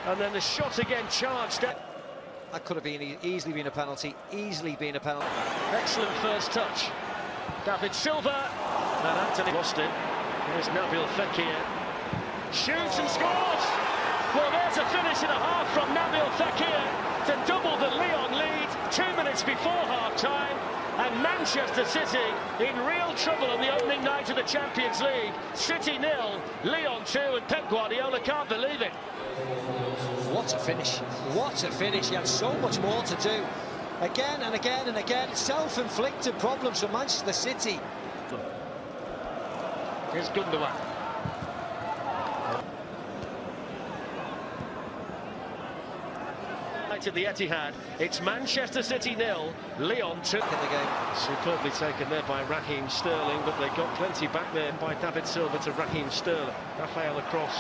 And then the shot again charged. That could have been easily been a penalty. Easily been a penalty. Excellent first touch. David Silva. And Anthony lost it. Here's Nabil Fekir. Shoots and scores! Well, there's a finish and a half from Nabil Fekir to double the Lyon lead 2 minutes before half-time. And Manchester City in real trouble on the opening night of the Champions League. City 0, Lyon 2, and Pep Guardiola can't believe it. What a finish. What a finish. He had so much more to do. Again and again and again. Self-inflicted problems for Manchester City. Here's Gundogan. At the Etihad, it's Manchester City 0, Lyon 2. In the game. Superbly taken there by Raheem Sterling, but they got plenty back there by David Silva to Raheem Sterling. Rafael across.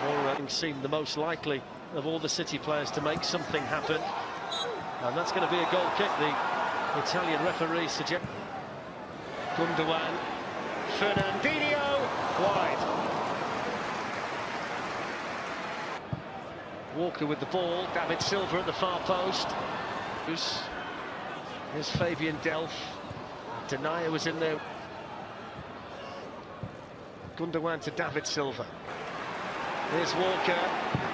Or seemed the most likely of all the City players to make something happen. And that's going to be a goal kick, the Italian referee suggests. Gundogan, Fernandinho, wide. Walker with the ball, David Silva at the far post. Here's Fabian Delph. Denayer was in there. Gundogan to David Silva. Here's Walker,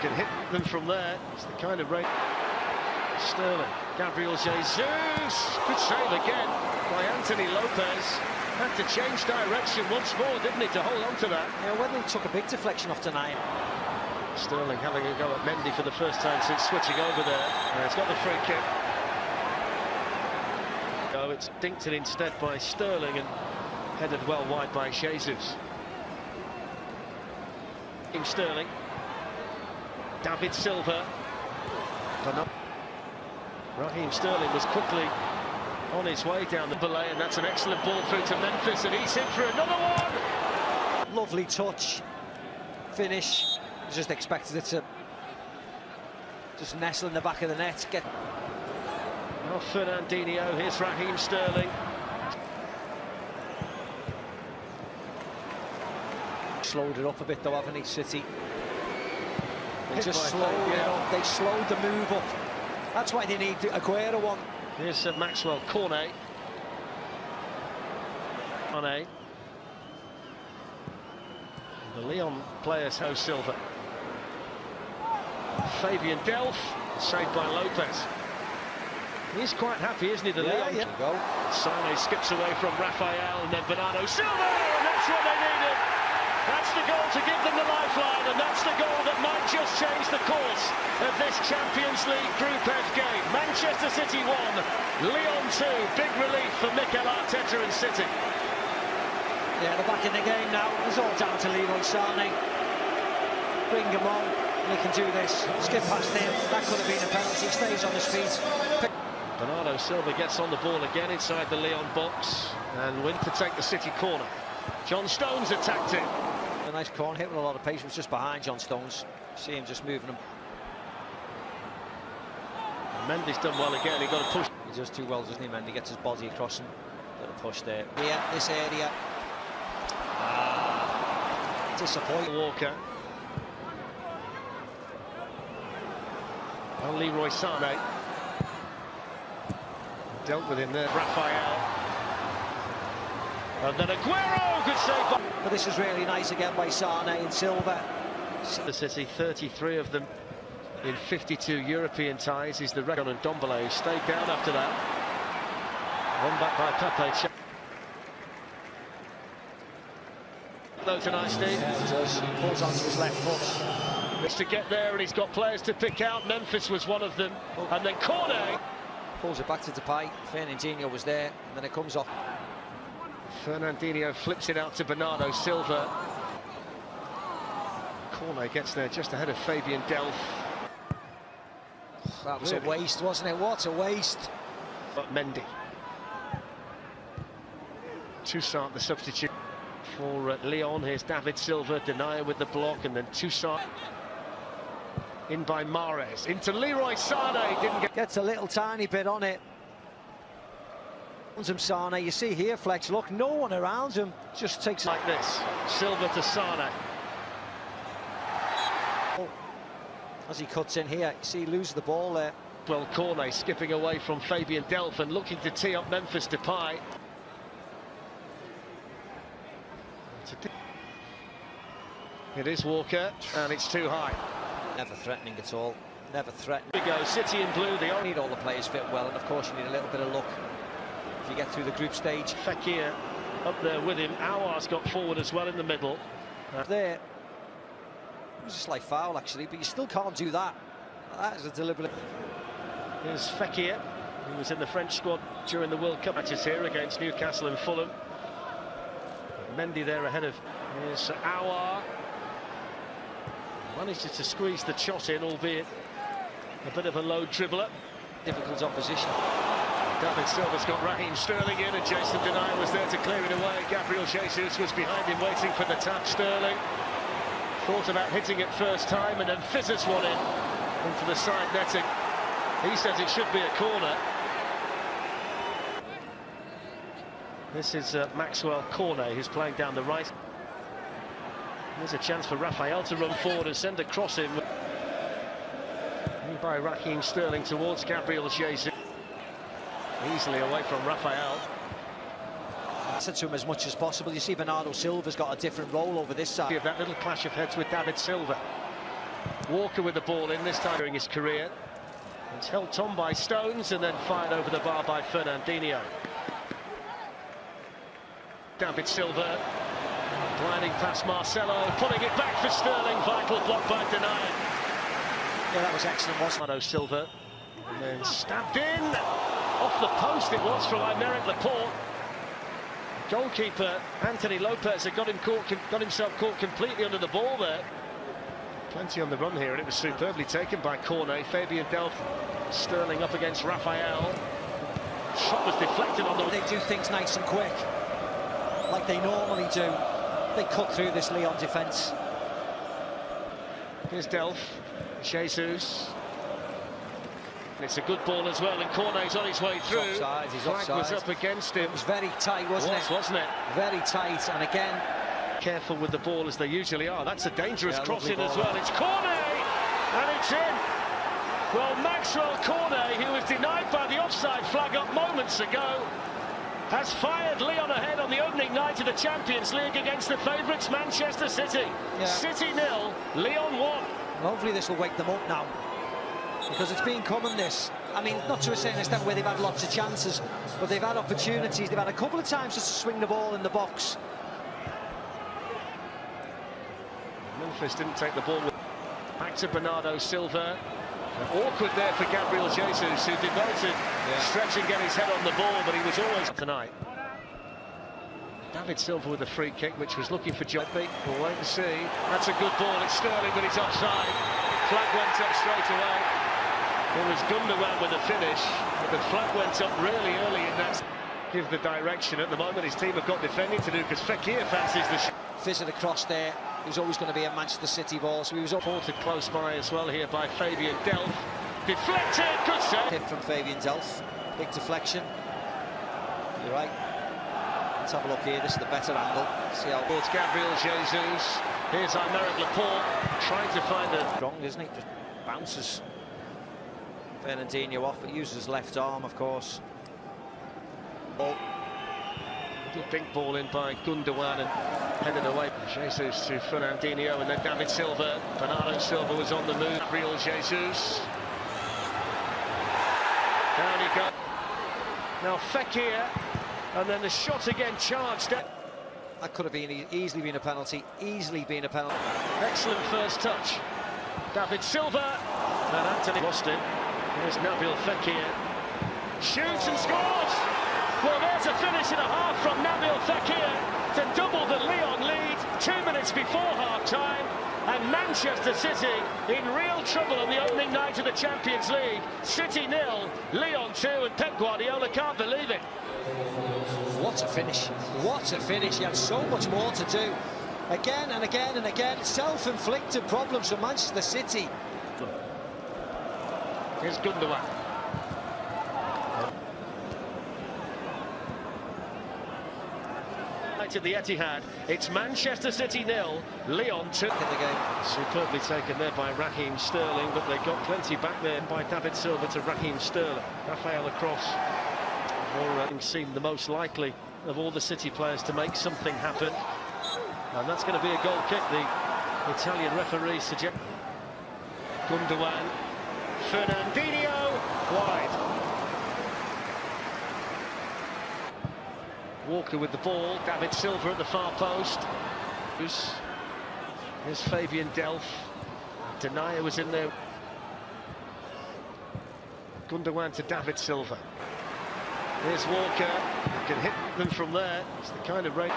can hit them from there. It's the kind of rate. Sterling, Gabriel Jesus, good save again by Anthony Lopez. Had to change direction once more, didn't he, to hold on to that. Yeah, whether he took a big deflection off Denayer. Sterling having a go at Mendy for the first time since switching over there. He's got the free kick. Oh, it's dinked it instead by Sterling and headed well wide by Jesus. Sterling, David Silva. Raheem Sterling was quickly on his way down the belay, and that's an excellent ball through to Memphis, and he's in for another one. Lovely touch, finish. Just expected it to just nestle in the back of the net. Oh, Fernandinho, here's Raheem Sterling. Slowed it up a bit though, haven't he, City? They just slowed it up. They slowed the move up. That's why they need Aguero one. Here's Maxwell Cornet. The Lyon players host Silva. Fabian Delph, saved by Lopez. He's quite happy, isn't he, the Lyon? Yeah. Sane skips away from Rafael, and then Bernardo Silva, and that's what they needed. That's the goal to give them the lifeline, and that's the goal that might just change the course of this Champions League Group F game. Manchester City 1, Lyon 2. Big relief for Mikel Arteta and City. Yeah, they're back in the game now. It's all down to Leroy Sané. Bring him on. They can do this. Skip past him. That could have been a penalty. Stays on his feet. Bernardo Silva gets on the ball again inside the Lyon box and win to take the City corner. John Stones attacked it. A nice corner hit with a lot of patience just behind John Stones. See him just moving him. Mendy's done well again. He got a push. He does too well, doesn't he, Mendy? Gets his body across him. Little push there. Yeah, this area. Disappointing. Walker. And Leroy Sané. Dealt with him there. Rafael. And then Aguero, good save. But this is really nice again by Sané and Silva. The City, 33 of them in 52 European ties. He's the record, and Ndombele, who stayed down after that. One back by Pepe. Though tonight, Steve. Yeah, he does. He pulls onto his left foot. It's to get there, and he's got players to pick out. Memphis was one of them. And then Cornet. Pulls it back to Depay. Fernandinho was there, and then it comes off. Fernandinho flips it out to Bernardo Silva. Cornet gets there just ahead of Fabian Delph. That was a waste, wasn't it? What a waste. But Mendy. Toussaint, the substitute for Lyon. Here's David Silva, Denayer with the block, and then Toussaint in by Mahrez. Into Leroy Sané, didn't get... Gets a little tiny bit on it. Sané, you see here, Fletch, look, no one around him, just takes... Like this, Silva to Sané. As he cuts in here, you see he loses the ball there. Well, Cornet skipping away from Fabian Delph and looking to tee up Memphis Depay. It is Walker, and it's too high. Never threatening at all. Never threatening. Here we go, City in blue. They Need all the players fit well, and of course you need a little bit of luck if you get through the group stage. Fekir up there with him. Aouar's got forward as well in the middle. There. It was a slight foul actually, but you still can't do that. That is a deliberate. Here's Fekir, who was in the French squad during the World Cup matches here against Newcastle and Fulham. Mendy there ahead of. Here's Aouar. Manages to squeeze the shot in, albeit a bit of a low dribbler. Difficult opposition. David Silva's got Raheem Sterling in, and Jason Denayer was there to clear it away. Gabriel Jesus was behind him waiting for the tap. Sterling thought about hitting it first time and then fizzes one into the side netting. He says it should be a corner. This is Maxwell Cornet, who's playing down the right. There's a chance for Raphael to run forward and send a cross in. By Raheem Sterling towards Gabriel Jesus. Easily away from Raphael. I said to him as much as possible. You see Bernardo Silva's got a different role over this side. That little clash of heads with David Silva. Walker with the ball in this time during his career. It's held on by Stones and then fired over the bar by Fernandinho. David Silva gliding past Marcelo, putting it back for Sterling. Vital block by Denayer. Yeah, that was excellent, wasn't it? Bernardo Silva, and then stabbed in. Off the post it was from Aymeric Laporte. Goalkeeper Anthony Lopez had got himself caught completely under the ball there. Plenty on the run here, and it was superbly taken by Cornet. Fabian Delph. Sterling up against Raphael. Shot was deflected on the... They do things nice and quick, like they normally do. They cut through this Lyon defence. Here's Delph. Jesus. It's a good ball as well, and Cornet's on his way through. Offside, he's Flag offside. was up against him. It was very tight, wasn't it? Very tight, and again... Careful with the ball as they usually are. That's a dangerous crossing as ball. well. It's Cornet, and it's in. Well, Maxwell Cornet, who was denied by the offside flag up moments ago, has fired Lyon ahead on the opening night of the Champions League against the favourites Manchester City. Yeah. City 0, Lyon 1. Hopefully this will wake them up now, because it's been common this. I mean, not to a certain extent where they've had lots of chances, but they've had opportunities. They've had a couple of times just to swing the ball in the box. Memphis didn't take the ball. Back to Bernardo Silva. Awkward there for Gabriel Jesus, who devoted stretching, get his head on the ball, but he was always tonight. David Silva with a free kick, which was looking for John. We'll wait and see. That's a good ball. It's Sterling, but it's offside. Flag went up straight away. It was Gundogan with a finish, but the flag went up really early in that. Give the direction. At the moment, his team have got defending to do, because Fekir fancies the shot. Fizzing across there. He was always going to be a Manchester City ball, so he was ported close by as well here by Fabian Delph. Deflected, good save. Hit from Fabian Delph. Big deflection. You're right. Let's have a look here. This is the better angle. See how towards Gabriel Jesus. Here's Aymeric Laporte trying to find a strong, isn't he? Just bounces Fernandinho off, but uses his left arm, of course. Ball. Little pink ball in by Gundogan and headed away. Jesus to Fernandinho, and then David Silva. Bernardo Silva was on the move. Gabriel Jesus. Down he goes. Now Fekir, and then the shot again charged. That could have been easily been a penalty. Easily been a penalty. Excellent first touch. David Silva, and Anthony lost it. Here's Nabil Fekir. Shoots and scores. Well, there's a finish and a half from Nabil Fekir to double the Lyon lead 2 minutes before half-time, and Manchester City in real trouble on the opening night of the Champions League. City 0, Lyon 2, and Pep Guardiola can't believe it. What a finish. What a finish. He had so much more to do. Again and again and again. Self-inflicted problems for Manchester City. Here's Gundogan. Tonight at the Etihad, it's Manchester City 0, Lyon 2. In the game. Superbly taken there by Raheem Sterling, but they got plenty back there by David Silva to Raheem Sterling. Rafael across, or seemed the most likely of all the City players to make something happen. And that's going to be a goal kick, the Italian referee suggests. Gundogan, Fernandinho, wide. Walker with the ball, David Silva at the far post. Here's Fabian Delph. Denayer was in there. Gundogan to David Silva. Here's Walker, can hit them from there. It's the kind of rate.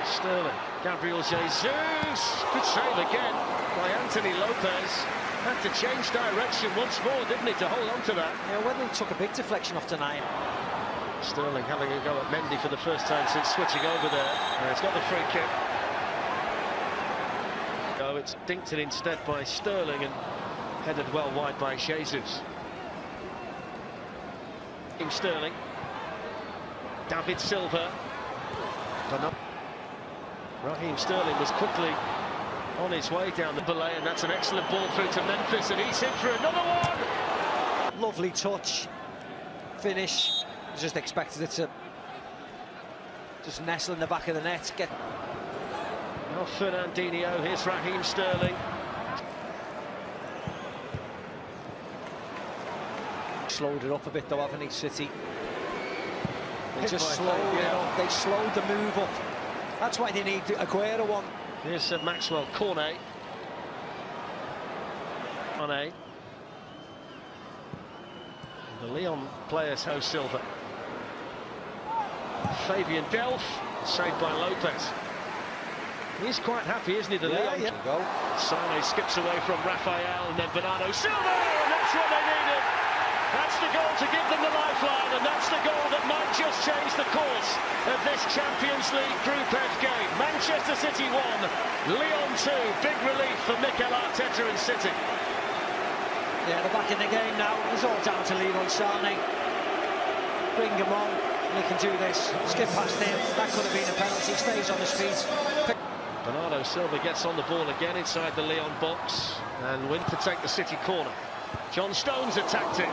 Sterling, Gabriel Jesus, good save again by Anthony Lopez. Had to change direction once more, didn't he, to hold on to that. Yeah, Weatherly took a big deflection off Denayer. Sterling having a go at Mendy for the first time since switching over there. And it's got the free kick. Oh, it's dinked it instead by Sterling and headed well wide by Jesus. Sterling, David Silva. Raheem Sterling was quickly on his way down the belay, and that's an excellent ball through to Memphis, and he's in for another one. Lovely touch, finish. Just expected it to just nestle in the back of the net. Now Fernandinho, here's Raheem Sterling. Slowed it up a bit though, haven't he, City? They just slowed it up. They slowed the move up. That's why they need Aguero on. Here's Maxwell Cornet. Cornet. The Lyon players host Silva. Fabian Delph, saved by Lopez. He's quite happy, isn't he, the Lyon? Yeah. Sane skips away from Rafael, and then Bernardo Silva, and that's what they needed. That's the goal to give them the lifeline, and that's the goal that might just change the course of this Champions League Group F game. Manchester City 1, Lyon 2. Big relief for Mikel Arteta and City. Yeah, they're back in the game now. It's all down to Leroy Sané. Bring him on. He can do this. Skip past him. That could have been a penalty. Stays on his feet. Bernardo Silva gets on the ball again inside the Lyon box and win to take the City corner. John Stones attacked it.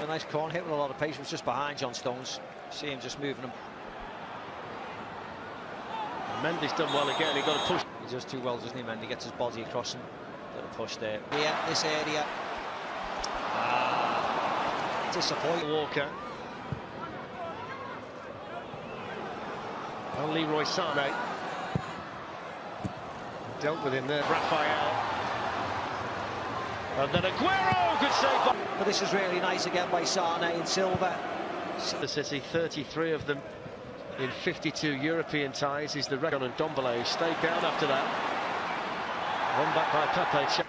A nice corner hit with a lot of pace. Was just behind John Stones. See him just moving him. Mendy's done well again. He got a push. He does too well, doesn't he, Mendy? Gets his body across him. Little push there. Yeah, this area. Disappointing. Walker. And Leroy Sané. Dealt with him there. Rafael. And then Aguero. Good save. But this is really nice again by Sané and Silva. The City, 33 of them in 52 European ties. Is the record, and Ndombele, who stayed down after that. One back by Pepe.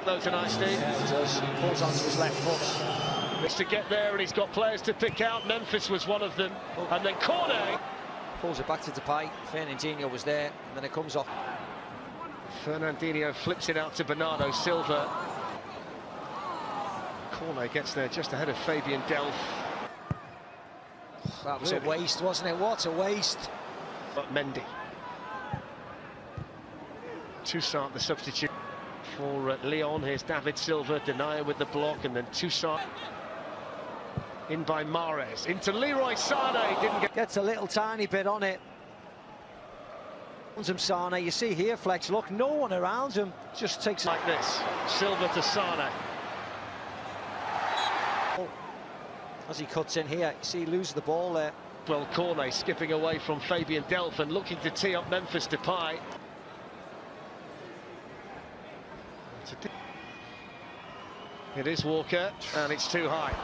Though tonight, Steve. Yeah, he does. He pulls onto his left foot. It's to get there, and he's got players to pick out. Memphis was one of them. And then Cornet. Pulls it back to Depay. Fernandinho was there, and then it comes off. Fernandinho flips it out to Bernardo Silva. Cornet gets there just ahead of Fabian Delph. That was a waste, wasn't it? What a waste. But Mendy. Toussaint, the substitute for Lyon. Here's David Silva, Denayer with the block, and then Toussaint in by Mahrez. Into Leroy Sané, didn't get... Gets a little tiny bit on it. Sané, you see here, Flex, look, no one around him. Just takes like this. Silva to Sané. As he cuts in here, you see he loses the ball there. Well, Cornet skipping away from Fabian Delph and looking to tee up Memphis Depay. It is Walker, and it's too high.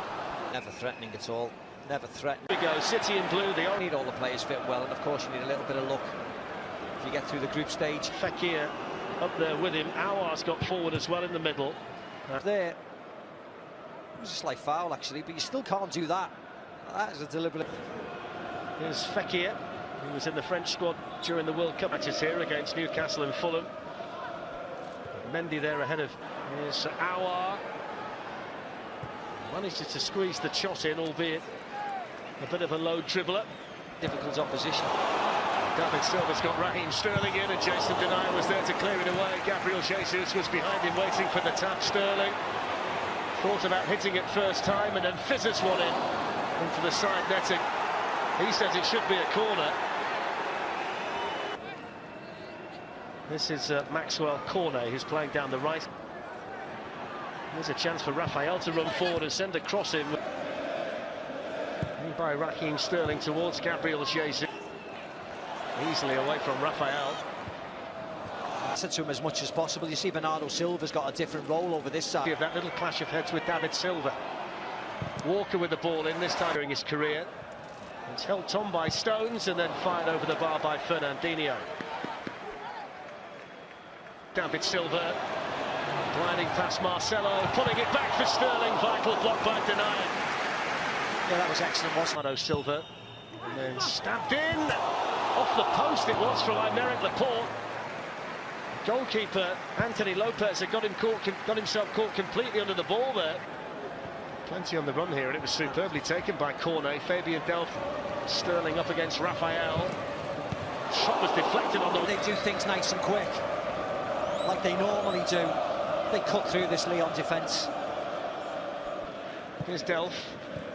Never threatening at all. Never threatening. Here we go, City in blue. They need all the players fit well, and of course you need a little bit of luck if you get through the group stage. Fekir up there with him. Aouar's got forward as well in the middle. There. It was a slight foul, actually, but you still can't do that. That is a deliberate... Here's Fekir, who was in the French squad during the World Cup matches here against Newcastle and Fulham. Mendy there ahead of... Here's Aouar. Manages to squeeze the shot in, albeit A bit of a low dribbler. Difficult opposition. David Silva's got Raheem Sterling in, and Jason Denayer was there to clear it away. Gabriel Jesus was behind him waiting for the tap. Sterling thought about hitting it first time and then fizzes one into the side netting. He says it should be a corner. This is Maxwell Cornet, who's playing down the right. There's a chance for Raphael to run forward and send a cross in. By Raheem Sterling towards Gabriel Jesus. Easily away from Raphael. I said to him as much as possible. You see Bernardo Silva's got a different role over this side. Give that little clash of heads with David Silva. Walker with the ball in this time during his career. It's held on by Stones and then fired over the bar by Fernandinho. David Silva gliding past Marcelo, pulling it back for Sterling. Vital block by Denayer. Yeah, that was excellent, wasn't it? Bernardo Silva, and then stabbed in. Off the post it was from Aymeric Laporte. Goalkeeper Anthony Lopez had got himself caught completely under the ball there. Plenty on the run here, and it was superbly taken by Cornet. Fabian Delph. Sterling up against Raphael. Shot was deflected on the... They do things nice and quick, like they normally do. They cut through this Lyon defence. Here's Delph.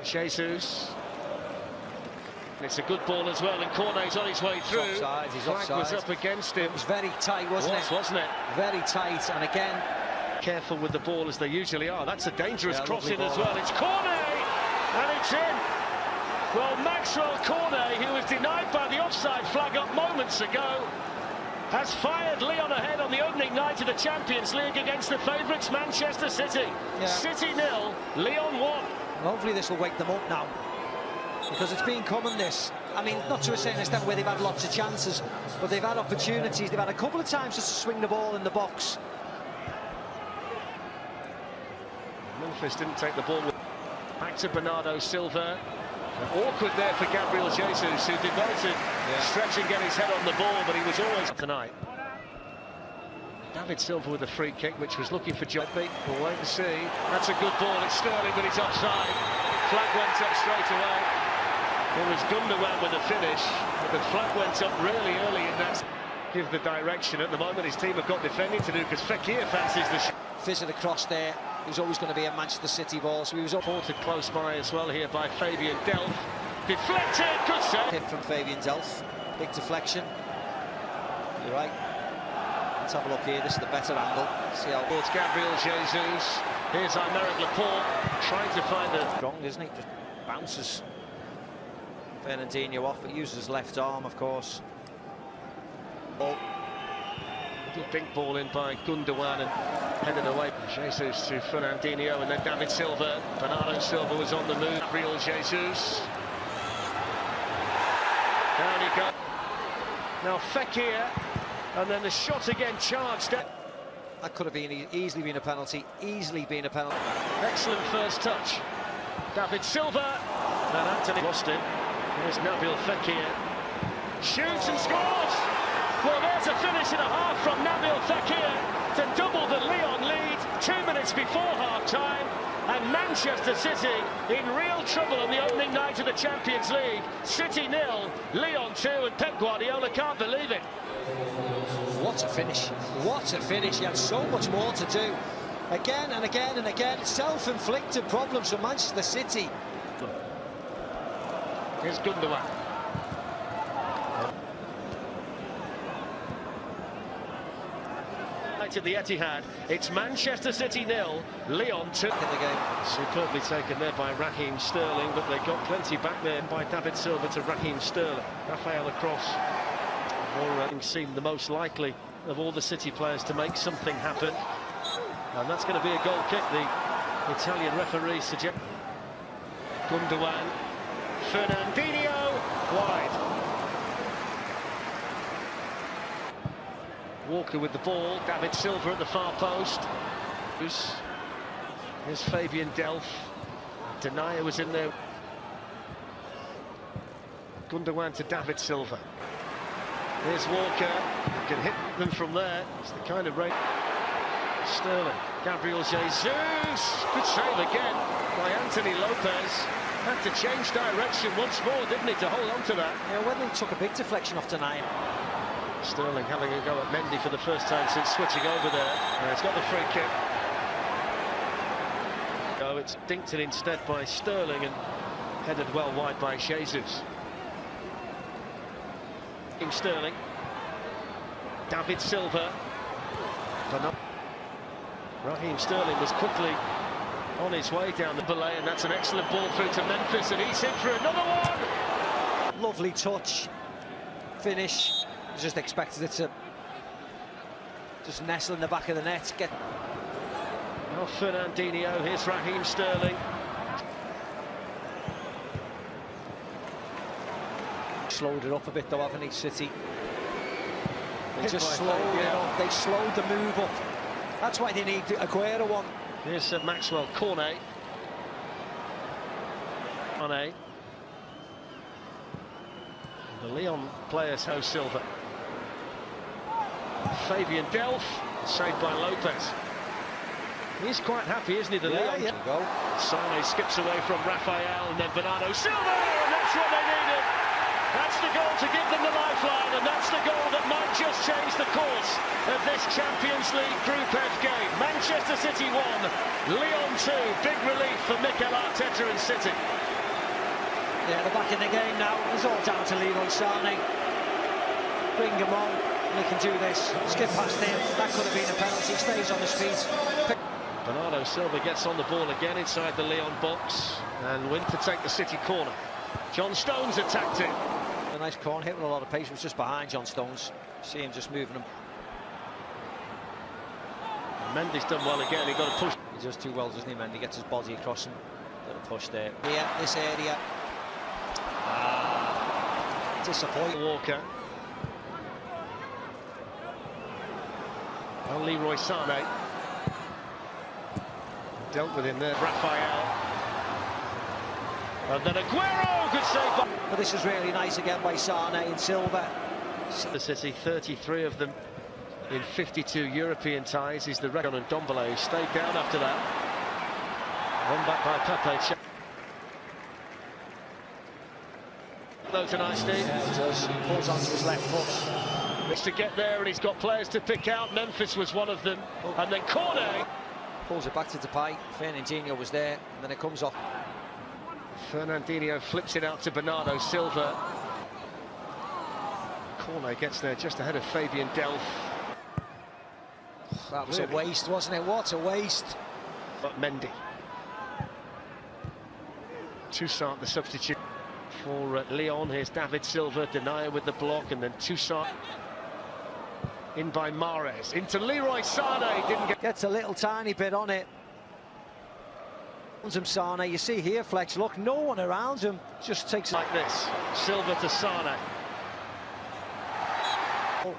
Jesus. It's a good ball as well, and Cornet's on his way through. He's Flag offside. was up against him. It was very tight, wasn't it? Very tight, and again... Careful with the ball as they usually are. That's a dangerous crossing as well. It's Cornet, and it's in. Well, Maxwell Cornet, who was denied by the offside flag up moments ago, has fired Lyon ahead on the opening night of the Champions League against the favourites Manchester City. Yeah. City 0, Lyon 1. And hopefully this will wake them up now, because it's been common this. I mean, not to a certain extent where they've had lots of chances, but they've had opportunities. They've had a couple of times just to swing the ball in the box. Memphis didn't take the ball. Back to Bernardo Silva. Awkward there for Gabriel Jesus, who did well to stretch and get his head on the ball, but he was always tonight. David Silva with a free kick, which was looking for Jobby. We'll wait and see. That's a good ball. It's Sterling, but he's offside. Flag went up straight away. It was Gundogan with a finish, but the flag went up really early in that. Give the direction. At the moment, his team have got defending to do, because Fekir fancies the shot. Fizzed across there. It was always going to be a Manchester City ball, so he was up. Ported close by as well here by Fabian Delph. Deflected, good save. Hit from Fabian Delph. Big deflection. You're right. Let's have a look here. This is the better angle. See how towards Gabriel Jesus. Here's Aymeric Laporte trying to find a strong, isn't he? Just bounces Fernandinho off, but uses his left arm, of course. Ball. Little pink ball in by Gundogan and headed away. Jesus to Fernandinho, and then David Silva. Bernardo Silva was on the move. Gabriel Jesus. Down he goes. Now Fekir, and then the shot again charged. That could have been easily been a penalty. Easily been a penalty. Excellent first touch. David Silva, and Anthony lost it. Here's Nabil Fekir. Shoots and scores. Well, there's a finish and a half from Nabil Fekir to double the Lyon lead 2 minutes before half-time, and Manchester City in real trouble on the opening night of the Champions League. City 0, Lyon 2, and Pep Guardiola can't believe it. What a finish. What a finish. He had so much more to do. Again and again and again. Self-inflicted problems for Manchester City. Here's Gundogan. To the Etihad, it's Manchester City 0, Lyon 2. In the game. Superbly taken there by Raheem Sterling, but they got plenty back there by David Silva to Raheem Sterling. Raphael across. Seemed the most likely of all the City players to make something happen, and that's going to be a goal kick. The Italian referee suggests. Gundogan, Fernandinho, wide. Walker with the ball, David Silva at the far post. Here's Fabian Delph. Denayer was in there. Gundogan to David Silva. Here's Walker, can hit them from there. It's the kind of rate. Sterling, Gabriel Jesus, good save again by Anthony Lopez. Had to change direction once more, didn't he, to hold on to that. Yeah, whether he took a big deflection off tonight. Sterling having a go at Mendy for the first time since switching over there. He's got the free kick. Oh, it's dinked it instead by Sterling and headed well wide by Jesus. Sterling, David Silva, Raheem Sterling was quickly on his way down the belay, and that's an excellent ball through to Memphis, and he's in for another one. Lovely touch, finish. Just expected it to just nestle in the back of the net. Now Fernandinho, here's Raheem Sterling. Slowed it up a bit though, haven't he, City? They Hit just by slowed Fabio. it up. They slowed the move up. That's why they need Aguero one. Here's Maxwell Cornet. Cornet. The Lyon players host Silva. Fabian Delph, saved by Lopez. He's quite happy, isn't he, the Lyon? Yeah. Go. Sane skips away from Raphael, and then Bernardo Silva, and that's what they needed. That's the goal to give them the lifeline, and that's the goal that might just change the course of this Champions League Group F game. Manchester City 1, Lyon 2. Big relief for Mikel Arteta and City. Yeah, they're back in the game now. It's all down to Lyon Sane. Bring him on. They can do this. Skip past him. That could have been a penalty. Stays on his feet. Bernardo Silva gets on the ball again inside the Lyon box, and win to take the City corner. John Stones attacked it. A nice corner hit with a lot of pace. Was just behind John Stones. See him just moving him. Mendy's done well again. He got a push. He does too well, doesn't he, Mendy? Gets his body across him. Little push there. Here, this area. Disappointing. Walker. And Leroy Sane. Dealt with him there. Raphael. And then Aguero, good save. But this is really nice again by Sane and Silva. The City, 33 of them in 52 European ties. He's the record on Ndombele, who stayed down after that. Won back by Pepe. Though tonight, Steve. Yeah, he does. He pulls onto his left foot. Needs to get there, and he's got players to pick out. Memphis was one of them. And then Cornet. Pulls it back to Depay. Fernandinho was there, and then it comes off. Fernandinho flips it out to Bernardo Silva. Cornet gets there just ahead of Fabian Delph. That was a waste, wasn't it? What a waste. But Mendy. Toussaint, the substitute for Lyon. Here's David Silva, Denier with the block, and then Toussaint in by Mahrez. Into Leroy Sane, didn't get... Gets a little tiny bit on it. Him Sane, you see here, Flex, look, no one around him, just takes it like this. Silva to Sane. Oh,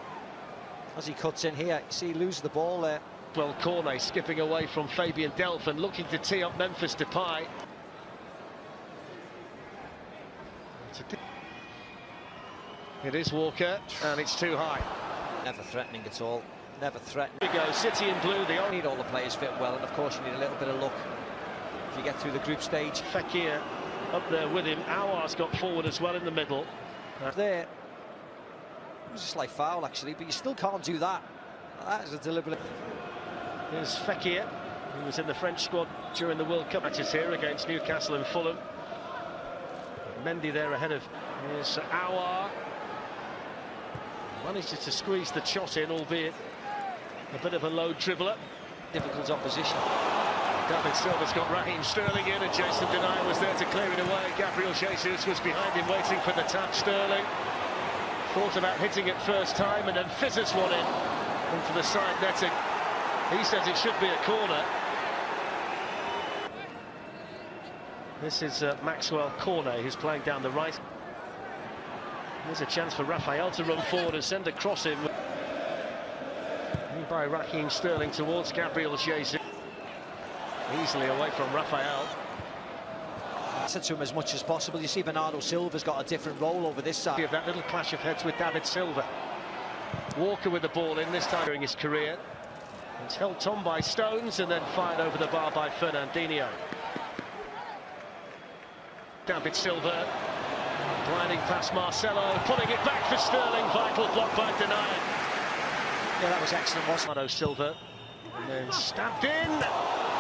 as he cuts in here, you see he loses the ball there. Well, Cornet skipping away from Fabian Delph and looking to tee up Memphis Depay. It is Walker, and it's too high. Never threatening at all, never threatening. Here we go, City in blue. They You need all the players fit well, and of course you need a little bit of luck if you get through the group stage. Fekir up there with him. Aouar's got forward as well in the middle. There. It was a slight foul, actually, but you still can't do that. That is a deliberate... Here's Fekir, who was in the French squad during the World Cup matches here against Newcastle and Fulham. Mendy there ahead of... Here's Aouar. Manages to squeeze the shot in, albeit a bit of a low dribbler. Difficult opposition. David Silva's got Raheem Sterling in, and Jason Denier was there to clear it away. Gabriel Jesus was behind him waiting for the tap. Sterling thought about hitting it first time and then fizzes one in for the side netting. He says it should be a corner. This is Maxwell Cornet, who's playing down the right. There's a chance for Raphael to run forward and send a cross in. By Raheem Sterling towards Gabriel Jesus. Easily away from Raphael. I said to him as much as possible. You see Bernardo Silva's got a different role over this side. That little clash of heads with David Silva. Walker with the ball in this time during his career. It's held on by Stones and then fired over the bar by Fernandinho. David Silva, gliding past Marcelo, pulling it back for Sterling, vital block by Denayer. Yeah, that was excellent, wasn't it? Silva, and then stabbed in,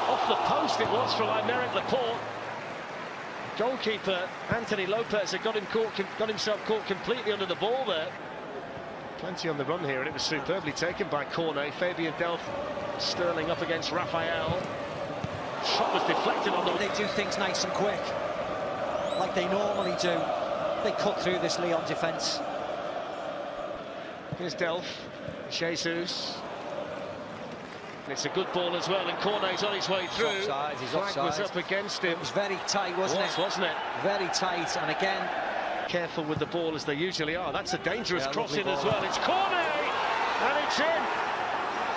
off the post it was from Aymeric Laporte. Goalkeeper Anthony Lopez had got himself caught completely under the ball there. Plenty on the run here, and it was superbly taken by Cornet. Fabian Delph, Sterling up against Raphael. Shot was deflected on the... They do things nice and quick, like they normally do. They cut through this Lyon defence. Here's Delph, Jesus. It's a good ball as well, and Cornet's on his way through. He's Flag offside. was up against him. It was very tight, wasn't it? Very tight, and again... Careful with the ball as they usually are. That's a dangerous crossing as well. It's Cornet, and it's in.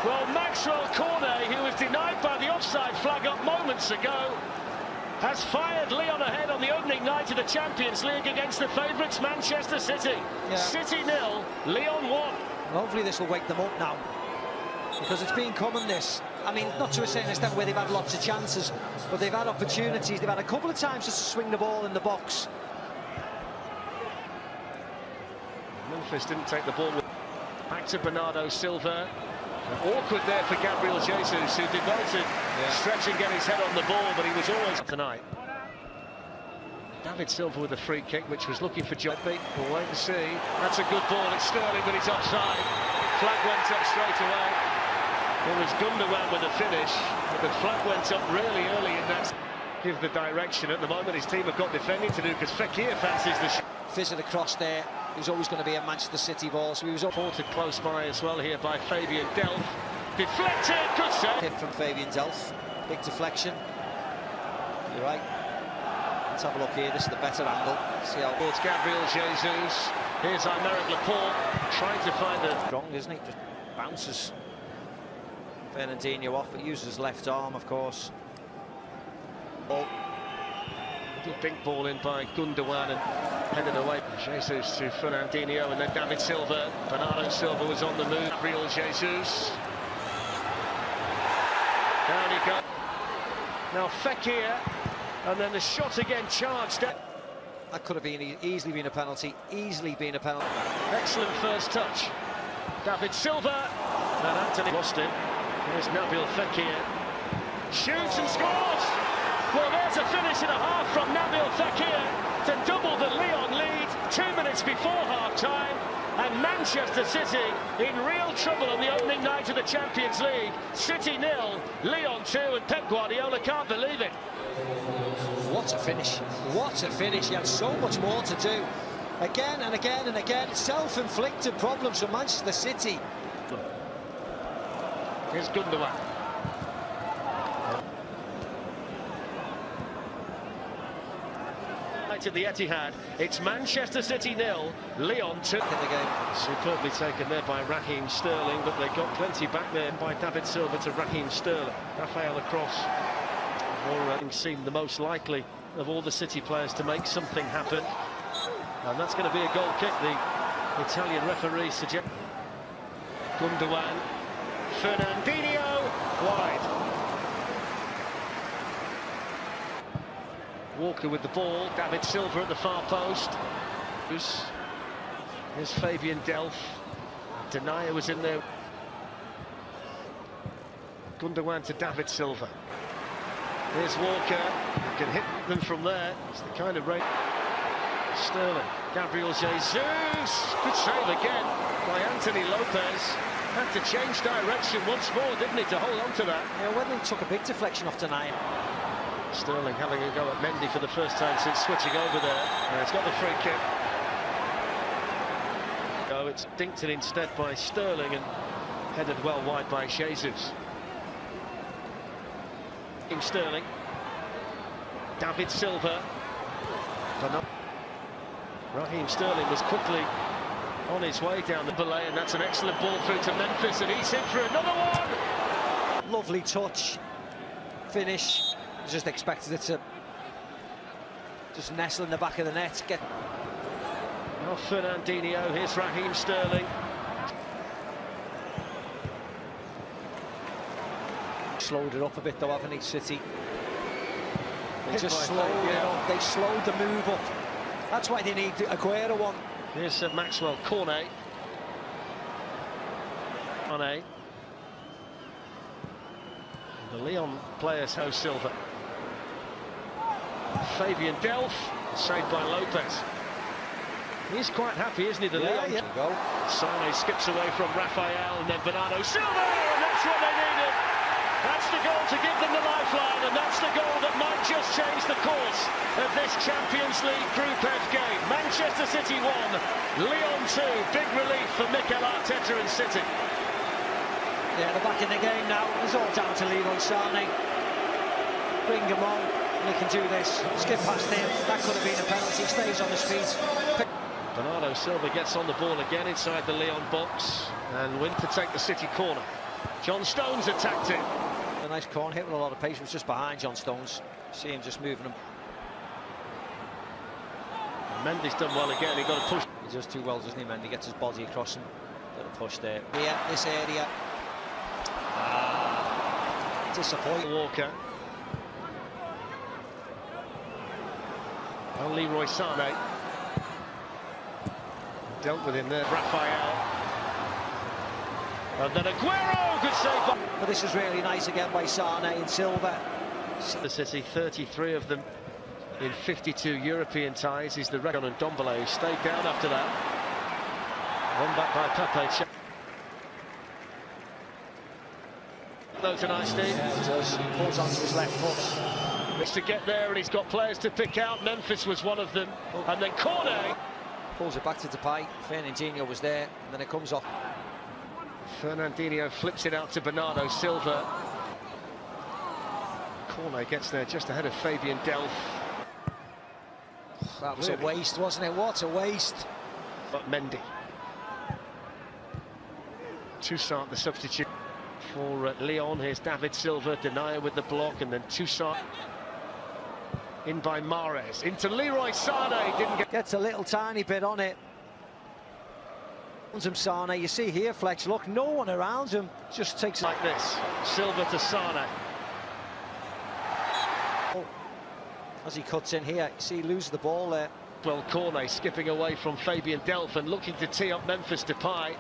Well, Maxwell Cornet, who was denied by the offside flag up moments ago, has fired Lyon ahead on the opening night of the Champions League against the favourites Manchester City. Yeah. City 0, Lyon 1. Hopefully this will wake them up now, because it's been common this. I mean, not to a certain extent where they've had lots of chances, but they've had opportunities. They've had a couple of times just to swing the ball in the box. Memphis didn't take the ball. Back to Bernardo Silva. Awkward there for Gabriel Jesus, who devoted stretch and get his head on the ball, but he was always tonight. David Silva with a free kick, which was looking for John. We'll wait and see. That's a good ball. It's Sterling, but he's offside. Flag went up straight away. It was Gundogan with a finish, but the flag went up really early in that. Give the direction. At the moment, his team have got defending to do because Fekir fancies the shot. Fizzed across there. He was always going to be a Manchester City ball, so he was supported close by as well here by Fabian Delph. Deflected, good save. Hit from Fabian Delph, big deflection. You're right. Let's have a look here. This is the better angle. See how it's Gabriel Jesus. Here's Aymeric Laporte trying to find a strong, isn't he? Just bounces Fernandinho off, but uses his left arm, of course. Ball. Little big ball in by Gundogan and headed away. Jesus to Fernandinho and then David Silva. Bernardo Silva was on the move. Gabriel Jesus. Down he goes. Now Fekir, and then the shot again charged. That could have been easily been a penalty. Excellent first touch. David Silva. And Anthony lost it. Here's Nabil Fekir. Shoots and scores. Well, there's a finish and a half from Nabil Fekir to double the Lyon lead 2 minutes before half-time, and Manchester City in real trouble on the opening night of the Champions League. City 0, Lyon 2, and Pep Guardiola can't believe it. What a finish. What a finish. He had so much more to do. Again and again and again, self-inflicted problems for Manchester City. Here's Gundogan. To the Etihad, it's Manchester City 0, Lyon 2. In the game. Superbly taken there by Raheem Sterling, but they got plenty back there by David Silva to Raheem Sterling. Raphael across. Or seemed the most likely of all the City players to make something happen, and that's going to be a goal kick. The Italian referee suggests. Gundogan, Fernandinho, wide. Walker with the ball, David Silva at the far post. Here's Fabian Delph. Denayer was in there. Gundogan to David Silva. Here's Walker, can hit them from there. It's the kind of rate. Sterling, Gabriel Jesus. Good save again by Anthony Lopez. Had to change direction once more, didn't he, to hold on to that. Yeah, Wedley took a big deflection off Denayer. Sterling having a go at Mendy for the first time since switching over there. And it's got the free kick. Oh, it's dinked it instead by Sterling and headed well wide by Jesus. Sterling. David Silva. Raheem Sterling was quickly on his way down the belay, and that's an excellent ball through to Memphis, and he's in for another one. Lovely touch. Finish. Just expected it to just nestle in the back of the net. Now Fernandinho, here's Raheem Sterling. slowed it up a bit though, haven't they, City? They Hit just by slowed Fabio. it up. They slowed the move up. That's why they need Aguero one. Here's Maxwell Cornet. Cornet. The Lyon players host Silva. Fabian Delph, saved by Lopez. He's quite happy, isn't he, the Lyon? Yeah. Go. Sane skips away from Raphael, and then Bernardo Silva, and that's what they needed. That's the goal to give them the lifeline, and that's the goal that might just change the course of this Champions League Group F game. Manchester City 1, Lyon 2. Big relief for Mikel Arteta and City. Yeah, they're back in the game now. It's all down to Leroy Sane. Bring him on. They can do this. Skip past him. That could have been a penalty. Stays on his feet. Bernardo Silva gets on the ball again inside the Lyon box, and win to take the City corner. John Stones attacked it. A nice corner hit with a lot of patience just behind John Stones. See him just moving him. Mendy's done well again. He got a push. He does too well, doesn't he, Mendy? Gets his body across him. Little push there. Yeah, this area. Disappointing. Walker. And Leroy Sane. Dealt with him there. Raphael. And then Aguero. Good save. But this is really nice again by Sane and Silva. The City, 33 of them in 52 European ties. He's the record on Ndombele, who stayed down after that. One back by Pepe. Though tonight, Steve. Yeah, he does. He pulls onto his left foot. Needs to get there, and he's got players to pick out. Memphis was one of them. And then Cornet. Pulls it back to Depay. Fernandinho was there, and then it comes off. Fernandinho flips it out to Bernardo Silva. Cornet gets there just ahead of Fabian Delph. That was a waste, wasn't it? What a waste. But Mendy. Toussaint, the substitute for Lyon. Here's David Silva, Denier with the block, and then Toussaint in by Mahrez. Into Leroy Sane, didn't get... Gets a little tiny bit on it. Him Sane, you see here, Flex, look, no one around him. Just takes like this. Silva to Sane. As he cuts in here, you see he loses the ball there. Well, Cornet skipping away from Fabian Delph and looking to tee up Memphis Depay.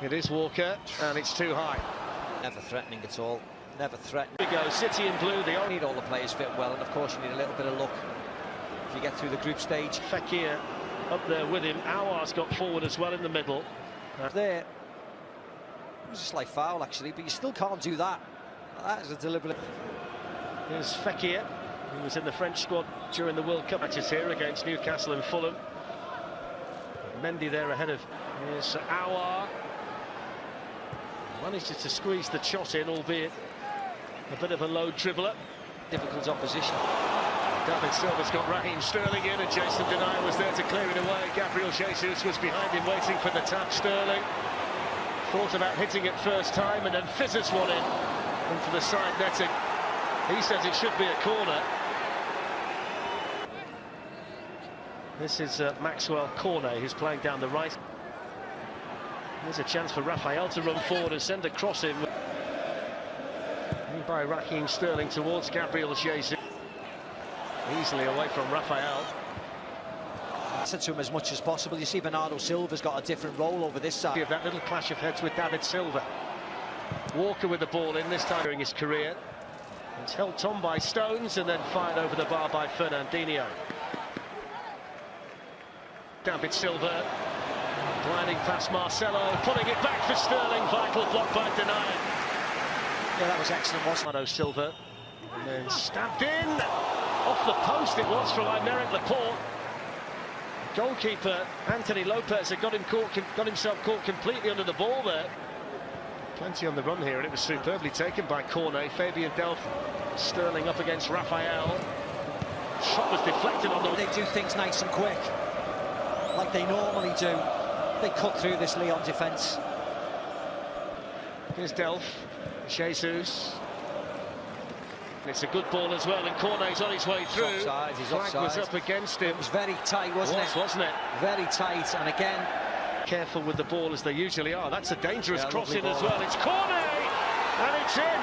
It is Walker, and it's too high. Never threatening at all. Never threatening. Here we go, City in blue. They need all the players fit well, and of course you need a little bit of luck if you get through the group stage. Fekir up there with him. Aouar's got forward as well in the middle. There. It was a slight foul actually, but you still can't do that. That is a deliberate. Here's Fekir, who was in the French squad during the World Cup matches here against Newcastle and Fulham. Mendy there ahead of. Here's Aouar. Manages to squeeze the shot in, albeit a bit of a low dribbler. Difficult opposition. David Silva's got Raheem Sterling in, and Jason Denier was there to clear it away. Gabriel Jesus was behind him waiting for the tap. Sterling thought about hitting it first time and then fizzes one in. And for the side netting, he says it should be a corner. This is Maxwell Cornet, who's playing down the right. There's a chance for Raphael to run forward and send a cross in. By Raheem Sterling towards Gabriel Jesus. Easily away from Raphael. I said to him as much as possible. You see Bernardo Silva's got a different role over this side. That little clash of heads with David Silva. Walker with the ball in this time during his career. It's held on by Stones and then fired over the bar by Fernandinho. David Silva. Gliding past Marcelo, putting it back for Sterling. Vital block by Denier. Yeah, that was excellent, wasn't it? Bernardo Silva. And then stabbed in. Off the post it was from Aymeric Laporte. Goalkeeper Anthony Lopez had got himself caught completely under the ball there. Plenty on the run here, and it was superbly taken by Cornet. Fabian Delph. Sterling up against Raphael. Shot was deflected on the... They do things nice and quick, like they normally do. They cut through this Lyon defence. Here's Delph. Jesus. It's a good ball as well, and Cornet's on his way through. He's offside, Flag was up against him. It was very tight, wasn't it? Wasn't it? Very tight, and again, Careful with the ball as they usually are. That's a dangerous crossing as well. It's Cornet, and it's in.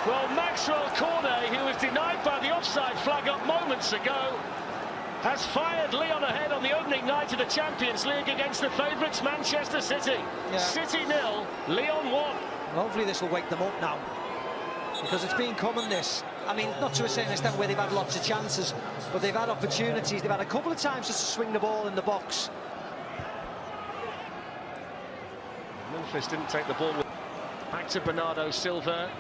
Well, Maxwell Cornet, who was denied by the offside flag up moments ago, has fired Lyon ahead on the opening night of the Champions League against the favourites Manchester City. City 0, Lyon 1. Hopefully this will wake them up now, because it's been common this. I mean, not to a certain extent where they've had lots of chances, but they've had opportunities. They've had a couple of times just to swing the ball in the box. Memphis didn't take the ball. Back to Bernardo Silva.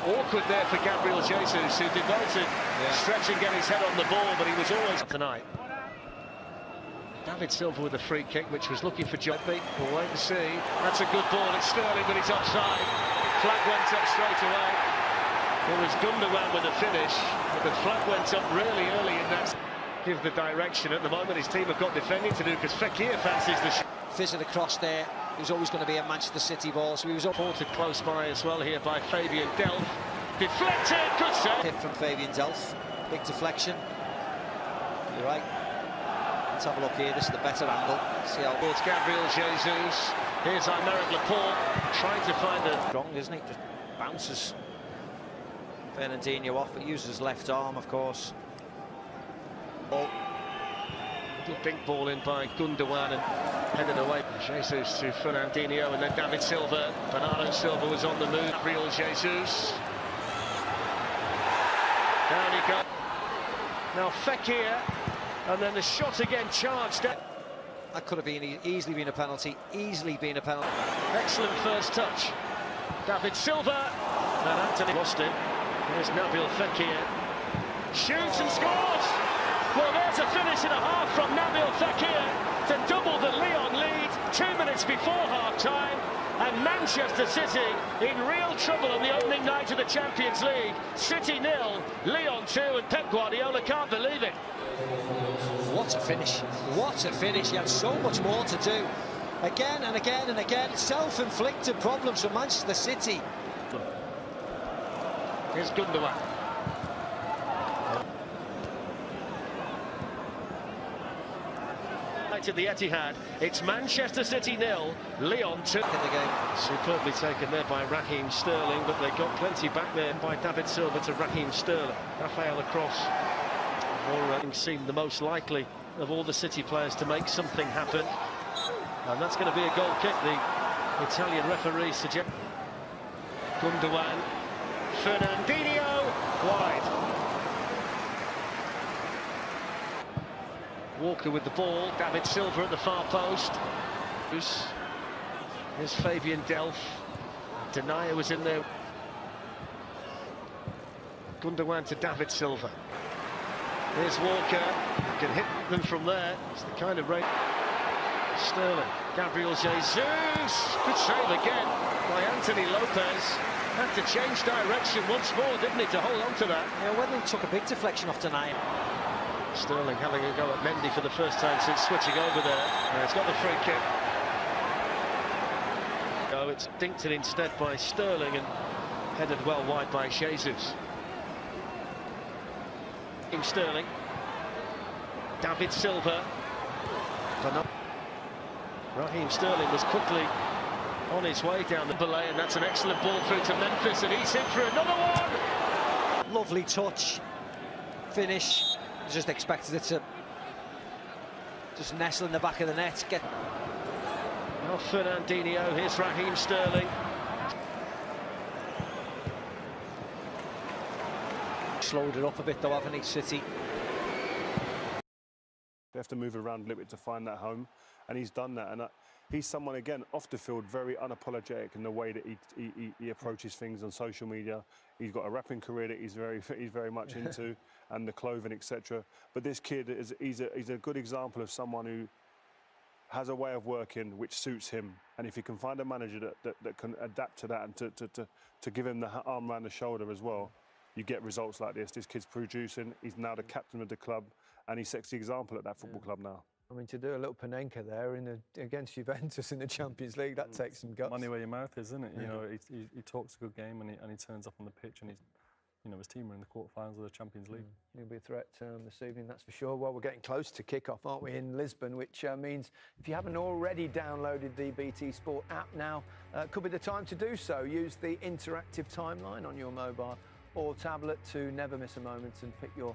Awkward there for Gabriel Jesus, who did well to stretch and get his head on the ball, but he was always tonight. David Silva with a free kick, which was looking for Joppy. We'll wait and see. That's a good ball. It's Sterling, but it's offside. Flag went up straight away. It was Gundogan with a finish, but the flag went up really early in that. Give the direction. At the moment, his team have got defending to do because Fekir fancies the shot. Fizzed across there. It was always going to be a Manchester City ball, so he was supported close by as well here by Fabian Delph. Deflected, good save. Hit from Fabian Delph, big deflection. You're right. Let's have a look here. This is the better angle. See how towards Gabriel Jesus. Here's Aymeric Laporte trying to find a strong, isn't he? Just bounces Fernandinho off, but uses his left arm, of course. Little pink ball in by Gundogan and headed away. Jesus to Fernandinho and then David Silva. Bernardo Silva was on the move. Gabriel Jesus. Down he goes. Now Fekir, and then the shot again charged. That could have been easily been a penalty. Easily been a penalty. Excellent first touch. David Silva. And Anthony lost him. Here's Nabil Fekir. Shoots and scores! Well, there's a finish and a half from Nabil Fekir to double the Lyon lead 2 minutes before half-time, and Manchester City in real trouble on the opening night of the Champions League. City 0, Lyon 2, and Pep Guardiola can't believe it. What a finish. What a finish. He had so much more to do. Again and again and again, self-inflicted problems for Manchester City. Here's Gundogan. To the Etihad, it's Manchester City 0, Lyon 2. In the game. Superbly taken there by Raheem Sterling, but they got plenty back there by David Silva to Raheem Sterling. Rafael across. Seemed the most likely of all the City players to make something happen, and that's going to be a goal kick. The Italian referee suggests. Gundogan, Fernandinho, wide. Walker with the ball, David Silva at the far post. Here's Fabian Delph. Denayer was in there. Gundogan to David Silva. Here's Walker, can hit them from there. It's the kind of rate. Sterling, Gabriel Jesus. Good save again by Anthony Lopez. Had to change direction once more, didn't he, to hold on to that. Yeah, Wedley took a big deflection off tonight. Sterling having a go at Mendy for the first time since switching over there. And it's got the free kick. Oh, it's dinked it instead by Sterling and headed well wide by Jesus. Sterling. David Silva. Raheem Sterling was quickly on his way down the belay, and that's an excellent ball through to Memphis, and he's in for another one. Lovely touch. Finish. Just expected it to just nestle in the back of the net. Now Fernandinho, here's Raheem Sterling. Slowed it up a bit though, haven't he, City? They have to move around a little bit to find that home, and he's done that. And he's someone, again, off the field, very unapologetic in the way that he approaches things on social media. He's got a rapping career that he's very much into, and the clothing, etc. But this kid he's a good example of someone who has a way of working which suits him. And if he can find a manager that can adapt to that and to give him the arm around the shoulder as well, you get results like this. This kid's producing. He's now the captain of the club, and he sets the example at that football club now. I mean, to do a little Panenka there against Juventus in the Champions League, that takes some guts. Money where your mouth is, isn't it? You know, he talks a good game and he turns up on the pitch and he's you know, his team are in the quarterfinals of the Champions League. He'll be a threat this evening, that's for sure. Well, we're getting close to kick-off, aren't we, in Lisbon, which means if you haven't already downloaded the BT Sport app now, could be the time to do so. Use the interactive timeline on your mobile or tablet to never miss a moment and pick your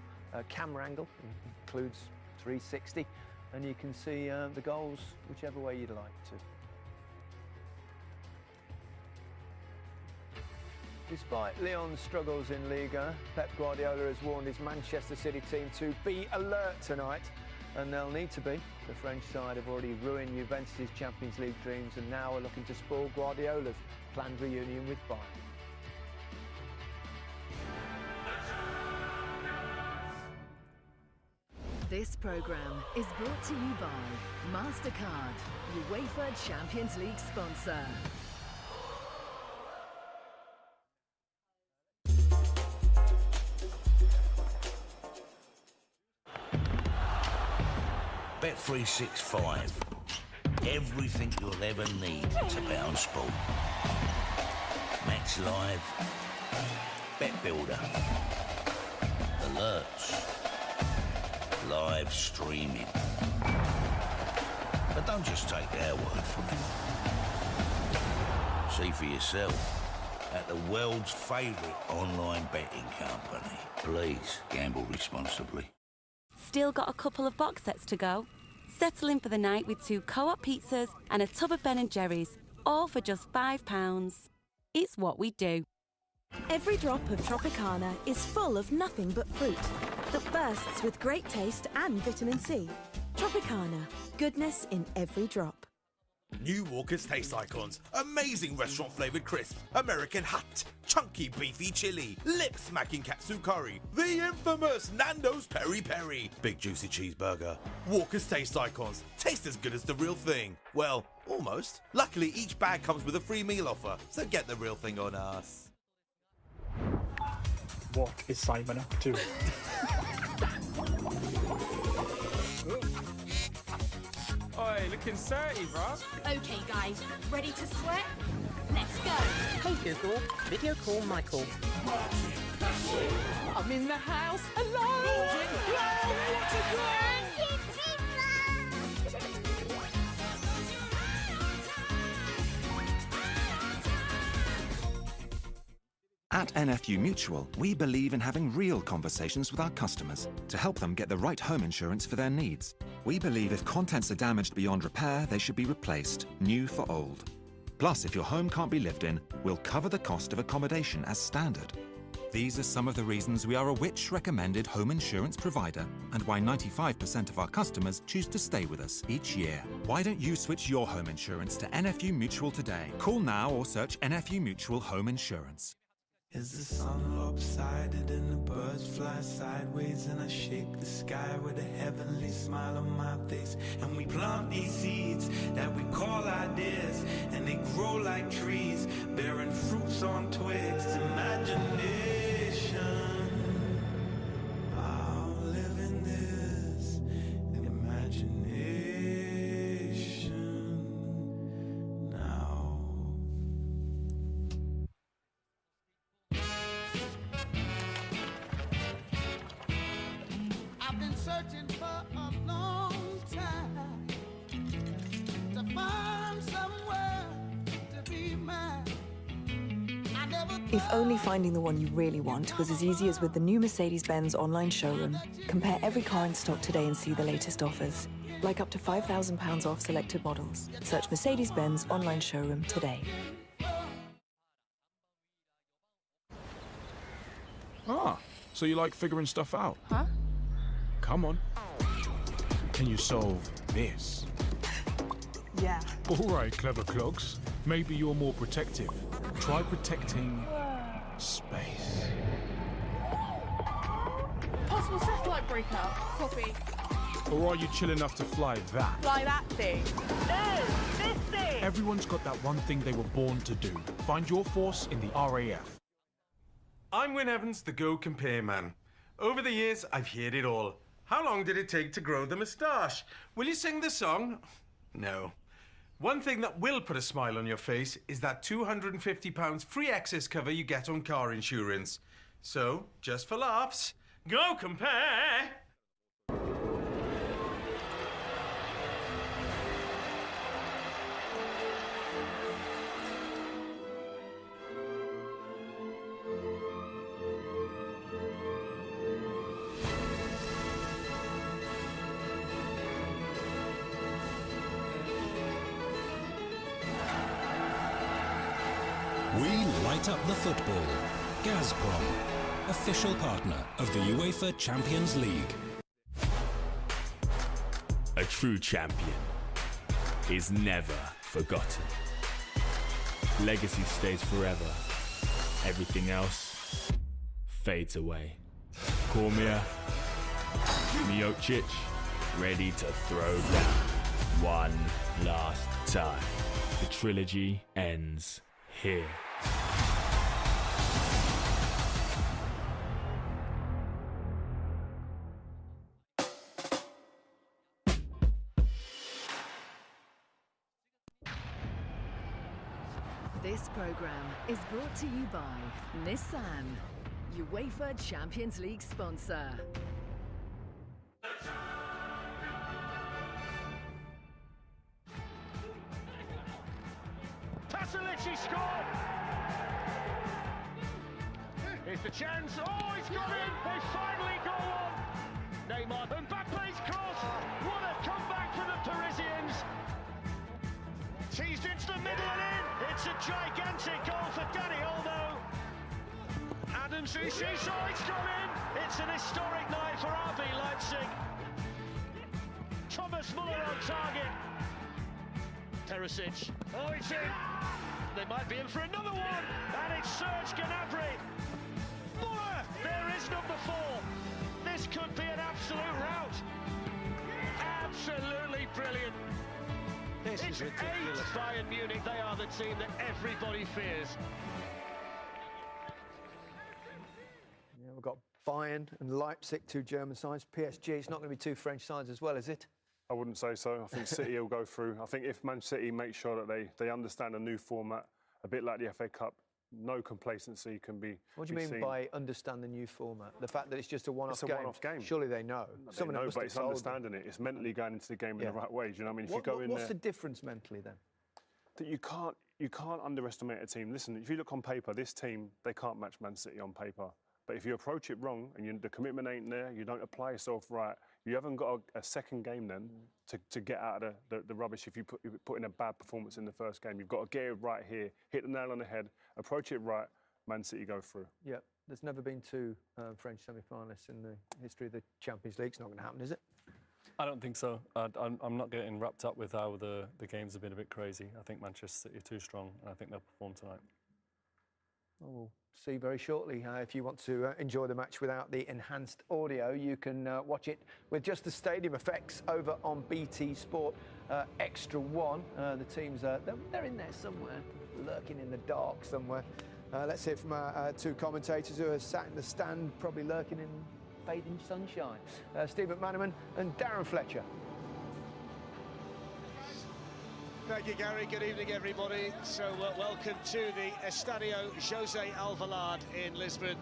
camera angle. It includes 360, and you can see the goals whichever way you'd like to. Despite Lyon's struggles in Liga, Pep Guardiola has warned his Manchester City team to be alert tonight, and they'll need to be. The French side have already ruined Juventus' Champions League dreams and now are looking to spoil Guardiola's planned reunion with Bayern. This programme is brought to you by MasterCard, UEFA Champions League sponsor. Bet365. Everything you'll ever need to bet on sport. Match live. Bet builder. Alerts. Live streaming. But don't just take our word for it. See for yourself at the world's favourite online betting company. Please gamble responsibly. Still got a couple of box sets to go? Settle in for the night with 2 Co-op pizzas and a tub of Ben & Jerry's, all for just £5. It's what we do. Every drop of Tropicana is full of nothing but fruit that bursts with great taste and vitamin C. Tropicana, goodness in every drop. New Walker's Taste Icons. Amazing restaurant-flavoured crisp. American hot, chunky beefy chili. Lip-smacking katsu curry. The infamous Nando's Peri Peri. Big juicy cheeseburger. Walker's Taste Icons. Taste as good as the real thing. Well, almost. Luckily, each bag comes with a free meal offer. So get the real thing on us. What is Simon up to? Oi, looking 30, bruv. Okay, guys, ready to sweat? Let's go. Hey Google, video call Michael. I'm in the house. Hello. At NFU Mutual, we believe in having real conversations with our customers to help them get the right home insurance for their needs. We believe if contents are damaged beyond repair, they should be replaced, new for old. Plus, if your home can't be lived in, we'll cover the cost of accommodation as standard. These are some of the reasons we are a Which recommended home insurance provider and why 95% of our customers choose to stay with us each year. Why don't you switch your home insurance to NFU Mutual today? Call now or search NFU Mutual Home Insurance. Is the sun lopsided and the birds fly sideways, and I shake the sky with a heavenly smile on my face, and we plant these seeds that we call ideas, and they grow like trees bearing fruits on twigs. Imagination, I'll live in this imagination now. Searching for a long time to find somewhere to be mine. If only finding the one you really want was as easy as with the new Mercedes-Benz online showroom. Compare every car in stock today and see the latest offers, like up to £5,000 off selected models. Search Mercedes-Benz online showroom today. Ah, so you like figuring stuff out? Huh? Come on. Can you solve this? Yeah. All right, clever clogs. Maybe you're more protective. Try protecting space. Possible satellite breakup. Copy. Or are you chill enough to fly that? Fly that thing. No, this thing. Everyone's got that one thing they were born to do. Find your force in the RAF. I'm Wyn Evans, the Go Compare man. Over the years, I've heard it all. How long did it take to grow the moustache? Will you sing the song? No. One thing that will put a smile on your face is that £250 free excess cover you get on car insurance. So, just for laughs, go compare! We light up the football. Gazprom, official partner of the UEFA Champions League. A true champion is never forgotten. Legacy stays forever. Everything else fades away. Cormier, Miocic, ready to throw down one last time. The trilogy ends here. This programme is brought to you by Nissan, UEFA Champions League sponsor. Pasalici scored! Here's the chance. Oh, he's got in! They finally go on! Neymar, Mbappe's cross! What a comeback for the Parisians! Teased into the middle and in! It's a gigantic goal for Dani Olmo! Adam Sushi, so it's gone in! It's an historic night for RB Leipzig! Thomas Muller on target! Perisic, oh, it's in! They might be in for another one, and it's Serge Gnabry. Muller, there is number 4. This could be an absolute rout. Absolutely brilliant. This is ridiculous. 8 Bayern Munich. They are the team that everybody fears. Yeah, we've got Bayern and Leipzig, 2 German sides. PSG, it's not going to be 2 French sides as well, is it? I wouldn't say so. I think City will go through. I think if Man City make sure that they understand a new format, a bit like the FA Cup, no complacency can be. What do you mean seen. by understand the new format? The fact that it's just a one-off It's a game? one-off game. Surely they know. They know, but it's understanding it. It's mentally going into the game in the right way. Do you know what I mean? If you go in what's there, the difference mentally then? that you can't underestimate a team. Listen, if you look on paper, this team, they can't match Man City on paper. But if you approach it wrong and the commitment ain't there, you don't apply yourself right, you haven't got a second game then to get out of the rubbish if you put in a bad performance in the first game. You've got to get it right here, hit the nail on the head, approach it right, Man City go through. Yeah, there's never been 2 French semi-finalists in the history of the Champions League. It's not going to happen, is it? I don't think so. I'm not getting wrapped up with how the games have been a bit crazy. I think Manchester City are too strong, and I think they'll perform tonight. Well, we'll see very shortly. If you want to enjoy the match without the enhanced audio, you can watch it with just the stadium effects over on BT Sport Extra 1. The teams, they're in there somewhere, lurking in the dark somewhere. Let's hear from our 2 commentators who are sat in the stand, probably lurking in fading sunshine. Steve McManaman and Darren Fletcher. Thank you, Gary. Good evening, everybody. So, welcome to the Estadio José Alvalade in Lisbon.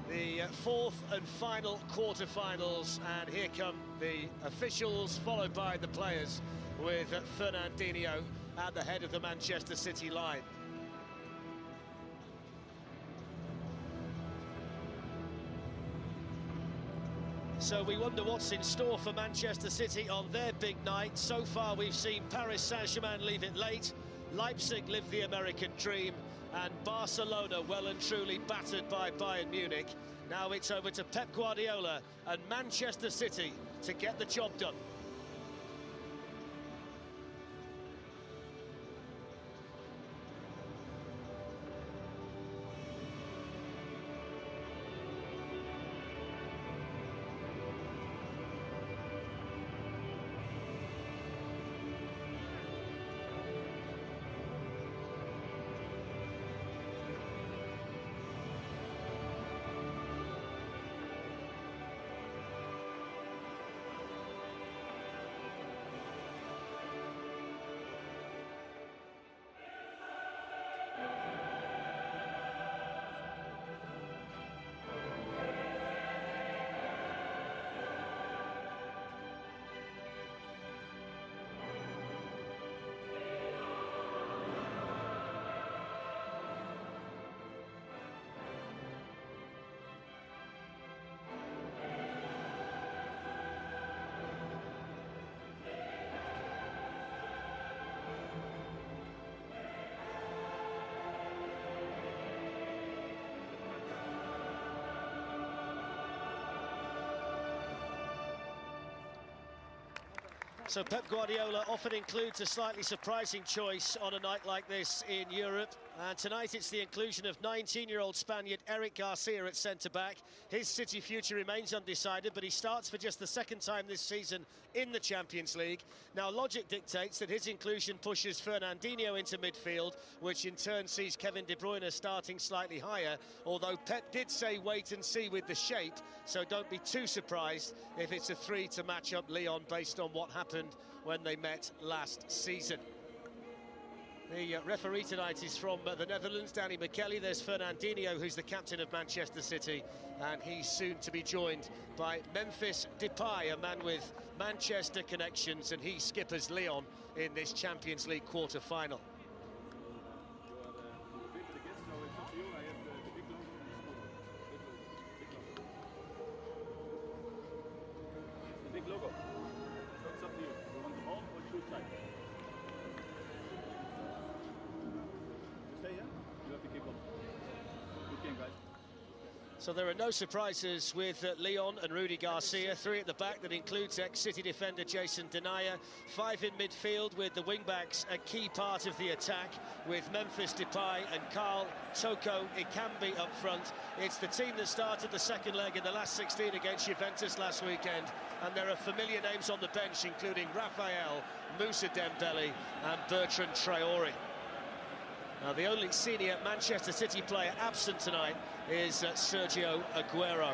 The 4th and final quarter-finals, and here come the officials, followed by the players, with Fernandinho at the head of the Manchester City line. So we wonder what's in store for Manchester City on their big night. So far we've seen Paris Saint-Germain leave it late, Leipzig live the American dream, and Barcelona well and truly battered by Bayern Munich. Now it's over to Pep Guardiola and Manchester City to get the job done. So Pep Guardiola often includes a slightly surprising choice on a night like this in Europe. And tonight it's the inclusion of 19-year-old Spaniard Eric Garcia at centre-back. His City future remains undecided, but he starts for just the second time this season in the Champions League. Now, logic dictates that his inclusion pushes Fernandinho into midfield, which in turn sees Kevin De Bruyne starting slightly higher, although Pep did say wait and see with the shape, so don't be too surprised if it's a 3 to match up Lyon based on what happened when they met last season. The referee tonight is from the Netherlands, Danny McKelly. There's Fernandinho, who's the captain of Manchester City, and he's soon to be joined by Memphis Depay, a man with Manchester connections, and he skippers Lyon in this Champions League quarter-final. Big logo. So it's up to you. You want the ball or shoot side? You stay here. You have to keep on. Good game, guys. So there are no surprises with Lyon and Rudy Garcia. 3 at the back, that includes ex-City defender Jason Denayer. 5 in midfield, with the wing-backs a key part of the attack, with Memphis Depay and Carl Toko Ekambi up front. It's the team that started the second leg in the last 16 against Juventus last weekend, and there are familiar names on the bench, including Raphael, Moussa Dembele and Bertrand Traoré. Now, the only senior Manchester City player absent tonight is Sergio Aguero.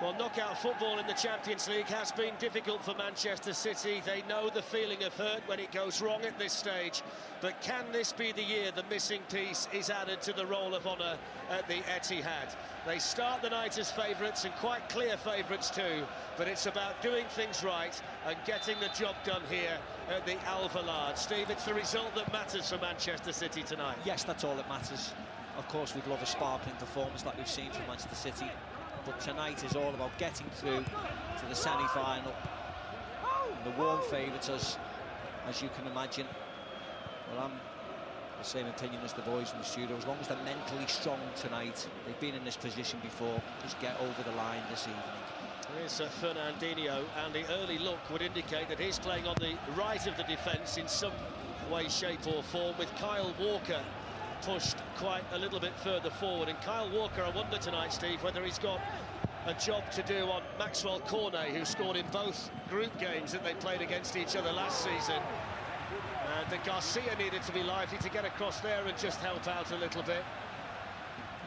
Well, knockout football in the Champions League has been difficult for Manchester City. They know the feeling of hurt when it goes wrong at this stage. But can this be the year the missing piece is added to the roll of honour at the Etihad? They start the night as favourites, and quite clear favourites too. But it's about doing things right and getting the job done here at the Alvalade. Steve, it's the result that matters for Manchester City tonight. Yes, that's all that matters. Of course, we'd love a sparkling performance like we've seen from Manchester City. But tonight is all about getting through to the semi-final. The warm favourites, as you can imagine. Well, I'm the same opinion as the boys in the studio. As long as they're mentally strong tonight, they've been in this position before, just get over the line this evening. Here's Fernandinho, and the early look would indicate that he's playing on the right of the defence in some way, shape or form, with Kyle Walker pushed quite a little bit further forward. And Kyle Walker, I wonder tonight, Steve, whether he's got a job to do on Maxwell Cornet, who scored in both group games that they played against each other last season. And Garcia needed to be lively to get across there and just help out a little bit.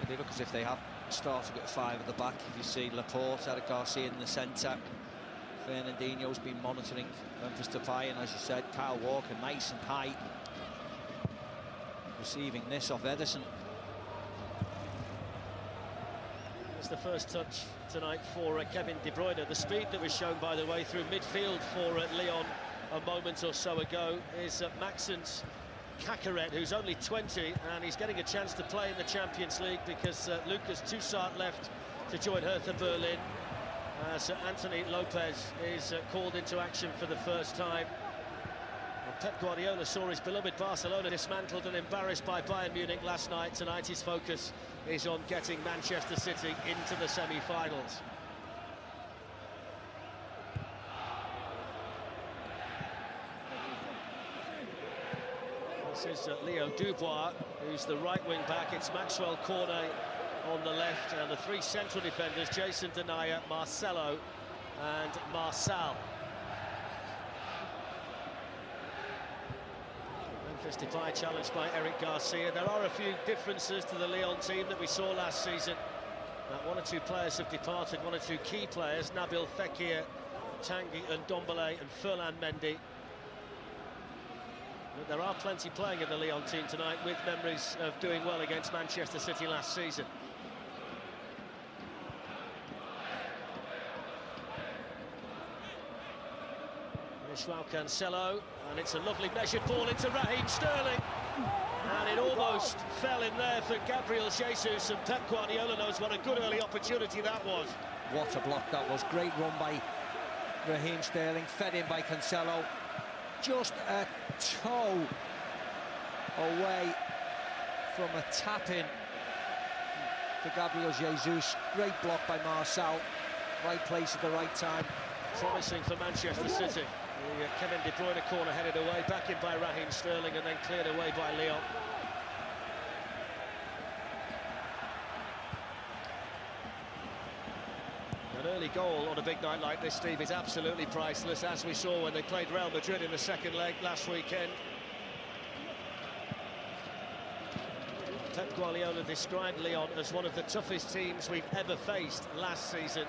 They look as if they have started at 5 at the back. If you see Laporte, Eric Garcia in the centre, Fernandinho's been monitoring Memphis Depay, and as you said, Kyle Walker nice and high, receiving this off Ederson. It's the first touch tonight for Kevin De Bruyne. The speed that was shown, by the way, through midfield for Lyon a moment or so ago is Maxence Cacaret, who's only 20, and he's getting a chance to play in the Champions League because Lucas Toussaint left to join Hertha Berlin. So Anthony Lopez is called into action for the first time. Well, Pep Guardiola saw his beloved Barcelona dismantled and embarrassed by Bayern Munich last night. Tonight his focus is on getting Manchester City into the semi-finals. This is Leo Dubois, who's the right wing back. It's Maxwell Cornet on the left, and the 3 central defenders, Jason Denayer, Marcelo and Marçal. Memphis Depay challenged by Eric Garcia. There are a few differences to the Lyon team that we saw last season. 1 or 2 players have departed, 1 or 2 key players, Nabil Fekir, Tanguy and Ndombele and Ferland Mendy. But there are plenty playing in the Lyon team tonight, with memories of doing well against Manchester City last season. Here's João Cancelo, and it's a lovely measured ball into Raheem Sterling. And it almost fell in there for Gabriel Jesus, and Pep Guardiola knows what a good early opportunity that was. What a block that was. Great run by Raheem Sterling, fed in by Cancelo. Just a toe away from a tap-in for Gabriel Jesus. Great block by Marçal. Right place at the right time. Promising for Manchester City. Kevin De Bruyne corner headed away, back in by Raheem Sterling and then cleared away by Lyon. An early goal on a big night like this, Steve, is absolutely priceless, as we saw when they played Real Madrid in the second leg last weekend. Pep Guardiola described Lyon as one of the toughest teams we've ever faced last season.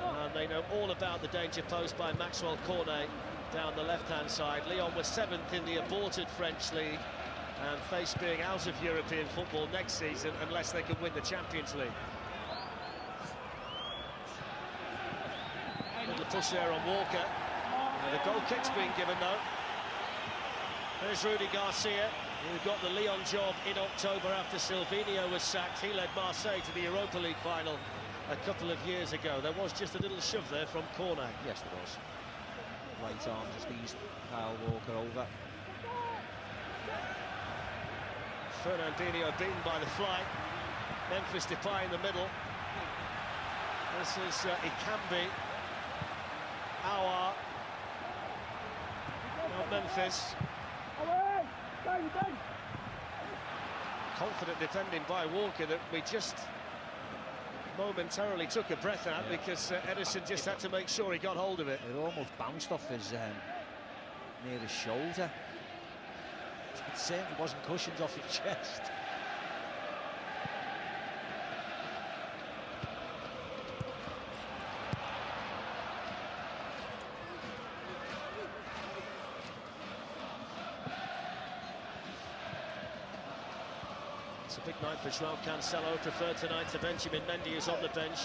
And they know all about the danger posed by Maxwell Cornet down the left-hand side. Lyon were 7th in the aborted French league and face being out of European football next season unless they can win the Champions League. Little push there on Walker. And the goal kick's been given though. There's Rudy Garcia, who got the Lyon job in October after Silvinho was sacked. He led Marseille to the Europa League final a couple of years ago. There was just a little shove there from Cornet. Yes, there was. Right arm just eased Kyle Walker over. Fernandinho beaten by the flight. Memphis Depay in the middle. This is Ikambi. Aouar of Memphis. Confident defending by Walker that we just momentarily took a breath out because Ederson just had to make sure he got hold of it. It almost bounced off his near his shoulder. It certainly wasn't cushioned off his chest. It's a big night for João Cancelo, preferred tonight to Benjamin Mendy, who's on the bench.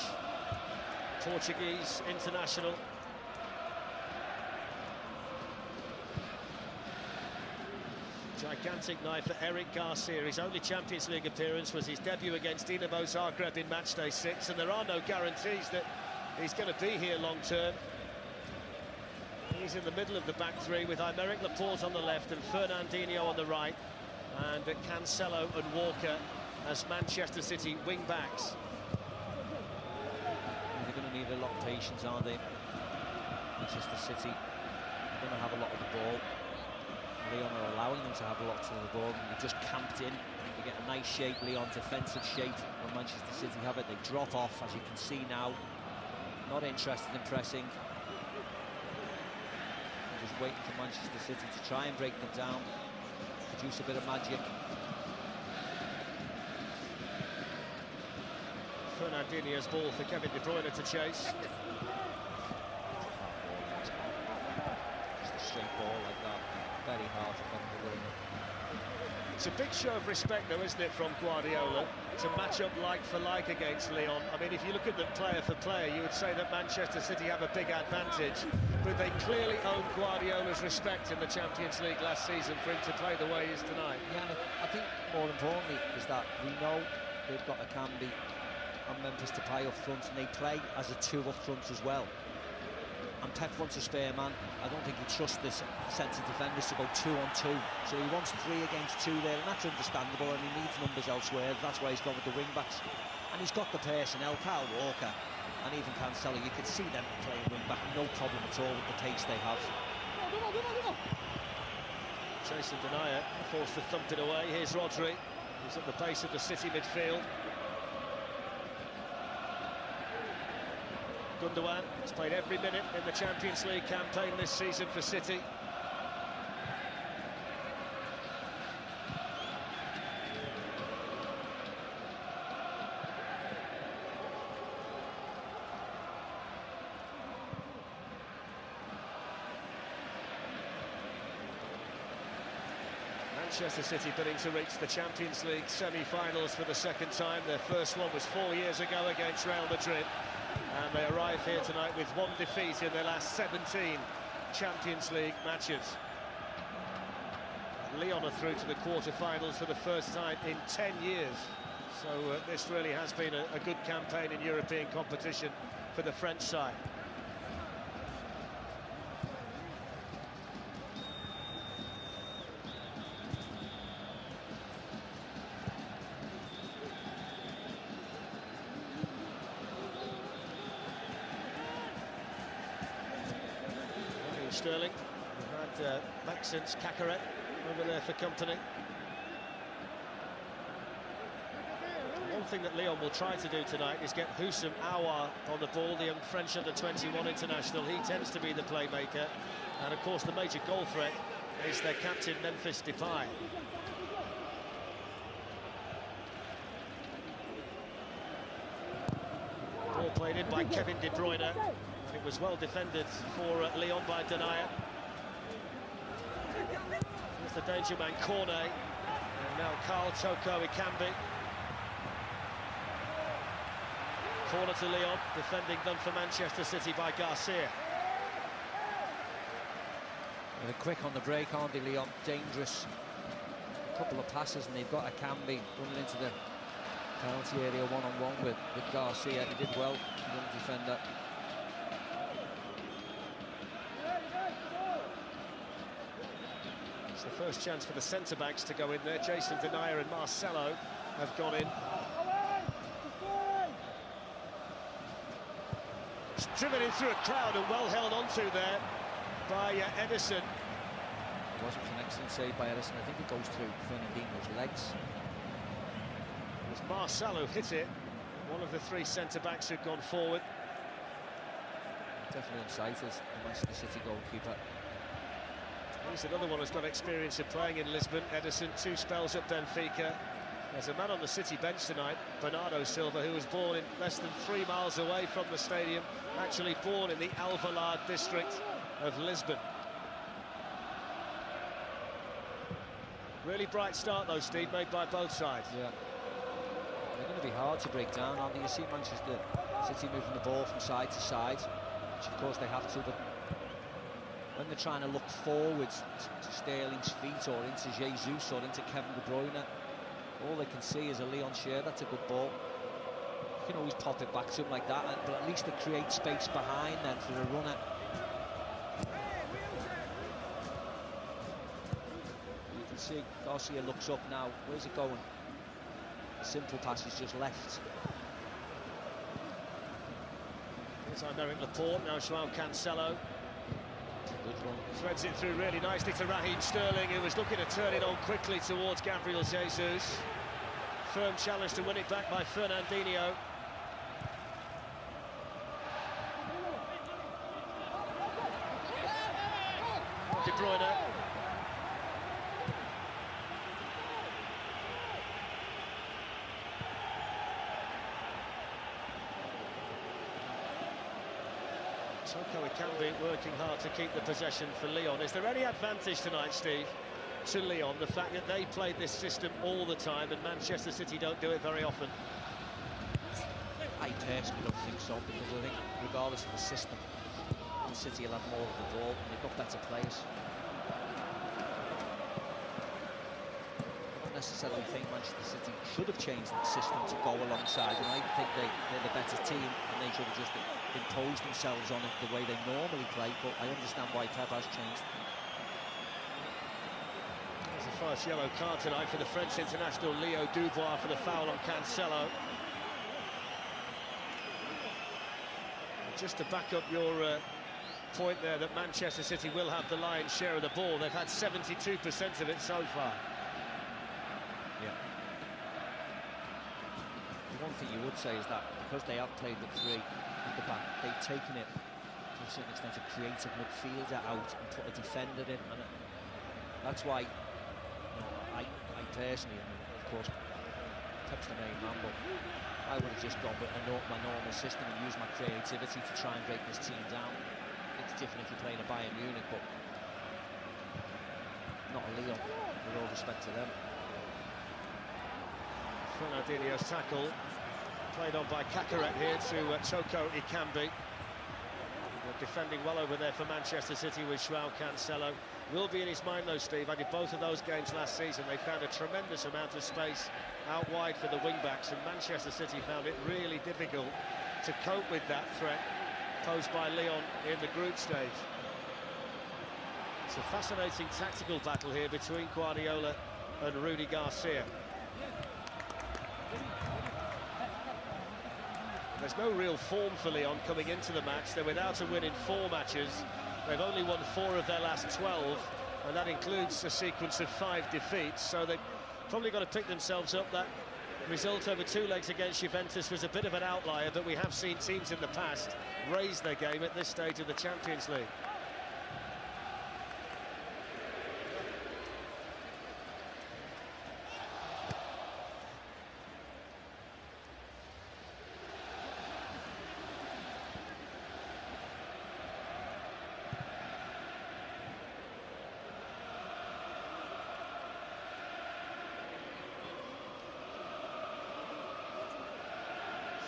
Portuguese international. Gigantic night for Eric Garcia. His only Champions League appearance was his debut against Dinamo Zagreb in matchday 6, and there are no guarantees that he's going to be here long term. He's in the middle of the back three with Aymeric Laporte on the left and Fernandinho on the right, and Cancelo and Walker as Manchester City wing-backs. They're going to need a lot of patience, aren't they? Manchester City are going to have a lot of the ball. Lyon are allowing them to have a lot of the ball, and they've just camped in. They get a nice shape, Lyon, defensive shape, when Manchester City have it. They drop off, as you can see now. Not interested in pressing. They're just waiting for Manchester City to try and break them down, produce a bit of magic. Fernandinho's ball for Kevin De Bruyne to chase. Just a straight ball like that. Very hard for Kevin De Bruyne. It's a big show of respect, though, isn't it, from Guardiola to match up like for like against Lyon. I mean, if you look at them player for player, you would say that Manchester City have a big advantage, but they clearly own Guardiola's respect in the Champions League last season for him to play the way he is tonight. Yeah, and I think more importantly is that we know they've got Akambi and Memphis Depay up front, and they play as a two up front as well. And Pep wants a spare man. I don't think he trusts this centre defenders to go 2-on-2, so he wants 3 against 2 there, and that's understandable, and he needs numbers elsewhere. That's why he's gone with the wing backs, and he's got the personnel. Kyle Walker and even Cancelo, you could see them playing wing back, no problem at all with the pace they have. Jason Denayer forced to thump it away. Here's Rodri, who's at the base of the City midfield. Gundogan has played every minute in the Champions League campaign this season for City. Manchester City bidding to reach the Champions League semi-finals for the second time. Their first one was 4 years ago against Real Madrid. And they arrive here tonight with 1 defeat in their last 17 Champions League matches. Lyon are through to the quarter-finals for the first time in 10 years. So this really has been a good campaign in European competition for the French side. Sterling. We've had Maxence Cacaret over there for company. One thing that Lyon will try to do tonight is get Houssam Aouar on the ball, the young French under-21 international. He tends to be the playmaker. And of course the major goal threat is their captain Memphis Depay. Ball played in by Kevin De Bruyne. It was well defended for Lyon by Denayer. Here's the danger man Cornet. And now Karl Toko Ekambi. Corner to Lyon, defending done for Manchester City by Garcia. They're quick on the break, aren't they, Lyon? Dangerous. A couple of passes and they've got Ekambi running into the penalty area one-on-one with Garcia. He did well, the young defender. It's the first chance for the centre-backs to go in there. Jason Denayer and Marcelo have gone in. It's driven in through a crowd and well held onto there by Ederson. It wasn't an excellent save by Ederson. I think it goes through Fernandinho's legs. It was Marcelo hit it, one of the three centre-backs who've gone forward. Definitely unsighted, the Manchester City goalkeeper. He's another one who's got experience of playing in Lisbon. Ederson, 2 spells at Benfica. There's a man on the City bench tonight, Bernardo Silva, who was born in less than 3 miles away from the stadium, actually born in the Alvalade district of Lisbon. Really bright start though, Steve, made by both sides. Yeah. They're going to be hard to break down, aren't they? You see Manchester City moving the ball from side to side, which of course they have to, but when they're trying to look forwards to Sterling's feet or into Jesus or into Kevin De Bruyne, all they can see is a Lyon share. That's a good ball. You can always pop it back to him like that, but at least they create space behind then for the runner. You can see Garcia looks up now. Where's it going? The simple pass is just left. Here's Aymeric Laporte, now João Cancelo. Good run. Threads it through really nicely to Raheem Sterling, who was looking to turn it on quickly towards Gabriel Jesus. Firm challenge to win it back by Fernandinho. De Bruyne. Toko Ekambi working hard to keep the possession for Lyon. Is there any advantage tonight, Steve, to Lyon, the fact that they played this system all the time and Manchester City don't do it very often? I personally don't think so, because I think regardless of the system, the City will have more of the ball and they've got better players. I don't necessarily think Manchester City should have changed the system to go alongside, and I think they're the better team and they should have just imposed themselves on it the way they normally play, but I understand why Pep has changed. There's the first yellow card tonight for the French international Leo Dubois for the foul on Cancelo. Just to back up your point there that Manchester City will have the lion's share of the ball. They've had 72% of it so far. Yeah. The one thing you would say is that because they have played the three at the back, they've taken it to a certain extent a creative midfielder out and put a defender in, and that's why, you know, I personally, I mean, of course, Pep's the main man, but I would have just gone with my normal system and used my creativity to try and break this team down. It's different if you're playing a Bayern Munich, but not a Lyon, with all respect to them. Fernandinho's tackle played on by Cacaret here to Toko Ekambi. They're defending well over there for Manchester City with João Cancelo. Will be in his mind though, Steve. I did both of those games last season. They found a tremendous amount of space out wide for the wing-backs, and Manchester City found it really difficult to cope with that threat posed by Lyon in the group stage. It's a fascinating tactical battle here between Guardiola and Rudy Garcia. There's no real form for Lyon coming into the match. They're without a win in 4 matches. They've only won 4 of their last 12, and that includes a sequence of 5 defeats, so they've probably got to pick themselves up. That result over 2 legs against Juventus was a bit of an outlier, but we have seen teams in the past raise their game at this stage of the Champions League.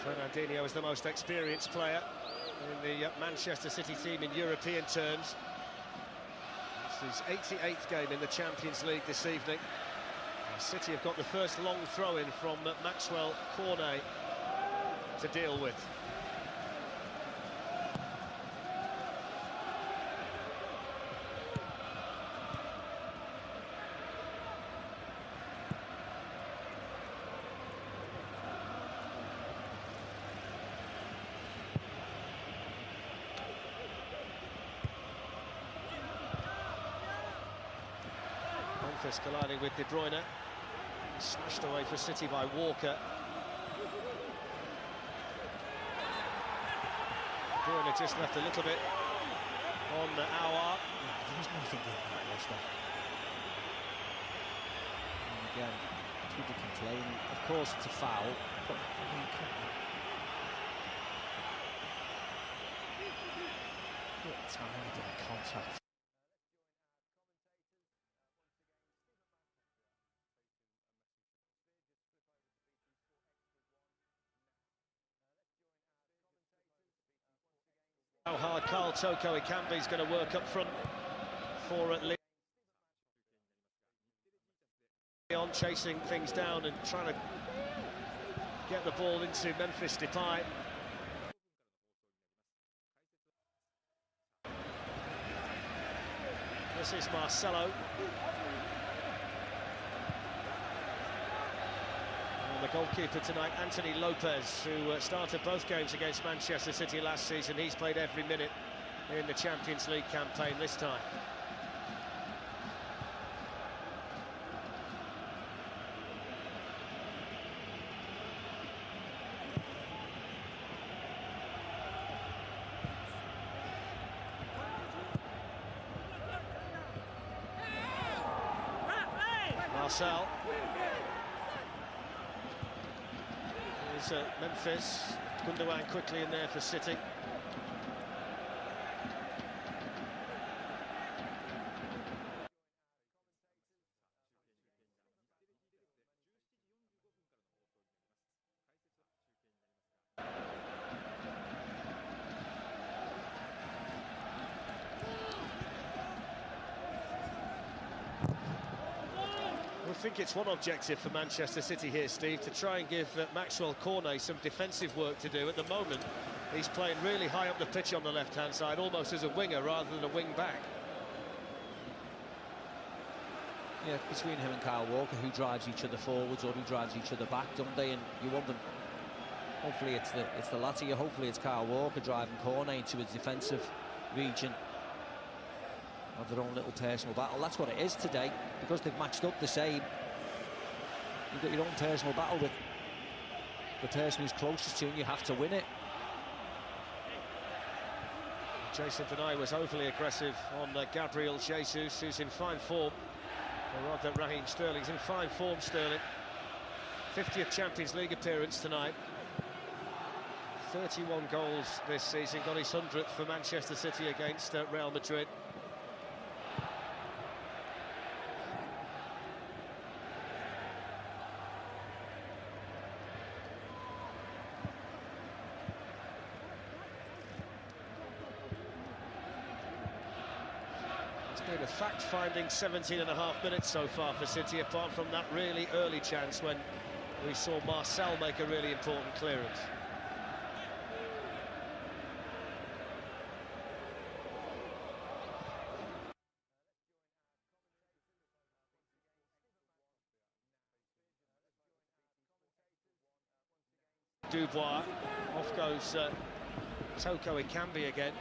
Fernandinho is the most experienced player in the Manchester City team in European terms. It's his 88th game in the Champions League this evening. City have got the first long throw-in from Maxwell Cornet to deal with. Memphis colliding with De Bruyne. Smashed away for City by Walker. De Bruyne just left a little bit on Aouar. There was nothing in that, was there? And again, people complaining. Of course, it's a foul, but I mean, what time to get contact? How hard Karl Toko Ekambi is going to work up front for Lyon, chasing things down and trying to get the ball into Memphis Depay. This is Marcelo. The goalkeeper tonight, Anthony Lopez, who started both games against Manchester City last season. He's played every minute in the Champions League campaign this time. Marcel. Memphis, Gundogan quickly in there for City. I think it's one objective for Manchester City here, Steve, to try and give Maxwell Cornet some defensive work to do. At the moment, he's playing really high up the pitch on the left-hand side, almost as a winger rather than a wing-back. Yeah, between him and Kyle Walker, who drives each other forwards or who drives each other back, don't they? And you want them. Hopefully, it's the latter. Hopefully, it's Kyle Walker driving Cornet into his defensive region of their own little personal battle. That's what it is today, because they've matched up the same. You've got your own personal battle with the person who's closest to you, and you have to win it. Jason Denaye was overly aggressive on Gabriel Jesus, who's in fine form. Or rather, Raheem Sterling's in fine form, Sterling. 50th Champions League appearance tonight. 31 goals this season, got his 100th for Manchester City against Real Madrid. Been a fact-finding 17.5 minutes so far for City, apart from that really early chance when we saw Marcel make a really important clearance. Dubois, off goes Toko Ekambi again.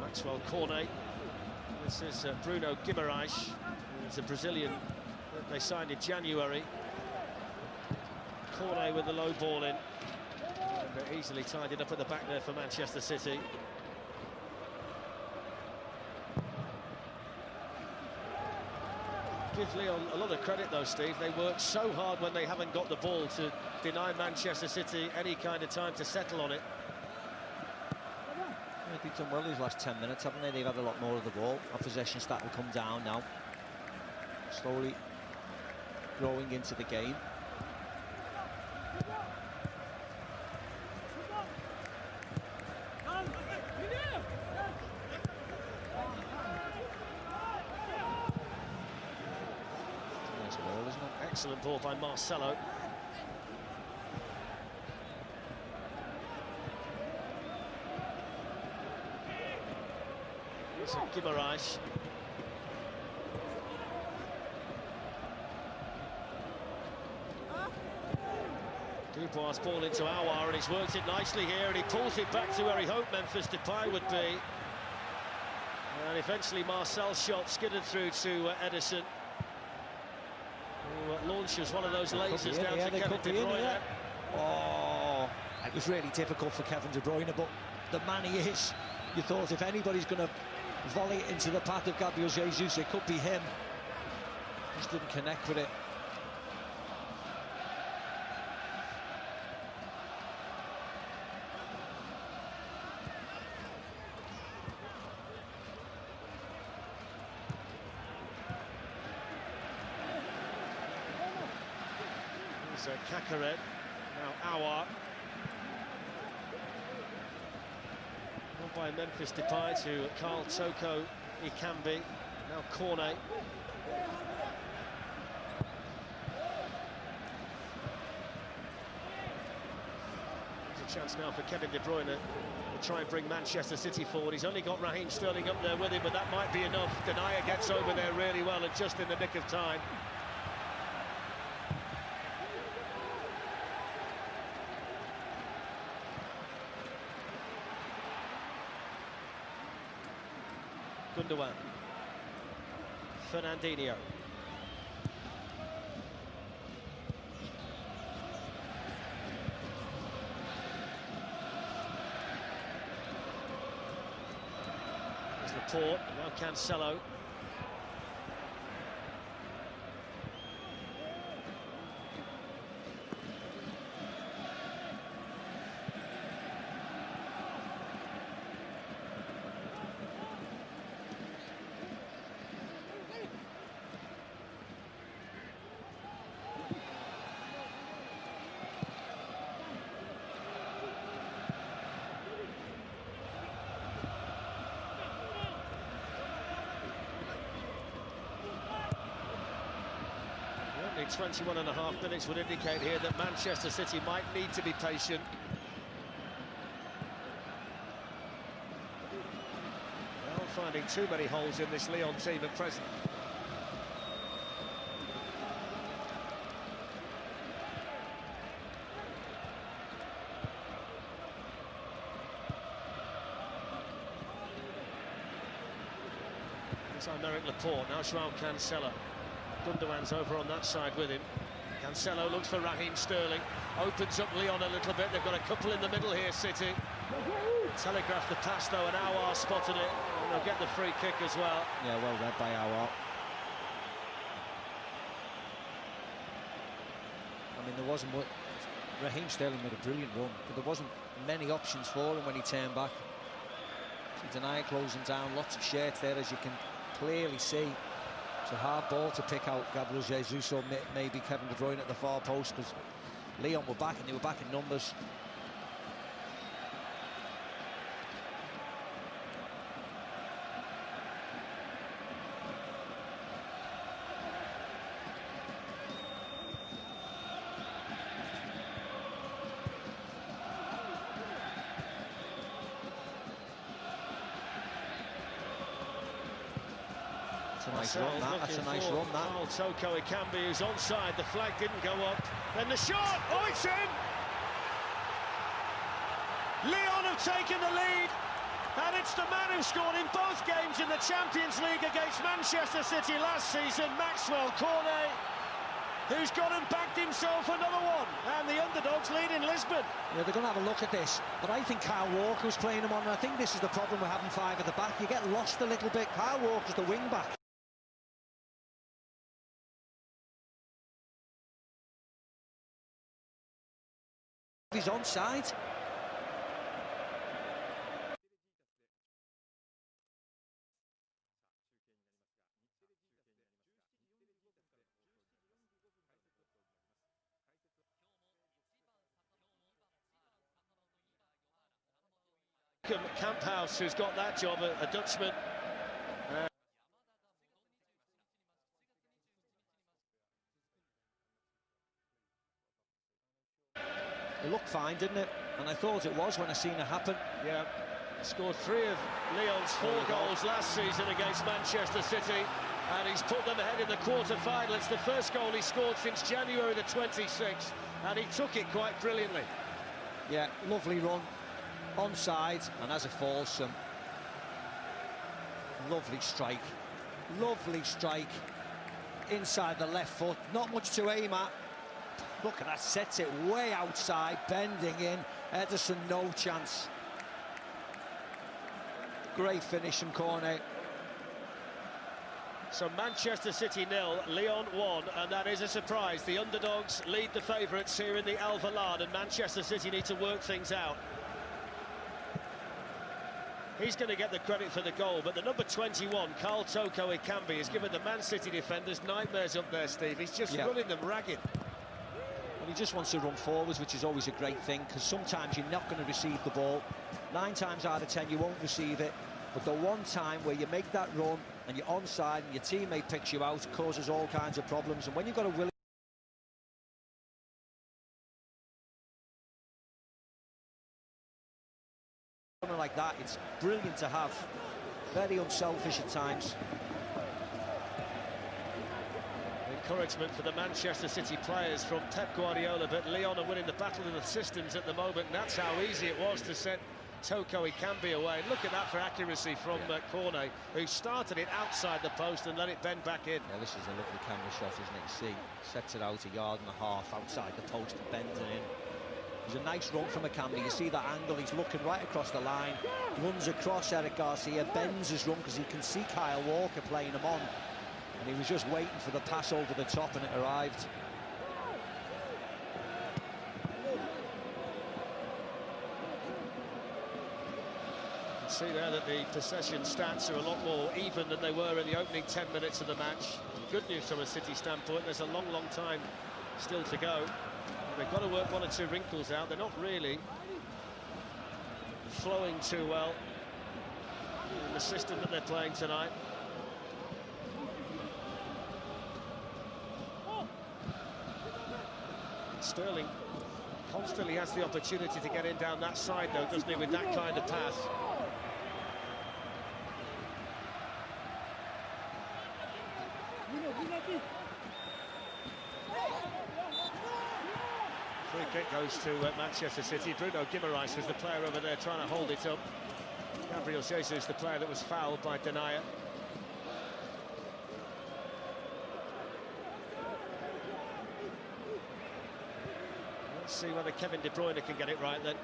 Maxwell Cornet. This is Bruno Guimaraes. He's a Brazilian that they signed in January. Cornet with the low ball in. And easily tied it up at the back there for Manchester City. Give Lyon a lot of credit though, Steve. They work so hard when they haven't got the ball to deny Manchester City any kind of time to settle on it. They've done well these last 10 minutes, haven't they? They've had a lot more of the ball. Our possession starting to come down now. Slowly growing into the game. Nice ball, isn't it? Excellent ball by Marcelo. Guimaraes. Dubois' ball into Aouar, and he's worked it nicely here, and he pulls it back to where he hoped Memphis Depay would be. And eventually Marcel's shot skidded through to Edison, who launches one of those lasers down to Kevin De Bruyne. Oh, it was really difficult for Kevin De Bruyne, but the man he is, you thought if anybody's going to volley it into the path of Gabriel Jesus, it could be him. Just didn't connect with it. Here's Kakaret, now Aouar. By Memphis Depay to Carl Toko Ikambi, now Cornet. There's a chance now for Kevin De Bruyne to try and bring Manchester City forward. He's only got Raheem Sterling up there with him, but that might be enough. Denayer gets over there really well and just in the nick of time. Gundogan, Fernandinho. There's Laporte, now Cancelo. Only 21.5 minutes would indicate here that Manchester City might need to be patient. They're not finding too many holes in this Lyon team at present. It's Aymeric Laporte, now Joao Cancelo. Gundogan's over on that side with him. Cancelo looks for Raheem Sterling, opens up Lyon a little bit. They've got a couple in the middle here, City. Telegraphed the pass though, and Aouar spotted it, and they'll get the free kick as well. Yeah, well read by Aouar. I mean, there wasn't what Raheem Sterling made a brilliant run, but there wasn't many options for him when he turned back. So Denayer closing down, lots of shirts there, as you can clearly see. It's a hard ball to pick out Gabriel Jesus or maybe Kevin De Bruyne at the far post, because Lyon were back and they were back in numbers. That's a nice run, that. That's a nice run, that. Carl Toko Ikambi, who's onside. The flag didn't go up. Then the shot! Oh, it's in! Lyon have taken the lead, And it's the man who scored in both games in the Champions League against Manchester City last season, Maxwell Cornet, who's gone and backed himself another one. And the underdogs lead in Lisbon. Yeah, they're going to have a look at this. But I think Kyle Walker was playing him on, and I think this is the problem with having five at the back. You get lost a little bit. Kyle Walker's the wing-back. He's onside. Camphouse, who's got that job, a Dutchman. It looked fine, didn't it? And I thought it was when I seen it happen. Yeah, scored 3 of Lyon's 4 goals last season against Manchester City, and he's put them ahead in the quarter-final. It's the first goal he scored since January the 26th, and he took it quite brilliantly. Yeah, lovely run. Onside, and as it falls, some lovely strike inside the left foot, not much to aim at. Look at that, sets it way outside, bending in. Ederson, no chance. Great finish from Cornet. So Manchester City 0, Lyon 1, and that is a surprise. The underdogs lead the favourites here in the Alvalade, and Manchester City need to work things out. He's going to get the credit for the goal, but the number 21, Carl Toko Ekambi, has given the Man City defenders nightmares up there, Steve. He's just running them ragged. Well, he just wants to run forwards, which is always a great thing, because sometimes you're not going to receive the ball. 9 times out of 10, you won't receive it. But the one time where you make that run and you're onside and your teammate picks you out, it causes all kinds of problems. And when you've got a willing like that, it's brilliant to have. Very unselfish at times. Encouragement for the Manchester City players from Pep Guardiola, but Lyon are winning the battle of the systems at the moment, and that's how easy it was to set Toko Ekambi away. And look at that for accuracy from Cornet, who started it outside the post and let it bend back in. Yeah, this is a lovely camera shot, isn't it? You see, sets it out 1.5 yards outside the post and bends it in. There's a nice run from Ekambi. You see that angle, he's looking right across the line, runs across Eric Garcia, bends his run because he can see Kyle Walker playing him on, and he was just waiting for the pass over the top, and it arrived. You can see there that the possession stats are a lot more even than they were in the opening 10 minutes of the match. Good news from a City standpoint, there's a long time still to go. They've got to work 1 or 2 wrinkles out. They're not really flowing too well in the system that they're playing tonight. Sterling constantly has the opportunity to get in down that side, though, doesn't he, with that kind of pass. Free kick goes to Manchester City. Bruno Guimaraes was the player over there trying to hold it up. Gabriel Jesus, the player that was fouled by Denayer. Let's see whether Kevin De Bruyne can get it right then.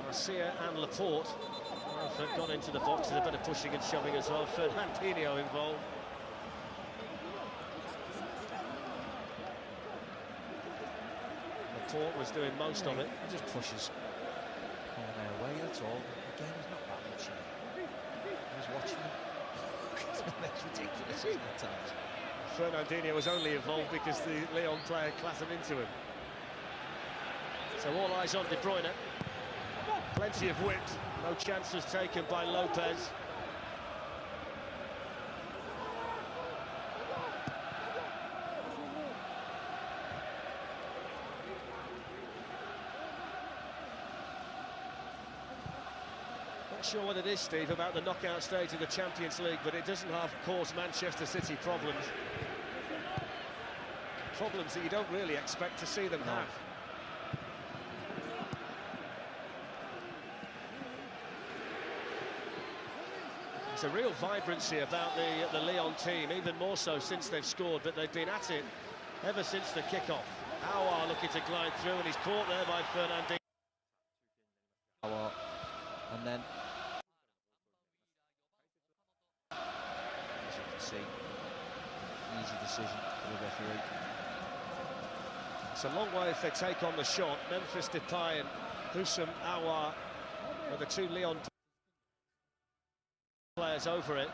Garcia and Laporte have gone into the box. There's a bit of pushing and shoving as well. Fernandinho involved. Laporte was doing most of it. He just pushes away, that's all. Again, there's not that much here. He's watching him. It's ridiculous, isn't it, at times? Fernandinho was only involved because the Lyon player clapped him into him. So all eyes on De Bruyne. Plenty of width. No chances taken by Lopez. Not sure what it is, Steve, about the knockout stage of the Champions League, but it doesn't have caused Manchester City problems. problems that you don't really expect to see them have. There's a real vibrancy about the Lyon team, even more so since they've scored, but they've been at it ever since the kick-off. Aouar looking to glide through, and he's caught there by Fernandinho. And then, as you can see, easy decision for the referee. It's a long way if they take on the shot. Memphis Depay and Houssam Aouar are the two Lyon players over it.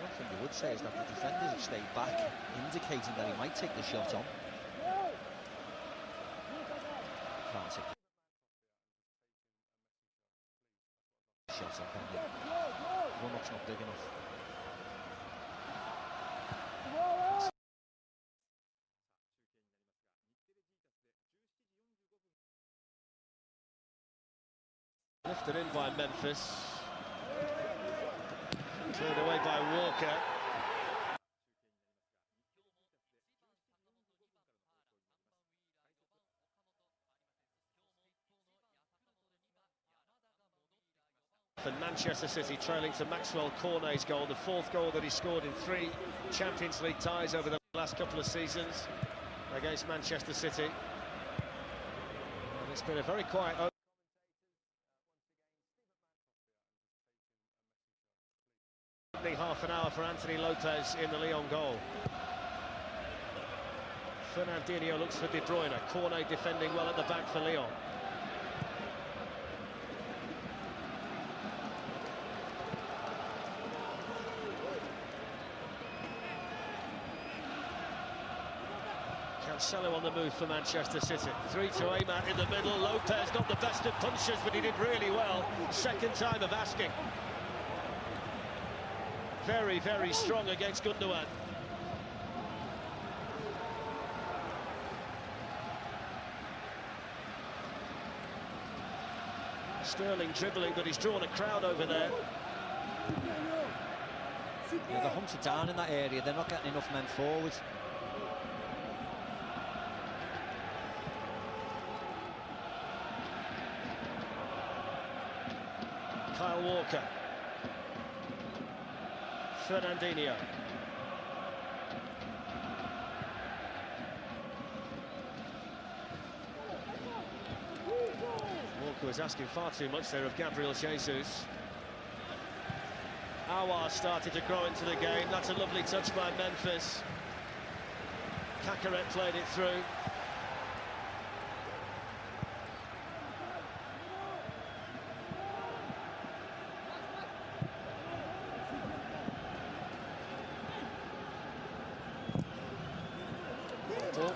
One thing you would say is that the defenders have stayed back, indicating that he might take the shot on. Can't take the shot on, can you? Run-up's not big enough. Lifted in by Memphis. Cleared away by Walker. For Manchester City, trailing to Maxwell Cornet's goal, the fourth goal that he scored in 3 Champions League ties over the last couple of seasons against Manchester City. And it's been a very quiet half an hour for Anthony Lopez in the Lyon goal. Fernandinho looks for De Bruyne. Cornet defending well at the back for Lyon. Cancelo on the move for Manchester City. 3 to Aymat in the middle. Lopez not the best of punchers, but he did really well. Second time of asking. Very, very strong against Gundogan. Sterling dribbling, but he's drawn a crowd over there. Yeah, they're hunted down in that area. They're not getting enough men forward. Kyle Walker. Fernandinho. Walker was asking far too much there of Gabriel Jesus. Aouar started to grow into the game. That's a lovely touch by Memphis. Cacaret played it through.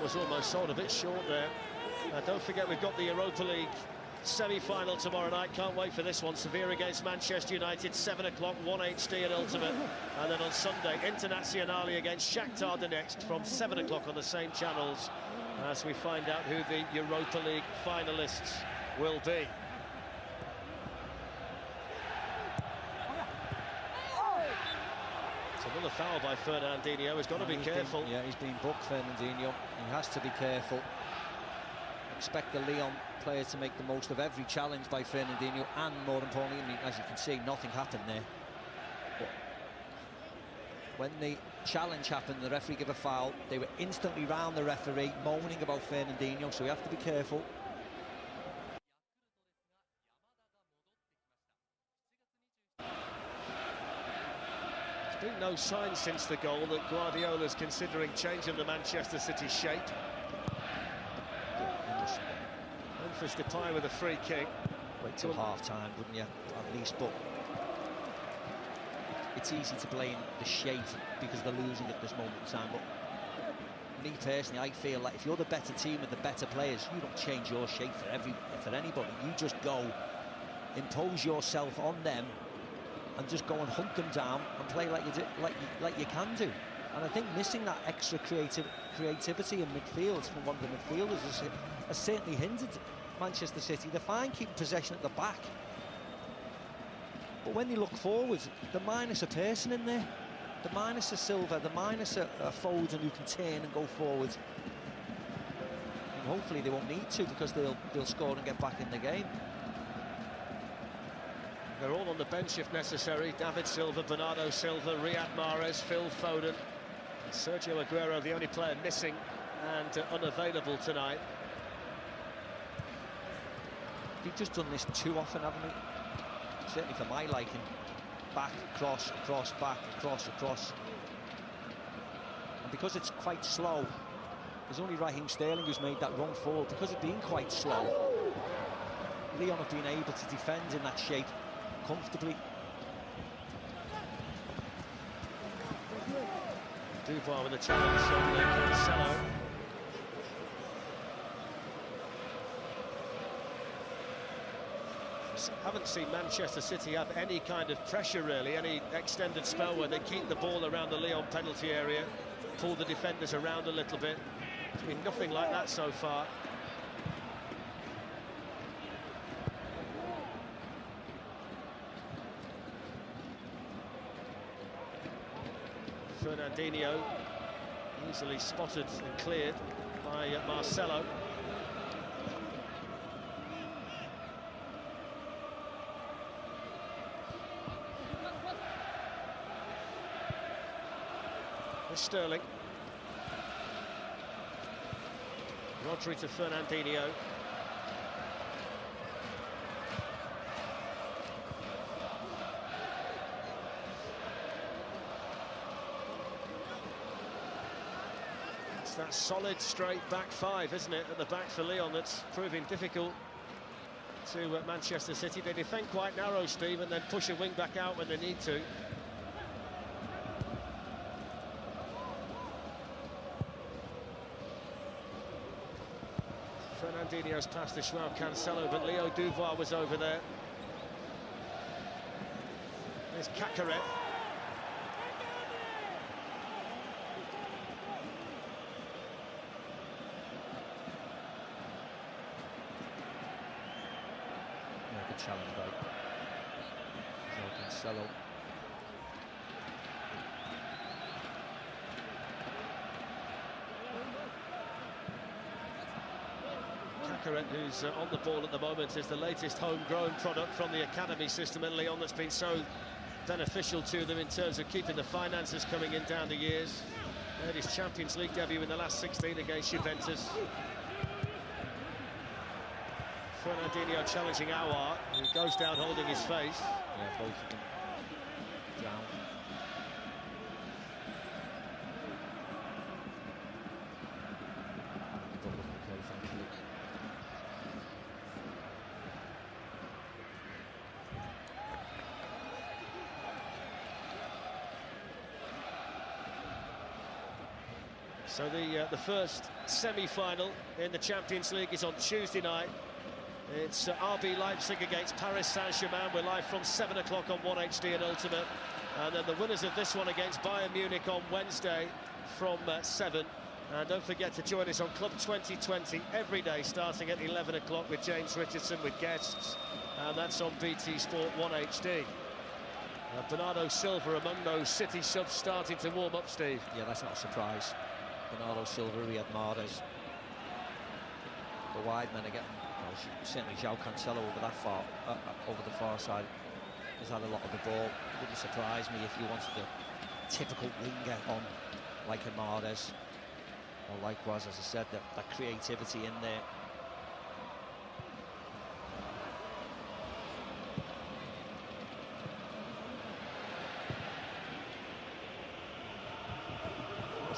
Was almost sold a bit short there. Don't forget we've got the Europa League semi-final tomorrow night. Can't wait for this one. Sevilla against Manchester United, 7 o'clock, 1 HD at Ultimate. And then on Sunday, Internazionale against Shakhtar Donetsk from 7 o'clock on the same channels as we find out who the Europa League finalists will be. Another foul by Fernandinho. He's got to be careful. He's been booked, Fernandinho. He has to be careful. Expect the Lyon players to make the most of every challenge by Fernandinho, and more importantly, I mean, as you can see, nothing happened there. But when the challenge happened, the referee gave a foul. They were instantly round the referee, moaning about Fernandinho, so we have to be careful. Been no sign since the goal that Guardiola's considering changing the Manchester City shape. Memphis Depay with a free kick. Wait till half-time, wouldn't you? At least, but it's easy to blame the shape because they're losing at this moment in time. But me personally, I feel like if you're the better team and the better players, you don't change your shape for anybody. You just go, impose yourself on them, and just go and hunt them down and play like you can do. And I think missing that extra creativity in midfield from one of the midfielders has certainly hindered Manchester City. They're fine keeping possession at the back, but when they look forward, they're minus a person in there. The minus of Silva, the minus a Foden who can turn and go forward. And hopefully they won't need to, because they'll score and get back in the game. They're all on the bench if necessary. David Silva, Bernardo Silva, Riyad Mahrez, Phil Foden. And Sergio Aguero, the only player missing and unavailable tonight. We've just done this too often, haven't we? Certainly for my liking. Back, cross, across, back, across, across. And because it's quite slow, there's only Raheem Sterling who's made that run forward. Because it's been quite slow, Lyon have been able to defend in that shape comfortably. Dubois with a challenge on Cancelo. Haven't seen Manchester City have any kind of pressure, really, any extended spell where they keep the ball around the Lyon penalty area, pull the defenders around a little bit. It's been nothing like that so far. Fernandinho easily spotted and cleared by Marcelo. Sterling. Rodri to Fernandinho. It's that solid straight back five, isn't it, at the back for Lyon, that's proving difficult to Manchester City. They defend quite narrow, Steve, and then push a wing back out when they need to. Fernandinho's passed to João Cancelo, but Leo Dubois was over there. There's Cacaret. Yeah, good challenge by João Cancelo. Cacaret, who's on the ball at the moment, is the latest homegrown product from the academy system in Lyon that's been so beneficial to them in terms of keeping the finances coming in down the years. Made his Champions League debut in the last 16 against Juventus. Fernandinho challenging Aouar, who goes down holding his face. Yeah, both of them down. So the first semi-final in the Champions League is on Tuesday night. It's RB Leipzig against Paris Saint-Germain. We're live from 7 o'clock on 1HD and Ultimate. And then the winners of this one against Bayern Munich on Wednesday from 7. And don't forget to join us on Club 2020 every day, starting at 11 o'clock with James Richardson with guests. And that's on BT Sport 1HD. Bernardo Silva among those City subs starting to warm up, Steve. Yeah, that's not a surprise. Bernardo Silva, Riyad Mahrez. The wide men are getting, certainly João Cancelo over that far, over the far side, has had a lot of the ball. Wouldn't surprise me if you wanted a typical winger on like a Mahrez, or likewise, as I said, that creativity in there.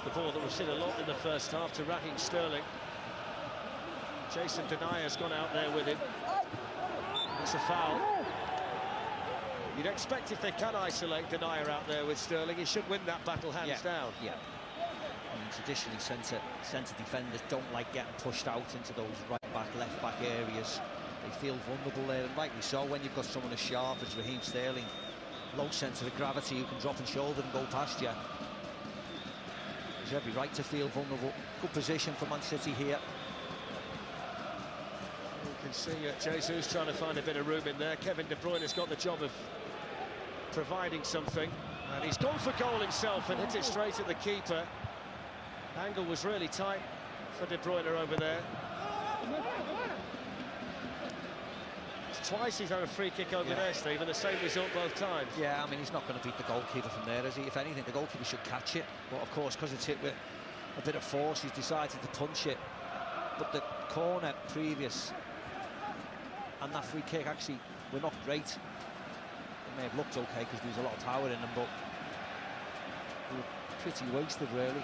The ball that we've seen a lot in the first half to Raheem Sterling. Jason Denaya's gone out there with him. It's a foul. You'd expect if they can isolate Denaya out there with Sterling, he should win that battle hands down. Yeah. I mean, traditionally, centre defenders don't like getting pushed out into those right back, left back areas. They feel vulnerable there, and rightly so when you've got someone as sharp as Raheem Sterling. Low centre of gravity, who can drop and shoulder and go past you. There's every right to feel vulnerable. Good position for Man City here. You can see Jesus trying to find a bit of room in there. Kevin De Bruyne has got the job of providing something. And he's gone for goal himself and hit it straight at the keeper. Angle was really tight for De Bruyne over there. Twice he's had a free kick over there, Steve, and the same result both times. Yeah, I mean, he's not going to beat the goalkeeper from there, is he? If anything, the goalkeeper should catch it. But, of course, because it's hit with a bit of force, he's decided to punch it. But the corner previous and that free kick actually were not great. It may have looked okay because there was a lot of power in them, but they were pretty wasted, really.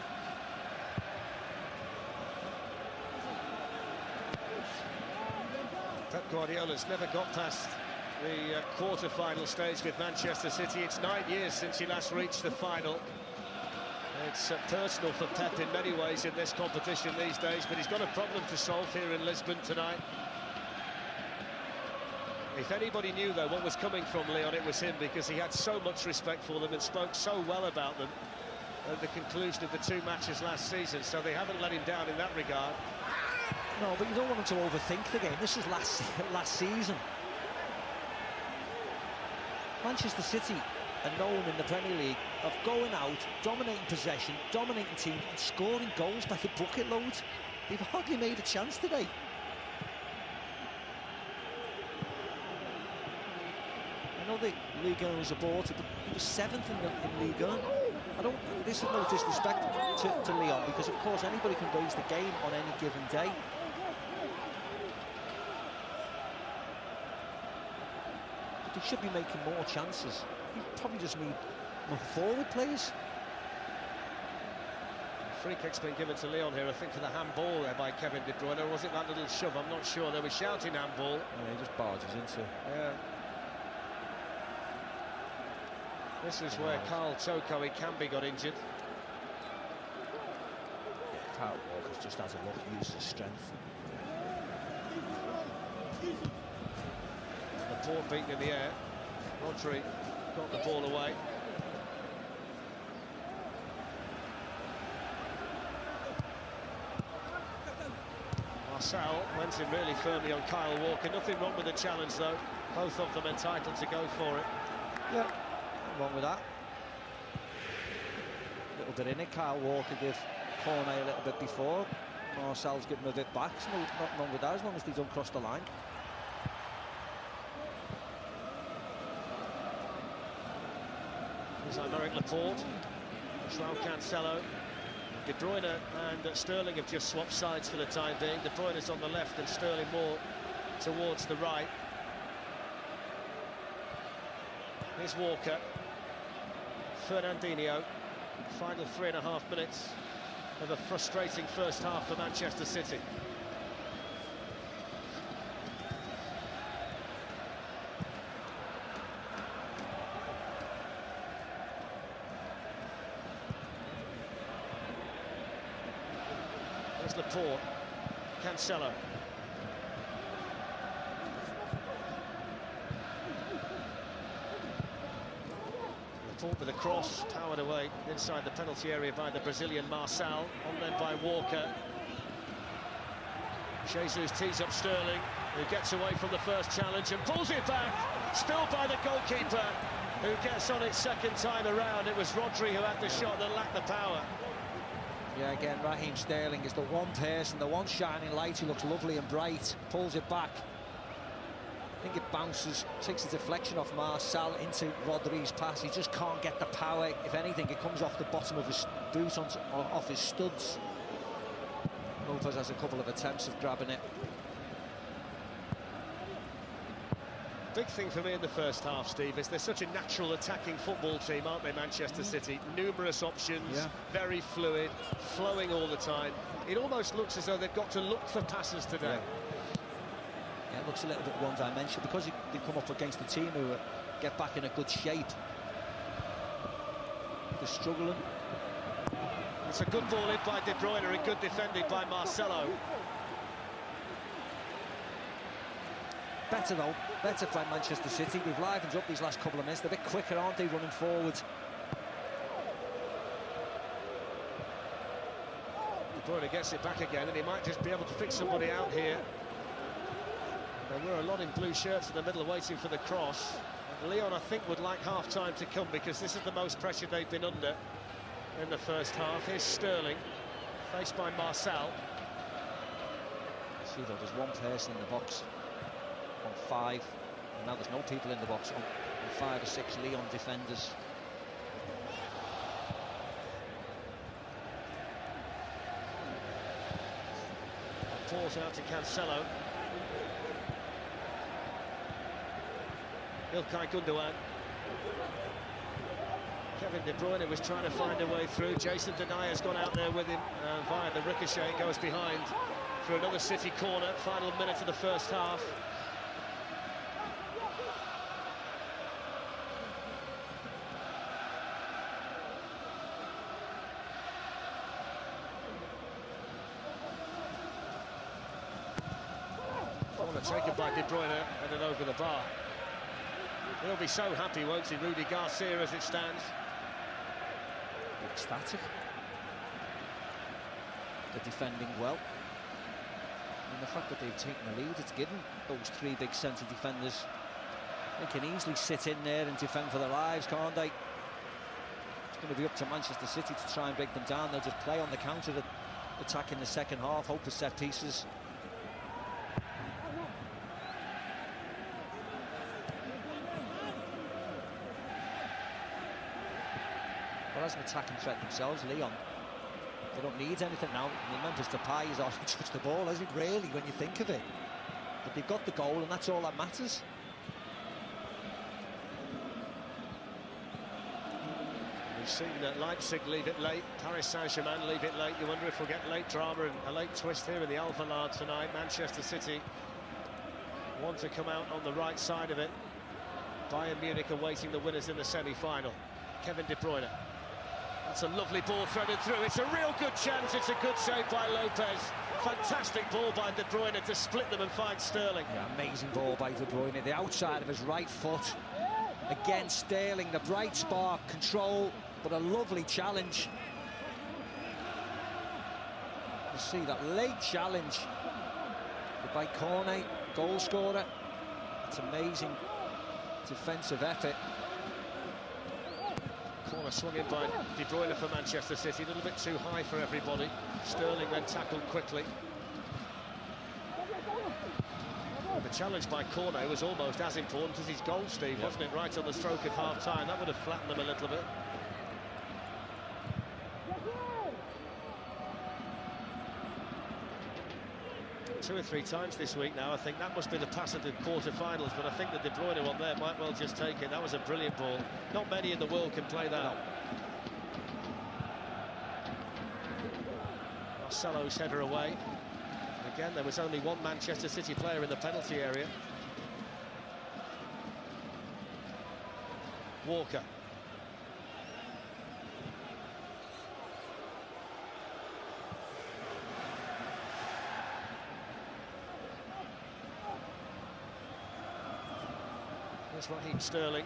Pep Guardiola's never got past the quarter-final stage with Manchester City. It's 9 years since he last reached the final. It's personal for Pep in many ways in this competition these days, but he's got a problem to solve here in Lisbon tonight. If anybody knew, though, what was coming from Lyon, it was him, because he had so much respect for them and spoke so well about them at the conclusion of the 2 matches last season, so they haven't let him down in that regard. No, but you don't want him to overthink the game. This was last season. Manchester City are known in the Premier League of going out, dominating possession, dominating teams, and scoring goals by the bucket loads. They've hardly made a chance today. I know the Ligue 1 was aborted, but he was 7th in Ligue 1. This is no disrespect to Lyon, because of course anybody can raise the game on any given day. They should be making more chances. You probably just need more forward players. Free kick's been given to Lyon here, I think, for the handball there by Kevin De Bruyne, or was it that little shove? I'm not sure. They were shouting handball. Yeah, he just barges into. Yeah. This is where Carl Toko Ekambi got injured. Kyle Walker just has a look, uses his strength. Laporte beaten in the air. Rodri got the ball away. Marcel went in really firmly on Kyle Walker. Nothing wrong with the challenge, though. Both of them entitled to go for it. Yeah, nothing wrong with that. A little bit in it. Kyle Walker gave Cornet a little bit before. Marcel's given him a bit back. So nothing wrong with that, as long as they don't cross the line. Here's Aymeric Laporte, João Cancelo, De Bruyne and Sterling have just swapped sides for the time being. De Bruyne's on the left and Sterling more towards the right. Here's Walker, Fernandinho. Final 3.5 minutes of a frustrating first half for Manchester City. There's Laporte, Cancelo. Laporte with a cross, powered away inside the penalty area by the Brazilian Marcel, on then by Walker. Jesus tees up Sterling, who gets away from the first challenge and pulls it back, spilled by the goalkeeper, who gets on it second time around. It was Rodri who had the shot that lacked the power. Yeah, again, Raheem Sterling is the one person, the one shining light who looks lovely and bright, pulls it back. I think it bounces, takes the deflection off Marcel into Rodri's pass. He just can't get the power. If anything, it comes off the bottom of his boot, off his studs. Lopez has a couple of attempts of grabbing it. Big thing for me in the first half, Steve, is they're such a natural attacking football team, aren't they, Manchester City? Numerous options, very fluid, flowing all the time. It almost looks as though they've got to look for passes today. Yeah, it looks a little bit one-dimensional because they come up against a team who get back in a good shape. They're struggling. It's a good ball in by De Bruyne and good defending by Marcelo. Better though, better by Manchester City. They've livened up these last couple of minutes. They're a bit quicker, aren't they, running forward? De Bruyne gets it back again and he might just be able to pick somebody out here. There were a lot in blue shirts in the middle waiting for the cross. Lyon, I think, would like half-time to come because this is the most pressure they've been under in the first half. Here's Sterling, faced by Marcel. See, though, there's one person in the box on 5, and now there's no people in the box on 5 or 6 Lyon defenders. Pause out to Cancelo. Ilkay Gundogan. Kevin De Bruyne was trying to find a way through. Jason Denaya's gone out there with him via the ricochet. Goes behind for another City corner. Final minute of the first half. Corner taken by De Bruyne and then over the bar. He'll be so happy, won't he, Rudy Garcia, as it stands. Ecstatic. They're defending well. And the fact that they've taken the lead, it's given those 3 big centre defenders. They can easily sit in there and defend for their lives, can't they? It's going to be up to Manchester City to try and break them down. They'll just play on the counter attack in the second half, hope for set pieces. Well, as an attacking threat themselves, Lyon, they don't need anything now. Memphis Depay has hardly touched the ball, has it, really, when you think of it? But they've got the goal, and that's all that matters. We've seen Leipzig leave it late, Paris Saint-Germain leave it late. You wonder if we'll get late drama and a late twist here in the Alvalade tonight. Manchester City want to come out on the right side of it. Bayern Munich awaiting the winners in the semi-final. Kevin De Bruyne. That's a lovely ball threaded through. It's a real good chance. It's a good save by Lopez. Fantastic ball by De Bruyne to split them and find Sterling. Yeah, amazing ball by De Bruyne. The outside of his right foot. Again, Sterling, the bright spark, control, but a lovely challenge. You see that late challenge by Cornet, goal scorer. It's amazing defensive effort. Corner swung in by De Bruyne for Manchester City, a little bit too high for everybody. Sterling then tackled quickly. The challenge by Cornet was almost as important as his goal, Steve, wasn't it? Right on the stroke of half-time. That would have flattened them a little bit. Two or 3 times this week now. I think that must be the pass at the quarter-finals, but I think the De Bruyne one there might well just take it. That was a brilliant ball. Not many in the world can play that. Marcelo's header away. And again, there was only one Manchester City player in the penalty area. Walker. Here's Raheem Sterling.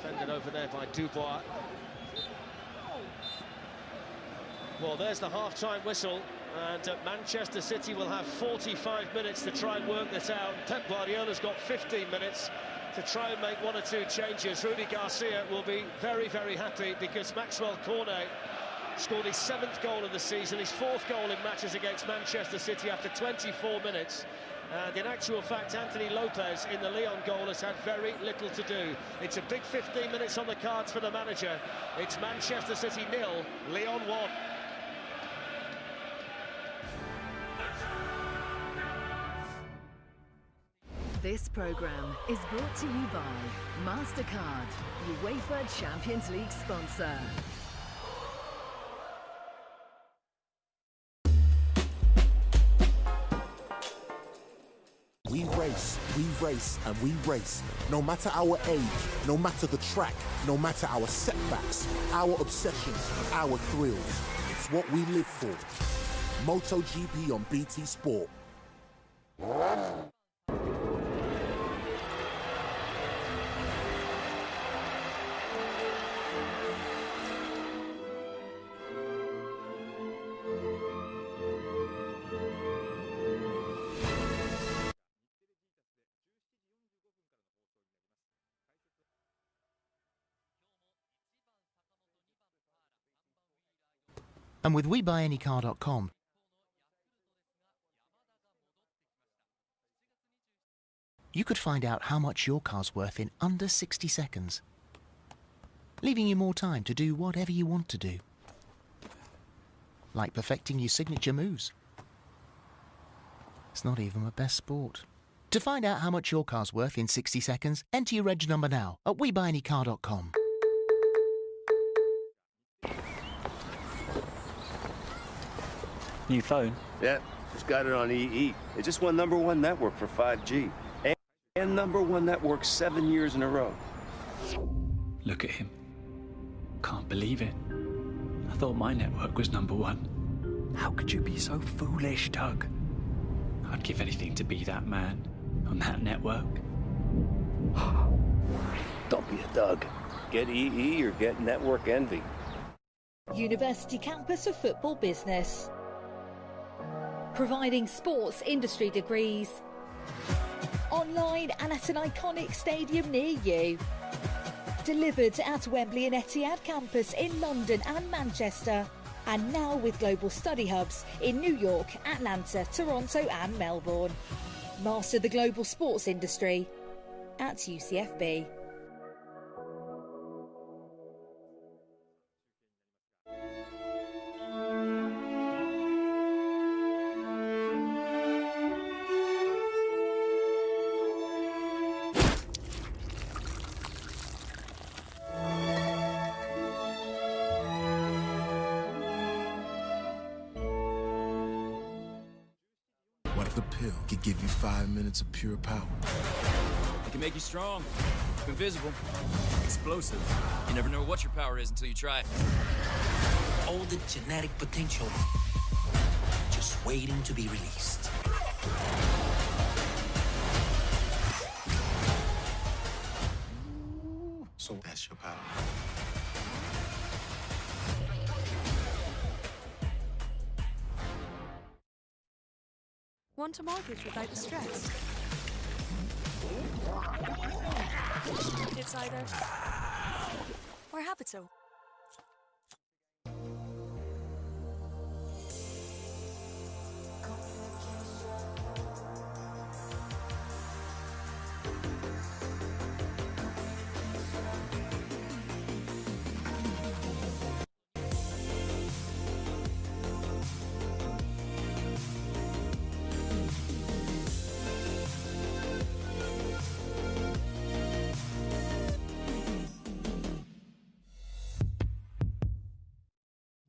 Defended over there by Dubois. Well, there's the half-time whistle, and Manchester City will have 45 minutes to try and work this out. Pep Guardiola's got 15 minutes to try and make 1 or 2 changes. Rudy Garcia will be very, very happy because Maxwell Cornet scored his 7th goal of the season, his 4th goal in matches against Manchester City after 24 minutes. And in actual fact, Anthony Lopez in the Lyon goal has had very little to do. It's a big 15 minutes on the cards for the manager. It's Manchester City 0, Lyon 1. This programme is brought to you by MasterCard, UEFA Champions League sponsor. We race, and we race. No matter our age, no matter the track, no matter our setbacks, our obsessions, our thrills. It's what we live for. MotoGP on BT Sport. And with WeBuyAnyCar.com, you could find out how much your car's worth in under 60 seconds, leaving you more time to do whatever you want to do, like perfecting your signature moves. It's not even my best sport. To find out how much your car's worth in 60 seconds, enter your reg number now at WeBuyAnyCar.com. New phone? Yeah, just got it on EE. It just won #1 network for 5G. And #1 network 7 years in a row. Look at him. Can't believe it. I thought my network was #1. How could you be so foolish, Doug? I'd give anything to be that man on that network. Don't be a Doug. Get EE or get network envy. University Campus of Football Business. Providing sports industry degrees. Online and at an iconic stadium near you. Delivered at Wembley and Etihad campus in London and Manchester. And now with global study hubs in New York, Atlanta, Toronto and Melbourne. Master the global sports industry at UCFB. What if a pill could give you 5 minutes of pure power? It can make you strong, invisible, explosive. You never know what your power is until you try it. All the genetic potential just waiting to be released. So that's your power. Want a mortgage without the stress? It's either or Habito.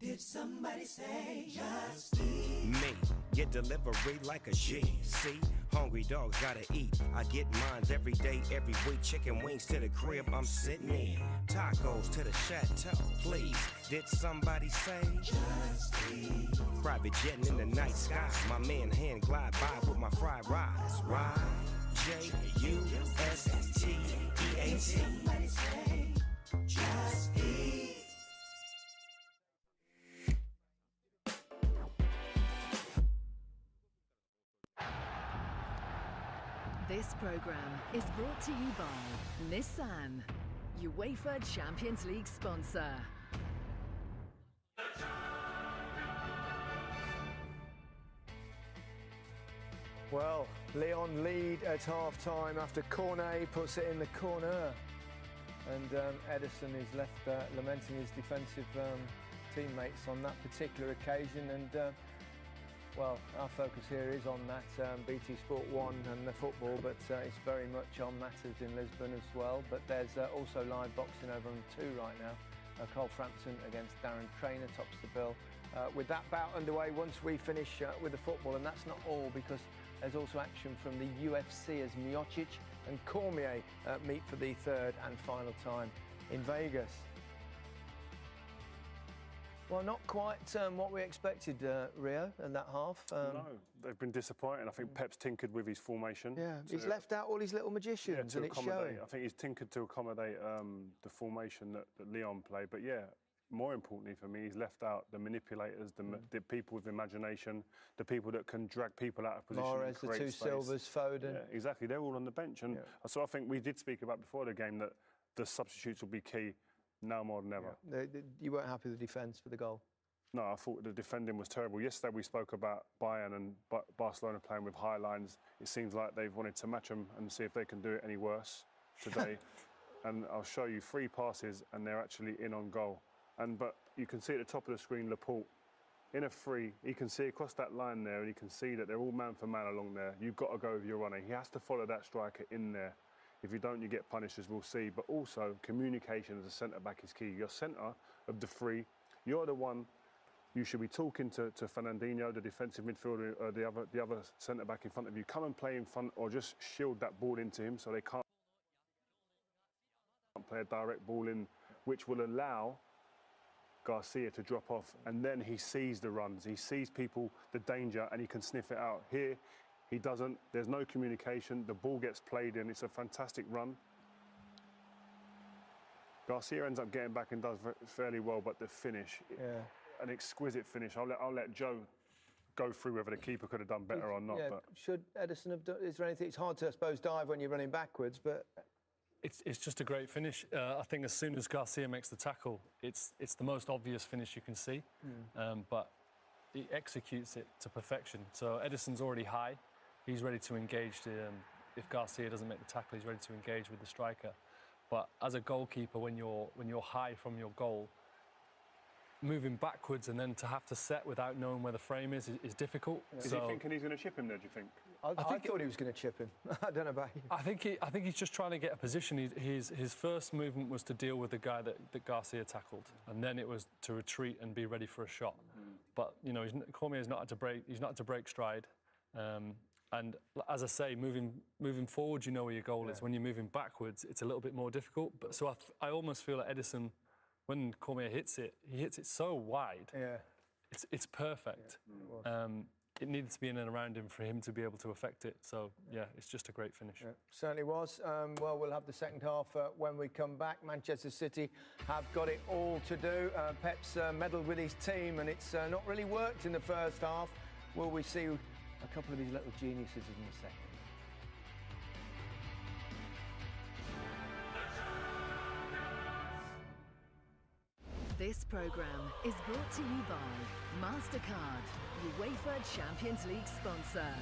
Did somebody say just eat? Me, get delivery like a G. See, hungry dogs gotta eat. I get mines every day, every week. Chicken wings to the crib, I'm sitting in. Tacos to the chateau, please. Did somebody say just eat? Private jetting in the night sky. My man hand glide by with my fried rice. Ride, J-U-S-T-E-A-T. Somebody say just eat. This programme is brought to you by Nissan, UEFA Champions League sponsor. Well, Lyon lead at half-time after Cornet puts it in the corner. And Edison is left lamenting his defensive teammates on that particular occasion. And well, our focus here is on that BT Sport 1 and the football, but it's very much on matters in Lisbon as well. But there's also live boxing over on 2 right now. Cole Frampton against Darren Traynor tops the bill. With that bout underway, once we finish with the football, and that's not all, because there's also action from the UFC as Miocic and Cormier meet for the 3rd and final time in Vegas. Well, not quite what we expected, Rio, in that half. No, they've been disappointing. I think Pep's tinkered with his formation. Yeah, he's left out all his little magicians, and it's showing. I think he's tinkered to accommodate the formation that Lyon play. But yeah, more importantly for me, he's left out the manipulators, the people with imagination, the people that can drag people out of position. Mahrez, the 2 Silvers, Foden. Yeah, exactly. They're all on the bench. And so I think we did speak about before the game that the substitutes will be key now more than ever. Yeah. You weren't happy with the defence for the goal? No, I thought the defending was terrible. Yesterday we spoke about Bayern and Barcelona playing with high lines. It seems like they've wanted to match them and see if they can do it any worse today. And I'll show you 3 passes and they're actually in on goal. But you can see at the top of the screen, Laporte, in a free, he can see across that line there and he can see that they're all man for man along there. You've got to go with your runner. He has to follow that striker in there. If you don't, you get punished, as we'll see. But also, communication as a centre-back is key. You're centre of the 3. You're the one you should be talking to Fernandinho, the defensive midfielder, the other centre-back in front of you. Come and play in front or just shield that ball into him so they can't play a direct ball in, which will allow Garcia to drop off, and then he sees the runs, he sees people, the danger, and he can sniff it out. Here, he doesn't, there's no communication, the ball gets played in, it's a fantastic run. Garcia ends up getting back and does fairly well, but the finish, an exquisite finish. I'll let Joe go through whether the keeper could have done better or not. Yeah, but should Ederson have done, is there anything, it's hard to, I suppose, dive when you're running backwards, but... It's just a great finish. I think as soon as Garcia makes the tackle, it's the most obvious finish you can see, but he executes it to perfection. So Ederson's already high. He's ready to engage. If Garcia doesn't make the tackle, he's ready to engage with the striker. But as a goalkeeper, when you're high from your goal, moving backwards and then to have to set without knowing where the frame is difficult. Is he thinking he's going to chip him there, do you think? I thought he was going to chip him. I don't know about you. I think he's just trying to get a position. His first movement was to deal with the guy that Garcia tackled, and then it was to retreat and be ready for a shot. But you know, Cormier's not had to break. He's not had to break stride. And as I say, moving forward, you know where your goal is. When you're moving backwards, it's a little bit more difficult. But so I almost feel like Ederson, when Cormier hits it, he hits it so wide. Yeah, it's perfect. Yeah, it needed to be in and around him for him to be able to affect it. So, yeah, it's just a great finish. Yeah, certainly was. Well, we'll have the second half when we come back. Manchester City have got it all to do. Pep's meddled with his team, and it's not really worked in the first half. Will we see a couple of his little geniuses in a second? This programme is brought to you by MasterCard, UEFA Champions League sponsor.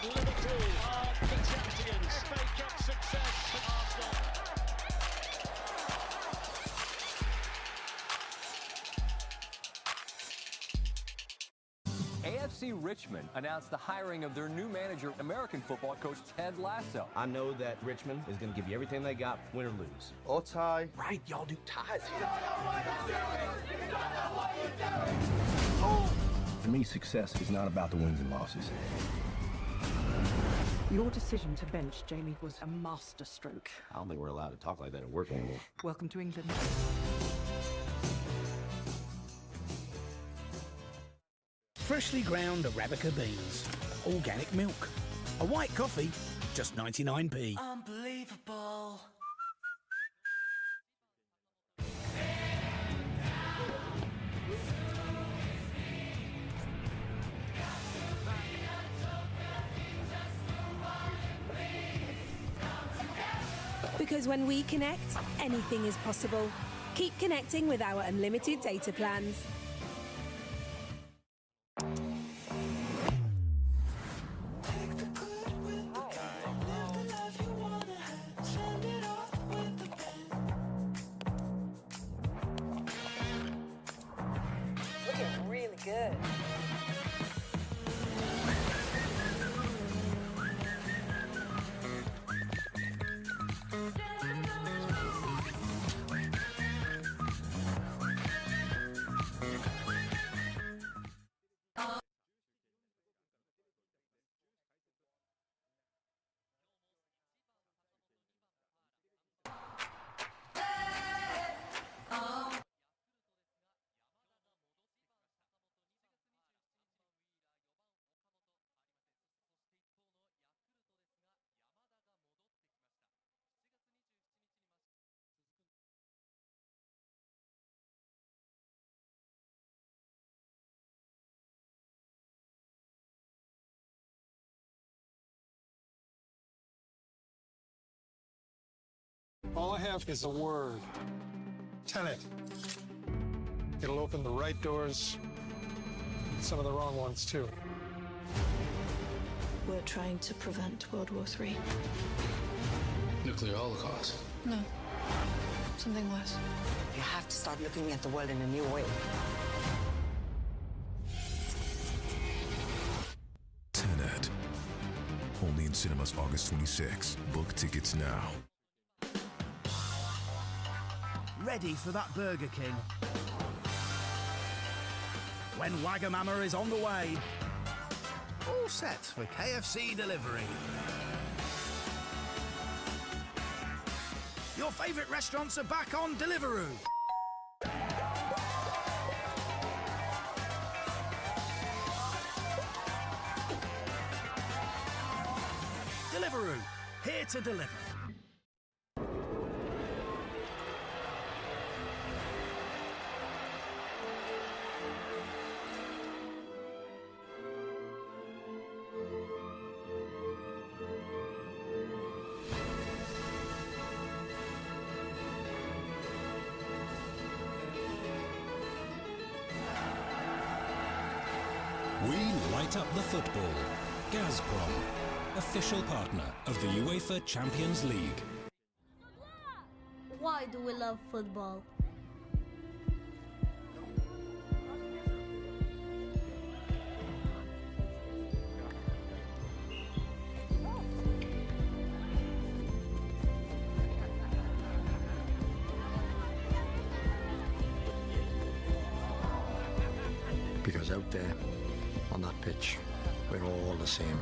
Liverpool are the champions. FA Cup success for Arsenal. AFC Richmond announced the hiring of their new manager, American football coach Ted Lasso. I know that Richmond is going to give you everything they got, win or lose. Or tie. Right, y'all do ties. For me, success is not about the wins and losses. Your decision to bench Jamie was a masterstroke. I don't think we're allowed to talk like that at work anymore. Welcome to England. Freshly ground Arabica beans, organic milk, a white coffee, just 99p. Unbelievable. Because when we connect, anything is possible. Keep connecting with our unlimited data plans. Looking really good. All I have is a word. Tenet. It'll open the right doors, some of the wrong ones, too. We're trying to prevent World War III. Nuclear holocaust. No. Something worse. You have to start looking at the world in a new way. Tenet. Only in cinemas August 26. Book tickets now. Ready for that Burger King? When Wagamama is on the way. All set for KFC delivery. Your favourite restaurants are back on Deliveroo. Deliveroo, here to deliver. We light up the football. Gazprom, official partner of the UEFA Champions League. Why do we love football? Because out there, on that pitch, we're all the same.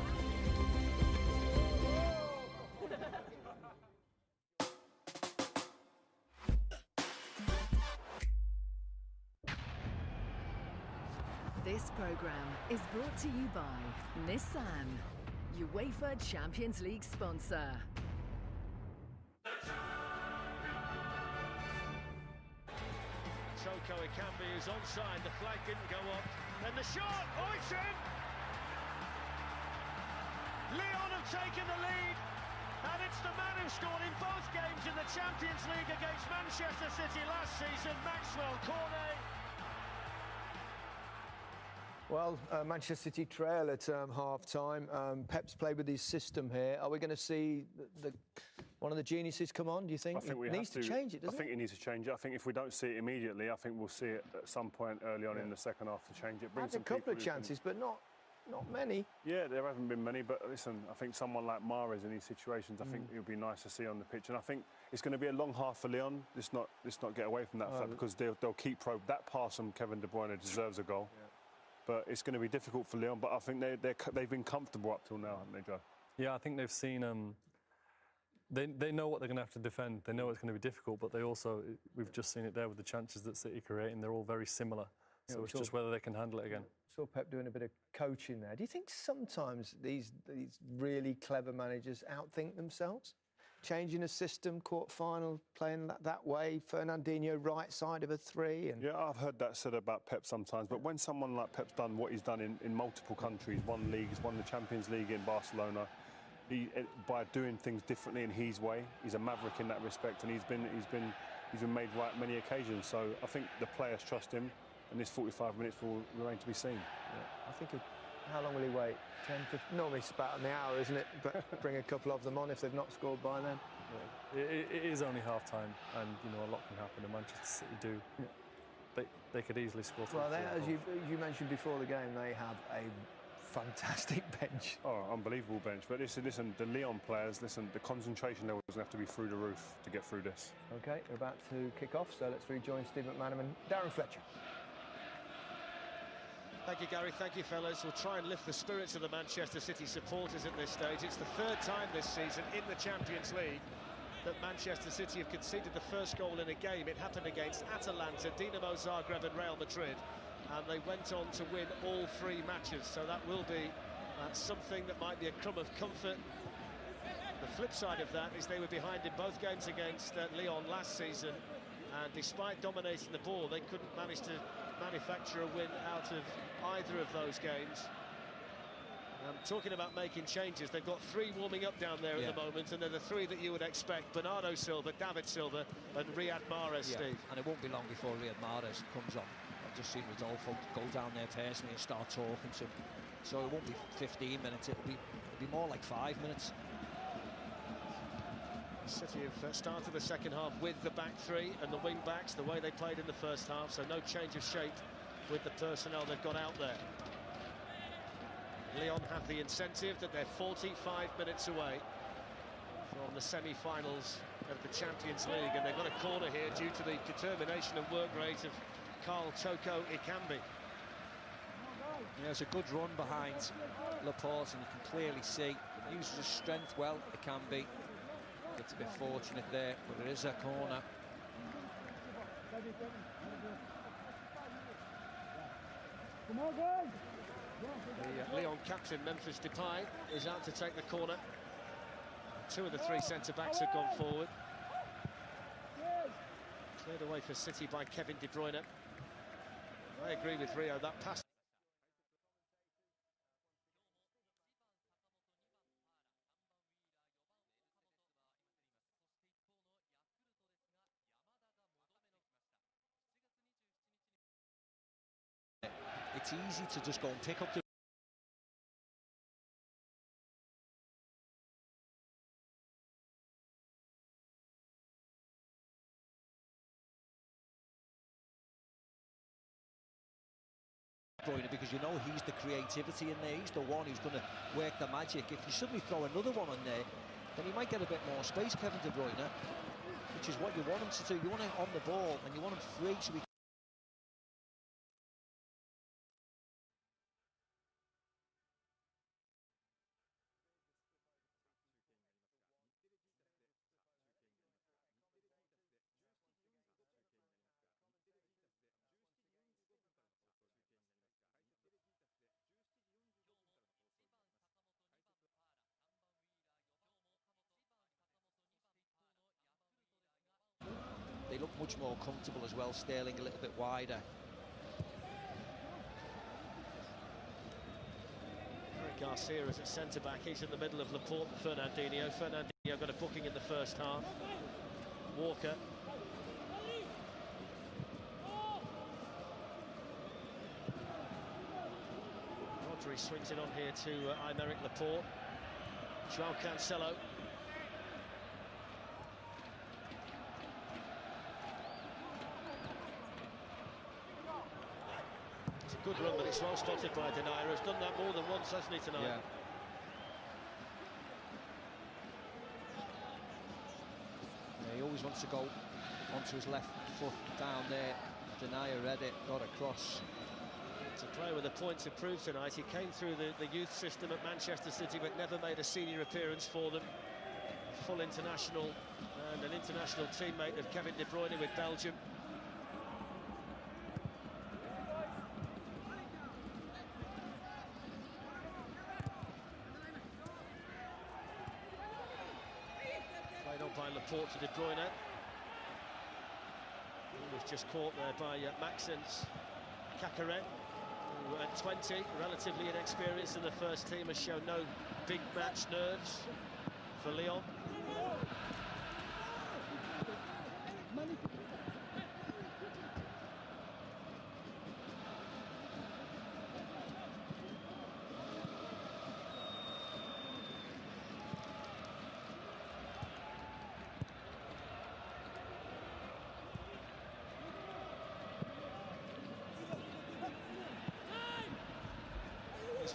This programme is brought to you by Nissan, UEFA Champions League sponsor. Toko Ekambi is onside, the flag didn't go up. Then the shot, oh, it's in! Lyon have taken the lead, and it's the man who scored in both games in the Champions League against Manchester City last season, Maxwell Cornet. Well, Manchester City trail at half-time. Pep's played with his system here. Are we going to see one of the geniuses come on, do you think? I think it needs to change it, doesn't it? I think it needs to change it. I think if we don't see it immediately, I think we'll see it at some point early on in the second half to change it. Had a couple of chances, but not many. Yeah, there haven't been many, but listen, I think someone like Mahrez in these situations, I think it would be nice to see on the pitch. And I think it's going to be a long half for Lyon. Let's not get away from that fact, because they'll keep that pass from Kevin De Bruyne deserves a goal. Yeah. But it's going to be difficult for Lyon. But I think they've been comfortable up till now, haven't they, Joe? Yeah, I think they've seen. They know what they're going to have to defend. They know it's going to be difficult, but they also, we've just seen it there with the chances that City create, and they're all very similar. So it's just whether they can handle it again. Saw Pep doing a bit of coaching there. Do you think sometimes these really clever managers outthink themselves? Changing a system, quarter-final, playing that way, Fernandinho right side of a three. And... Yeah, I've heard that said about Pep sometimes, but when someone like Pep's done what he's done in multiple countries, won leagues, won the Champions League in Barcelona, by doing things differently in his way, he's a maverick in that respect, and he's been made right many occasions. So I think the players trust him, and this 45 minutes will remain to be seen. Yeah, I think how long will he wait? 10, 15? Normally it's about an hour, isn't it? But bring a couple of them on if they've not scored by then. Yeah. It is only half-time, and a lot can happen. And Manchester City do. Yeah. They could easily score. Well, as you mentioned before the game, they have a fantastic bench. Oh, unbelievable bench. But listen, the Lyon players, the concentration levels have to be through the roof to get through this. OK, we're about to kick off, so let's rejoin Steve McManaman and Darren Fletcher. Thank you, Gary. Thank you, fellas. We'll try and lift the spirits of the Manchester City supporters at this stage. It's the third time this season in the Champions League that Manchester City have conceded the first goal in a game. It happened against Atalanta, Dinamo Zagreb and Real Madrid, and they went on to win all three matches. So that will be something that might be a crumb of comfort. The flip side of that is they were behind in both games against Lyon last season, and despite dominating the ball, they couldn't manage to manufacture a win out of either of those games. Talking about making changes, they've got 3 warming up down there at the moment, and they're the 3 that you would expect: Bernardo Silva, David Silva, and Riyad Mahrez. Steve, and it won't be long before Riyad Mahrez comes on. I've just seen Rodolfo go down there personally and start talking to him. So it won't be 15 minutes; it'll be more like 5 minutes. City have started the second half with the back 3 and the wing backs the way they played in the first half, so no change of shape with the personnel they've got out there. Lyon have the incentive that they're 45 minutes away from the semi-finals of the Champions League, and they've got a corner here due to the determination and work rate of Carl Toko Ekambi. Yeah, it's a good run behind Laporte, and you can clearly see he uses his strength well. Ekambi gets a bit fortunate there, but it is a corner. Come on, guys! The Lyon captain, Memphis Depay, is out to take the corner. 2 of the 3 centre-backs have gone forward. Cleared away for City by Kevin De Bruyne. I agree with Rio, that pass. It's easy to just go and pick up the because you know he's the creativity in there, he's the one who's going to work the magic. If you suddenly throw another one on there, then he might get a bit more space, Kevin De Bruyne, which is what you want him to do. You want him on the ball and you want him free so he They look much more comfortable as well, Sterling a little bit wider. Garcia is at centre-back, he's in the middle of Laporte and Fernandinho. Fernandinho got a booking in the first half. Walker. Rodri swings it on here to Aymeric Laporte. João Cancelo. Good run, but it's well spotted by Denayer. Has done that more than once, hasn't he, tonight? Yeah. He always wants to go onto his left foot down there. Denayer read it, got across. It's a player with a points improved tonight. He came through the youth system at Manchester City, but never made a senior appearance for them. Full international and an international teammate of Kevin De Bruyne with Belgium. By Laporte to De Bruyne. He was just caught there by Maxence Cacaren, who at 20, relatively inexperienced in the first team, has shown no big match nerves for Lyon.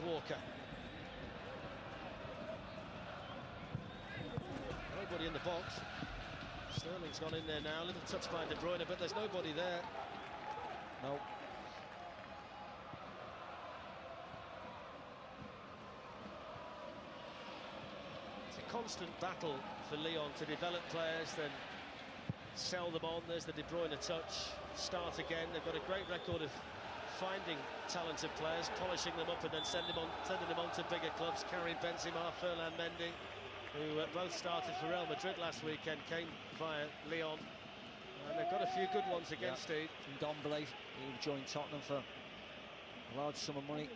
Walker. Nobody in the box. Sterling's gone in there now. A little touch by De Bruyne, but there's nobody there. No. It's a constant battle for Lyon to develop players, then sell them on. There's the De Bruyne touch. Start again. They've got a great record of finding talented players, polishing them up, and then sending them on to bigger clubs. Karim Benzema, Ferland Mendy, who both started for Real Madrid last weekend, came via Lyon, and they've got a few good ones again, Steve. Ndombele, who joined Tottenham for a large sum of money.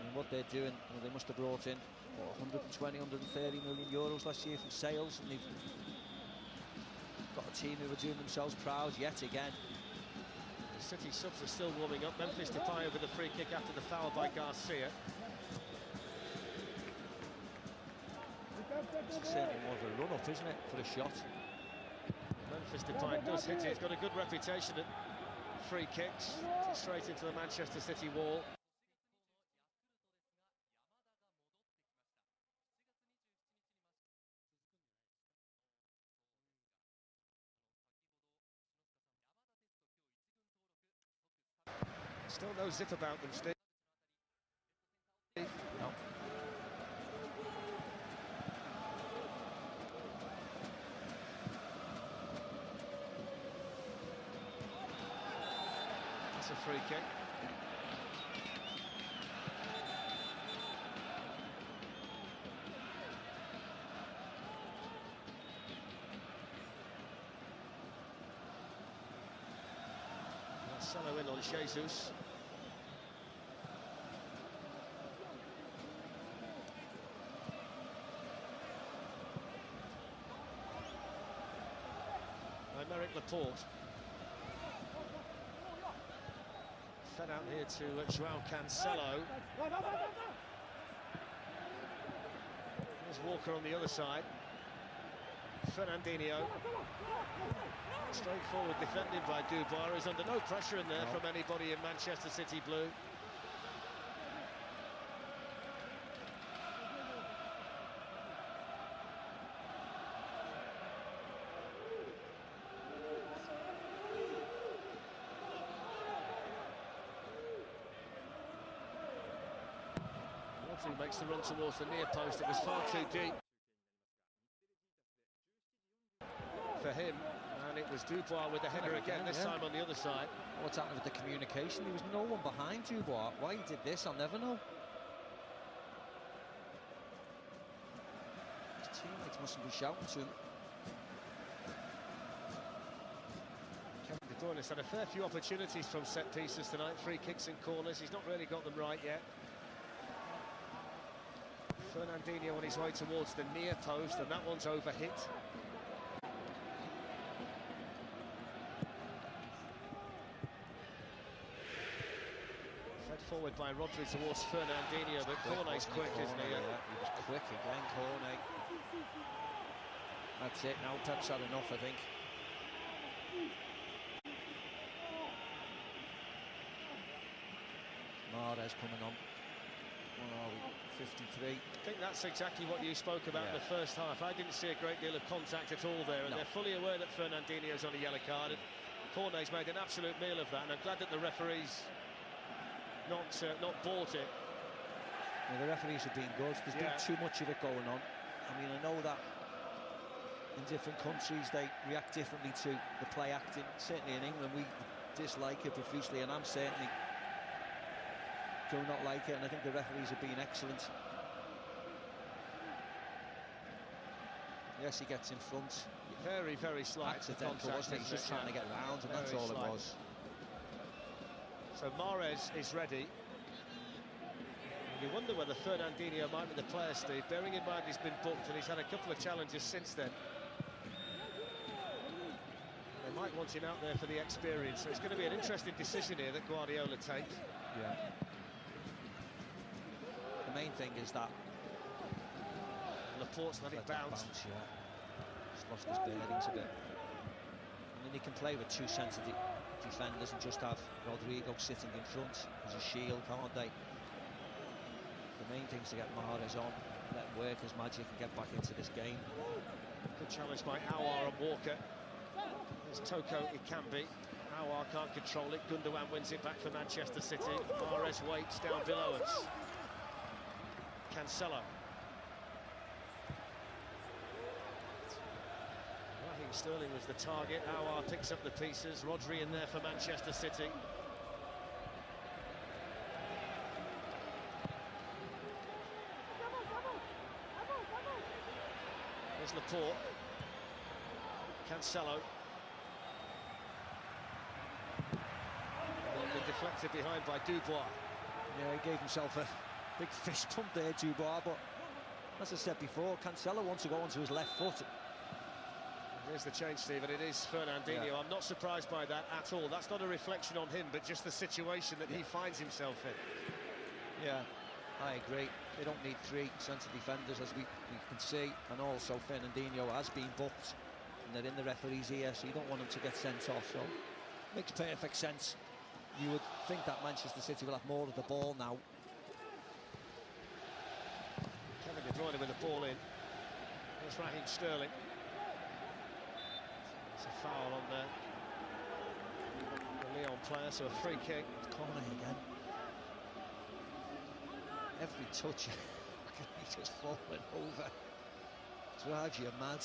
mean, what they're doing, they must have brought in, what, 120, 130 million euros last year from sales, and they've got a team who are doing themselves proud yet again. The City subs are still warming up. Memphis Depay over the free kick after the foul by Garcia. It's certainly more of a run-up, isn't it, for a shot? Memphis Depay does hit it. He's got a good reputation at free kicks. Straight into the Manchester City wall. Still no zip about them, Steve. No. That's a free kick. Marcelo in on Jesus. Aymeric Laporte. Fed out here to Joao Cancelo. There's Walker on the other side. Fernandinho. Straightforward defending by Dubois. He's under no pressure in there from anybody in Manchester City blue. Rodri makes the run towards the near post. It was far too deep for him, and it was Dubois with the header again, this time on the other side. What's happened with the communication? There was no one behind Dubois. Why he did this, I'll never know. His teammates mustn't be shouting to him. Kevin De Bruyne has had a fair few opportunities from set pieces tonight, free kicks and corners. He's not really got them right yet. Fernandinho on his way towards the near post, and that one's overhit. Fed forward by Rodri towards Fernandinho, but Cornet's quick, isn't he? Yeah, he was quick again, Cornet. That's it, now Pep's had enough, I think. Mahrez coming on. 53. I think that's exactly what you spoke about in the first half. I didn't see a great deal of contact at all there, and they're fully aware that Fernandinho's on a yellow card, and Cornet's made an absolute meal of that, and I'm glad that the referees not bought it. Yeah, the referees have been good. There's been too much of it going on. I mean, I know that in different countries they react differently to the play acting. Certainly in England we dislike it profusely, and I'm certainly do not like it, and I think the referees have been excellent. Yes, he gets in front. Very, very slight. Accidental, wasn't it? He's just trying to get round, and that's all it was. So Mahrez is ready. You wonder whether Fernandinho might be the player, Steve, bearing in mind he's been booked and he's had a couple of challenges since then. They might want him out there for the experience, so it's going to be an interesting decision here that Guardiola takes. Yeah. The main thing is that Laporte's let it bounce. Yeah. He's lost his bearings a bit. I mean, he can play with two centre defenders and just have Rodrigo sitting in front as a shield, can't they? The main thing is to get Mahrez on, let him work his magic and get back into this game. Good challenge by Aouar and Walker. There's Toko Ekambi. Aouar can't control it. Gundogan wins it back for Manchester City. Mahrez waits down below us. Cancelo. Raheem Sterling was the target. Aouar picks up the pieces. Rodri in there for Manchester City. There's Laporte. Cancelo. Well, been deflected behind by Dubois. Yeah, he gave himself a Big fist pump there, Dubois, but as I said before, Cancelo wants to go onto his left foot. Here's the change, Stephen. It is Fernandinho. Yeah. I'm not surprised by that at all. That's not a reflection on him, but just the situation that he finds himself in. Yeah, I agree. They don't need three centre defenders, as we can see, and also Fernandinho has been booked, and they're in the referee's ear, so you don't want him to get sent off. So makes perfect sense. You would think that Manchester City will have more of the ball now. Kevin De Bruyne with the ball in. Here's Raheem Sterling. It's a foul on the Lyon player, so a free kick. Corner again. Every touch, he's just falling over. Drives you mad.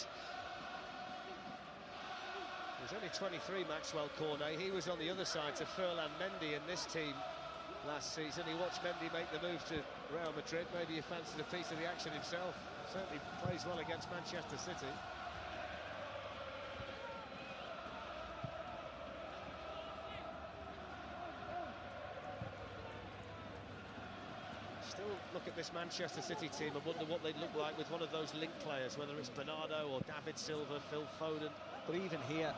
He's only 23, Maxwell Cornet. He was on the other side to Ferland Mendy in this team last season. He watched Mendy make the move to Real Madrid. Maybe he fancied a piece of the action himself. Certainly plays well against Manchester City. Still look at this Manchester City team and wonder what they'd look like with one of those link players, whether it's Bernardo or David Silva, Phil Foden. But even here,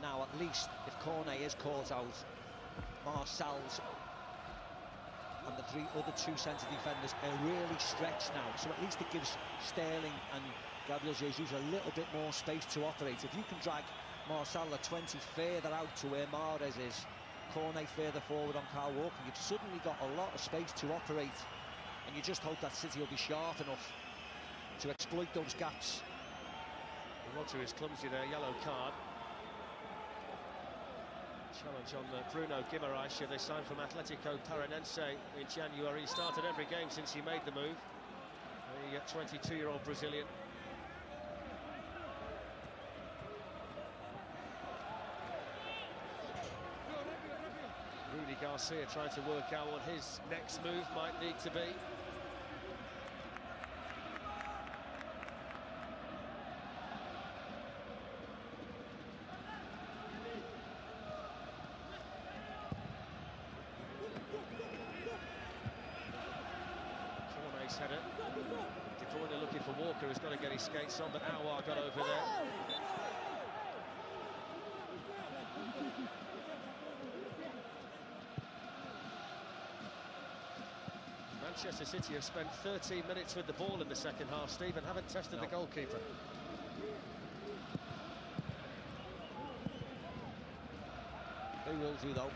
now at least, if Cornet is caught out, Marcel's and the other two centre defenders are really stretched now. So at least it gives Sterling and Gabriel Jesus a little bit more space to operate. If you can drag Marcel 20 further out to where Mahrez is, Cornet further forward on Kyle Walker, you've suddenly got a lot of space to operate, and you just hope that City will be sharp enough to exploit those gaps. Roger is clumsy there, yellow card. Challenge on Bruno Guimaraes, they signed from Atletico Paranense in January. He started every game since he made the move. The 22-year-old Brazilian. Rudy Garcia trying to work out what his next move might need to be. Header. De Bruyne looking for Walker, who's got to get his skates on, but Aouar got over there. Manchester City have spent 13 minutes with the ball in the second half, Stephen, haven't tested the goalkeeper. They will do, though.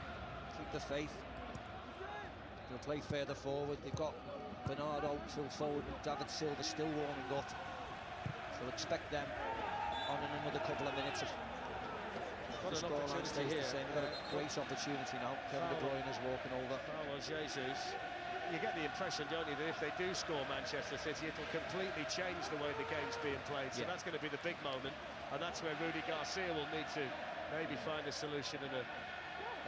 Keep the faith. They'll play further forward. They've got Bernardo, Phil Foden, David Silva still warming up. So expect them on in another couple of minutes. What an opportunity here. They've got a great opportunity now. Kevin De Bruyne is walking over. Foul on Jesus. You get the impression, don't you, that if they do score Manchester City, it'll completely change the way the game's being played. So that's going to be the big moment, and that's where Rudy Garcia will need to maybe find a solution in a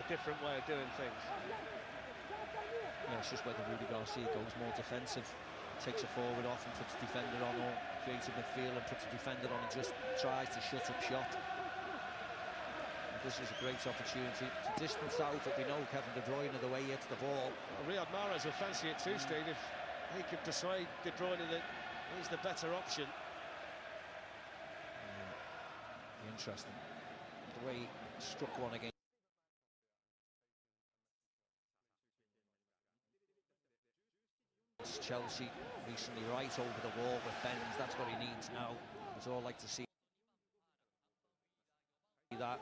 different way of doing things. Yeah, it's just whether Rudy Garcia goes more defensive, takes a forward off and puts a defender on, or creates a midfield and puts a defender on and just tries to shut up shot. And this is a great opportunity to distance out, but we know Kevin De Bruyne the way he hits the ball. Well, Riyad Mahrez will fancy it too, Steve, if he could persuade De Bruyne that he's the better option. Yeah. Interesting. The way he struck one again. Chelsea recently right over the wall with Benz. That's what he needs now. We'd all like to see that.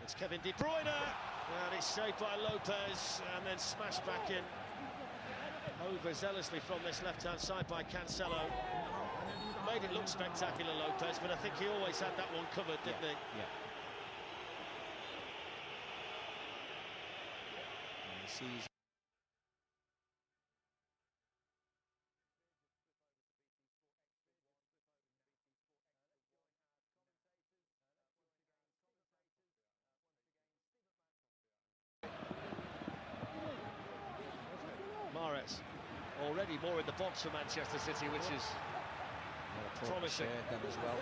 It's Kevin De Bruyne, and it's saved by Lopez, and then smashed back in overzealously from this left-hand side by Cancelo. Made it look spectacular, Lopez, but I think he always had that one covered, didn't he? Yeah. Sees Mahrez already more in the box for Manchester City, which is promising. Them as well.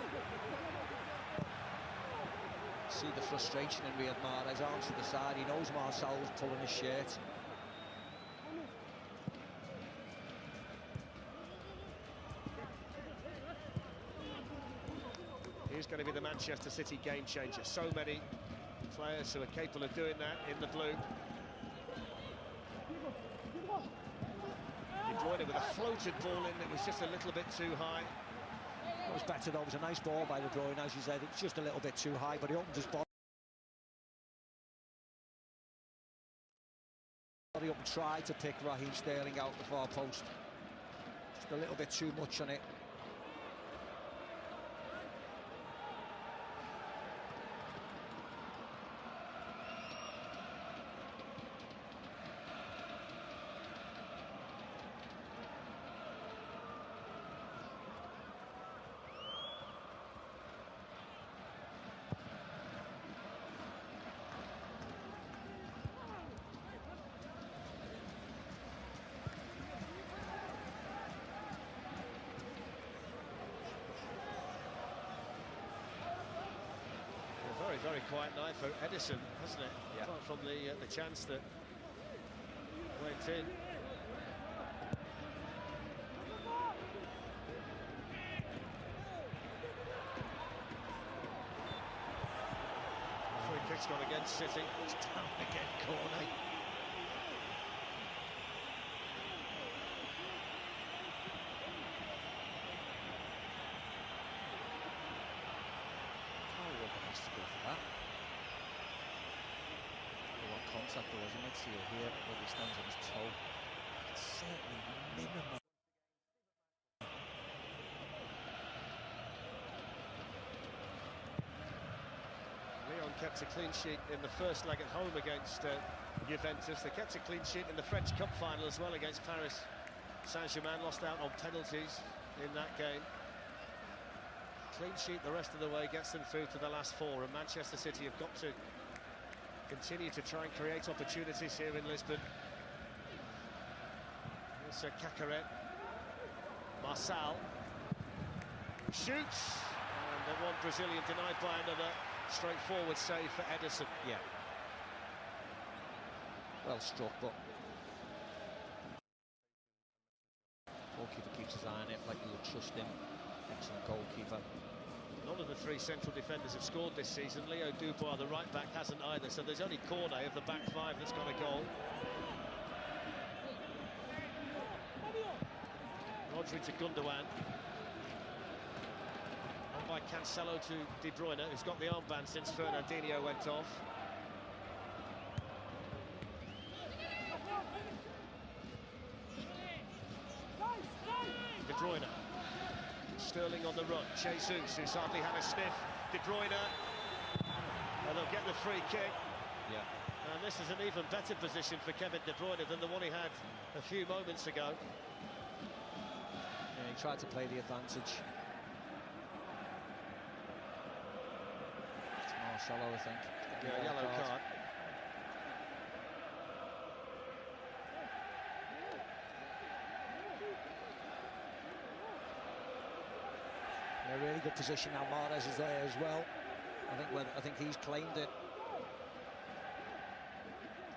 See the frustration in Riyad Mahrez, arms to the side. He knows Marcel's pulling his shirt. He's going to be the Manchester City game changer. So many players who are capable of doing that in the blue. De Bruyne with a floated ball in that was just a little bit too high. It was better though. It was a nice ball by De Bruyne, as you said. It's just a little bit too high, but he opened his body up and tried to pick Raheem Sterling out the far post. Just a little bit too much on it. Very quiet night for Edison, hasn't it? Yeah. Apart from the chance that went in. Free kick's gone against City. It's down again, corner. Has to go for that. What contact there was, you might see it here where he stands on his toe. It's certainly minimal. Lyon kept a clean sheet in the first leg at home against Juventus. They kept a clean sheet in the French Cup final as well against Paris Saint-Germain. Lost out on penalties in that game. Clean sheet the rest of the way gets them through to the last four, and Manchester City have got to continue to try and create opportunities here in Lisbon. Here's Cacaret. Marçal shoots, and then one Brazilian denied by another. Straightforward save for Edison. Yeah. Well struck, but goalkeeper keeps his eye on it like you would trust him. Excellent goalkeeper. None of the three central defenders have scored this season. Leo Dubois, the right back, hasn't either, so there's only Cornet of the back five that's got a goal. Rodri to Gundogan. On by Cancelo to De Bruyne, who's got the armband since Fernandinho went off. De Bruyne. Sterling on the run, Jesus, who's hardly had a sniff, De Bruyne, and they'll get the free kick. Yeah. And this is an even better position for Kevin De Bruyne than the one he had a few moments ago. Yeah, he tried to play the advantage. It's Marcelo, I think. Yeah, yellow card. A really good position now. Mahrez is there as well. I think he's claimed it.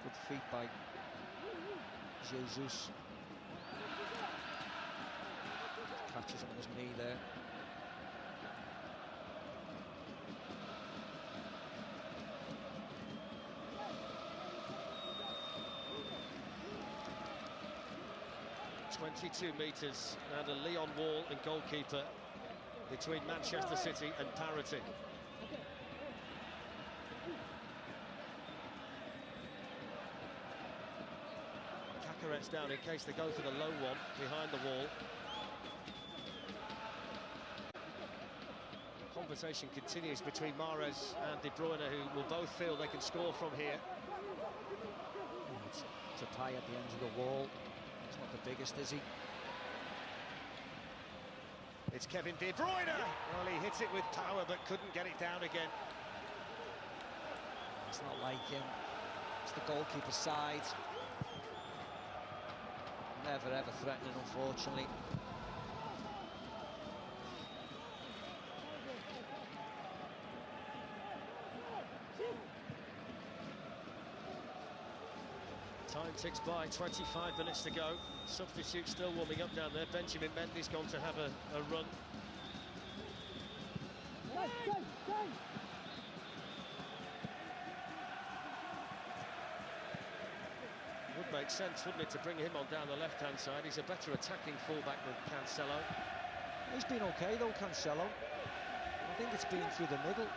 Good feet by Jesus. Catches him on his knee there. .22 metres and a Lyon wall and goalkeeper between Manchester City and parity. Cacaret's down in case they go for the low one behind the wall. The conversation continues between Mahrez and De Bruyne, who will both feel they can score from here. It's a tie at the end of the wall. It's not the biggest, is he? It's Kevin De Bruyne. Well, he hit it with power but couldn't get it down again. It's not like him. It's the goalkeeper's side. Never ever threatening, unfortunately. Time ticks by, 25 minutes to go. Substitute still warming up down there. Benjamin Mendy's gone to have a run. Would make sense, wouldn't it, to bring him on down the left-hand side. He's a better attacking fullback than Cancelo. He's been okay though, Cancelo. I think it's been through the middle.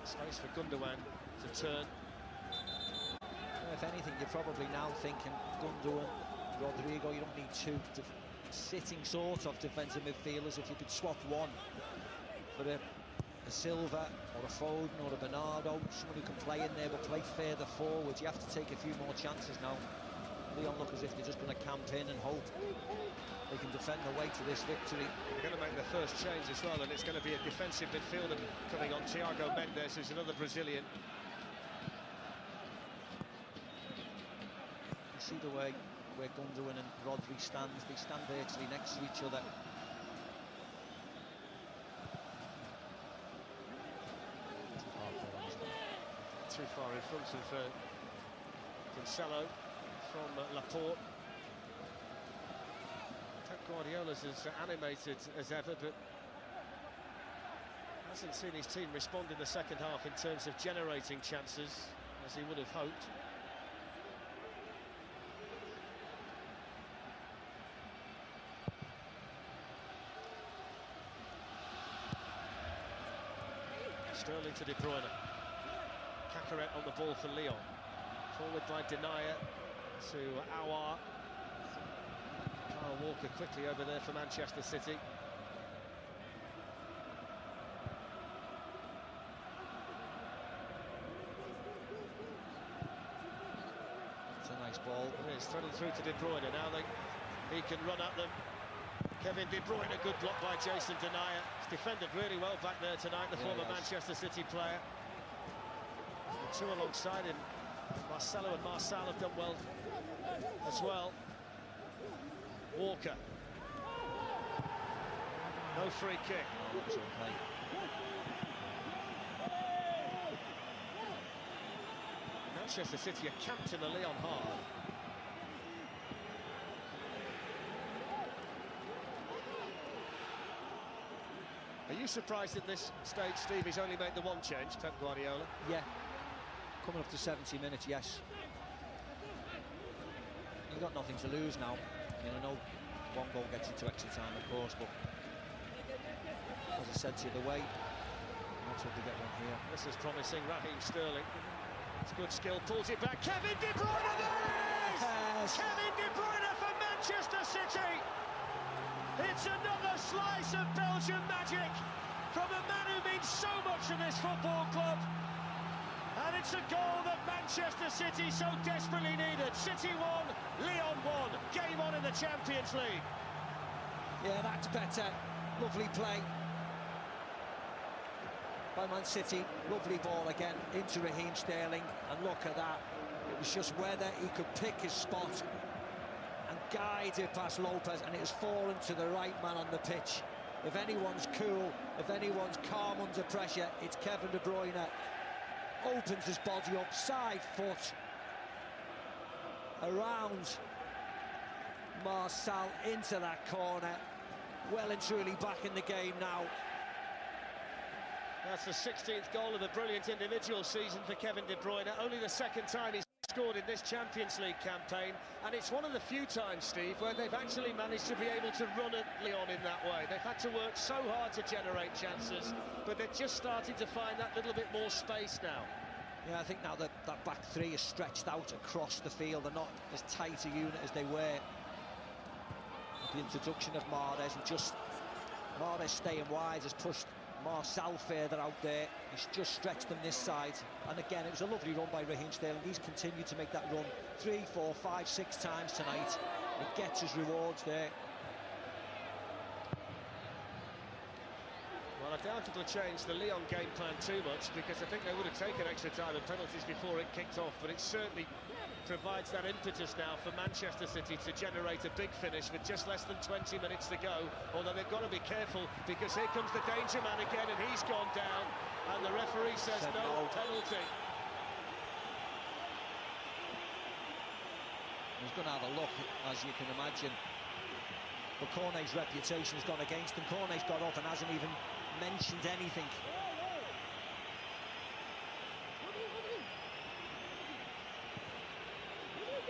Space for Gundogan to turn. If anything, you're probably now thinking Gundogan, Rodrigo. You don't need two sitting sort of defensive midfielders. If you could swap one for a Silva or a Foden or a Bernardo, someone who can play in there but play further forward, you have to take a few more chances now. Lyon look as if they're just going to camp in and hope they can defend their way to this victory. They're going to make their first change as well, and it's going to be a defensive midfielder coming on. Thiago Mendes, who's another Brazilian. You see the way where Gundogan and Rodri stands. They stand virtually next to each other. Too far in front of Cancelo from Laporte. Pep Guardiola's as animated as ever, but hasn't seen his team respond in the second half in terms of generating chances as he would have hoped. Sterling to De Bruyne. Cacaret on the ball for Lyon. Forward by Denier to Aouar. Kyle Walker quickly over there for Manchester City. It's a nice ball. It is threaded through to De Bruyne. Now he can run at them. Kevin De Bruyne, a good block by Jason Denier. He's defended really well back there tonight, the former Manchester City player. The two alongside him, Marcelo and Marçal have done well as well. Walker. No free kick. Manchester City are camped in the Lyon half. Are you surprised at this stage, Steve, he's only made the one change, Pep Guardiola? Yeah. Coming up to 70 minutes, yes. You've got nothing to lose now. You know, no one goal gets you to extra time, of course, but as I said to you, the way, let's hope they get one here. This is promising. Raheem Sterling. It's good skill, pulls it back. Kevin De Bruyne, there it is! Yes. Kevin De Bruyne for Manchester City. It's another slice of Belgian magic from a man who means so much to this football club. And it's a goal that Manchester City so desperately needed. City won, Lyon won. Game on in the Champions League. Yeah, that's better. Lovely play by Man City. Lovely ball again into Raheem Sterling. And look at that. It was just whether he could pick his spot and guide it past Lopez, and it has fallen to the right man on the pitch. If anyone's cool, if anyone's calm under pressure, it's Kevin De Bruyne. Opens his body up, side foot around Marçal into that corner. Well and truly back in the game now. That's the 16th goal of the brilliant individual season for Kevin De Bruyne. Only the second time he's scored in this Champions League campaign, and it's one of the few times, Steve, where they've actually managed to be able to run at Lyon in that way. They've had to work so hard to generate chances, but they're just starting to find that little bit more space now. Yeah, I think now that back three is stretched out across the field, they're not as tight a unit as they were. The introduction of Mahrez, and just Mahrez staying wide has pushed Marçal further out there. He's just stretched them this side, and again it was a lovely run by Raheem Sterling. He's continued to make that run 3, 4, 5, 6 times tonight. He gets his rewards there. Well, I doubt it'll change the Lyon game plan too much, because I think they would have taken extra time and penalties before it kicked off, but it certainly provides that impetus now for Manchester City to generate a big finish with just less than 20 minutes to go, although they've got to be careful, because here comes the danger man again, and he's gone down, and the referee says no penalty. He's going to have a look, as you can imagine. But Cornet's reputation has gone against him. Cornet's got up and hasn't even mentioned anything.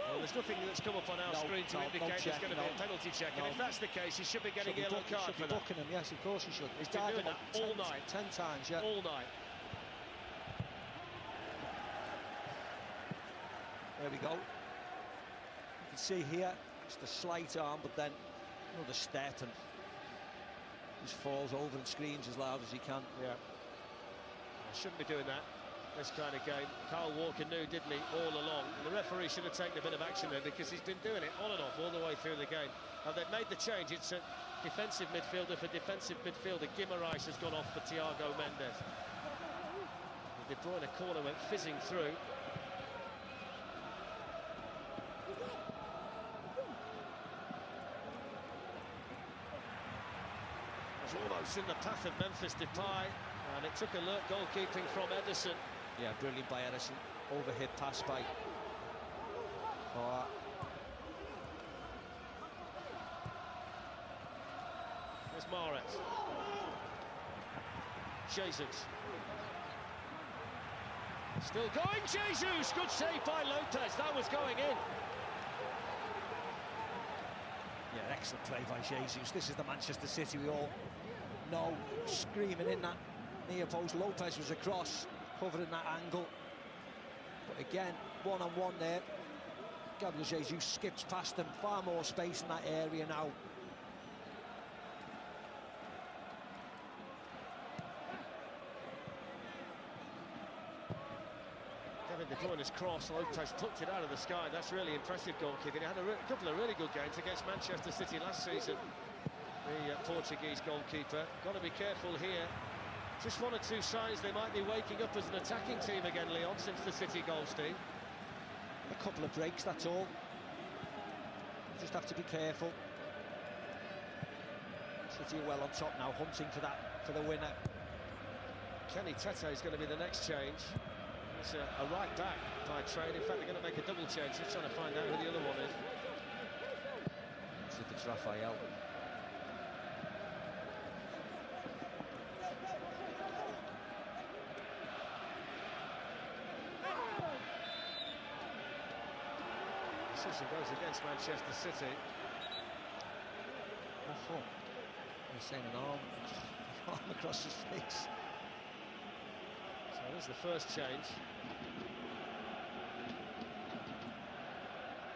Well, there's nothing that's come up on our screen to indicate there's going to be a penalty check, and if that's the case, he should be getting a yellow card for that. Booking him, yes, of course he should. He's been doing that all night. 10 times, yeah. All night. There we go. You can see here, just a slight arm, but then another step, and just falls over and screams as loud as he can. Yeah. Shouldn't be doing that, this kind of game. Kyle Walker knew, didn't he, all along. And the referee should have taken a bit of action there, because he's been doing it on and off all the way through the game. Now, they've made the change. It's a defensive midfielder for defensive midfielder. Guimaraes has gone off for Thiago Mendes. The De Bruyne corner went fizzing through. Almost in the path of Memphis Depay, and it took alert goalkeeping from Ederson. Yeah, brilliant by Ederson. Overhit pass by. There's Mahrez. Jesus. Still going, Jesus! Good save by Lopez, that was going in. Yeah, excellent play by Jesus. This is the Manchester City we all know, screaming in that near post. Lopez was across, covering that angle. But again, one-on-one there. Gabriel Jesus skips past them. Far more space in that area now. Kevin De Bruyne's cross, Lopez plucked it out of the sky. That's really impressive goalkeeping. He had a couple of really good games against Manchester City last season. The Portuguese goalkeeper. Got to be careful here. Just one or two signs they might be waking up as an attacking team again, Lyon, since the City goal, Steve. A couple of breaks, that's all. Just have to be careful. City are well on top now, hunting for the winner. Kenny Tete is going to be the next change. It's a right back by trade. In fact, they're going to make a double change. Just trying to find out who the other one is. See if it's Raphael. Decision goes against Manchester City. What for? He's saying an arm across his face. So there's the first change.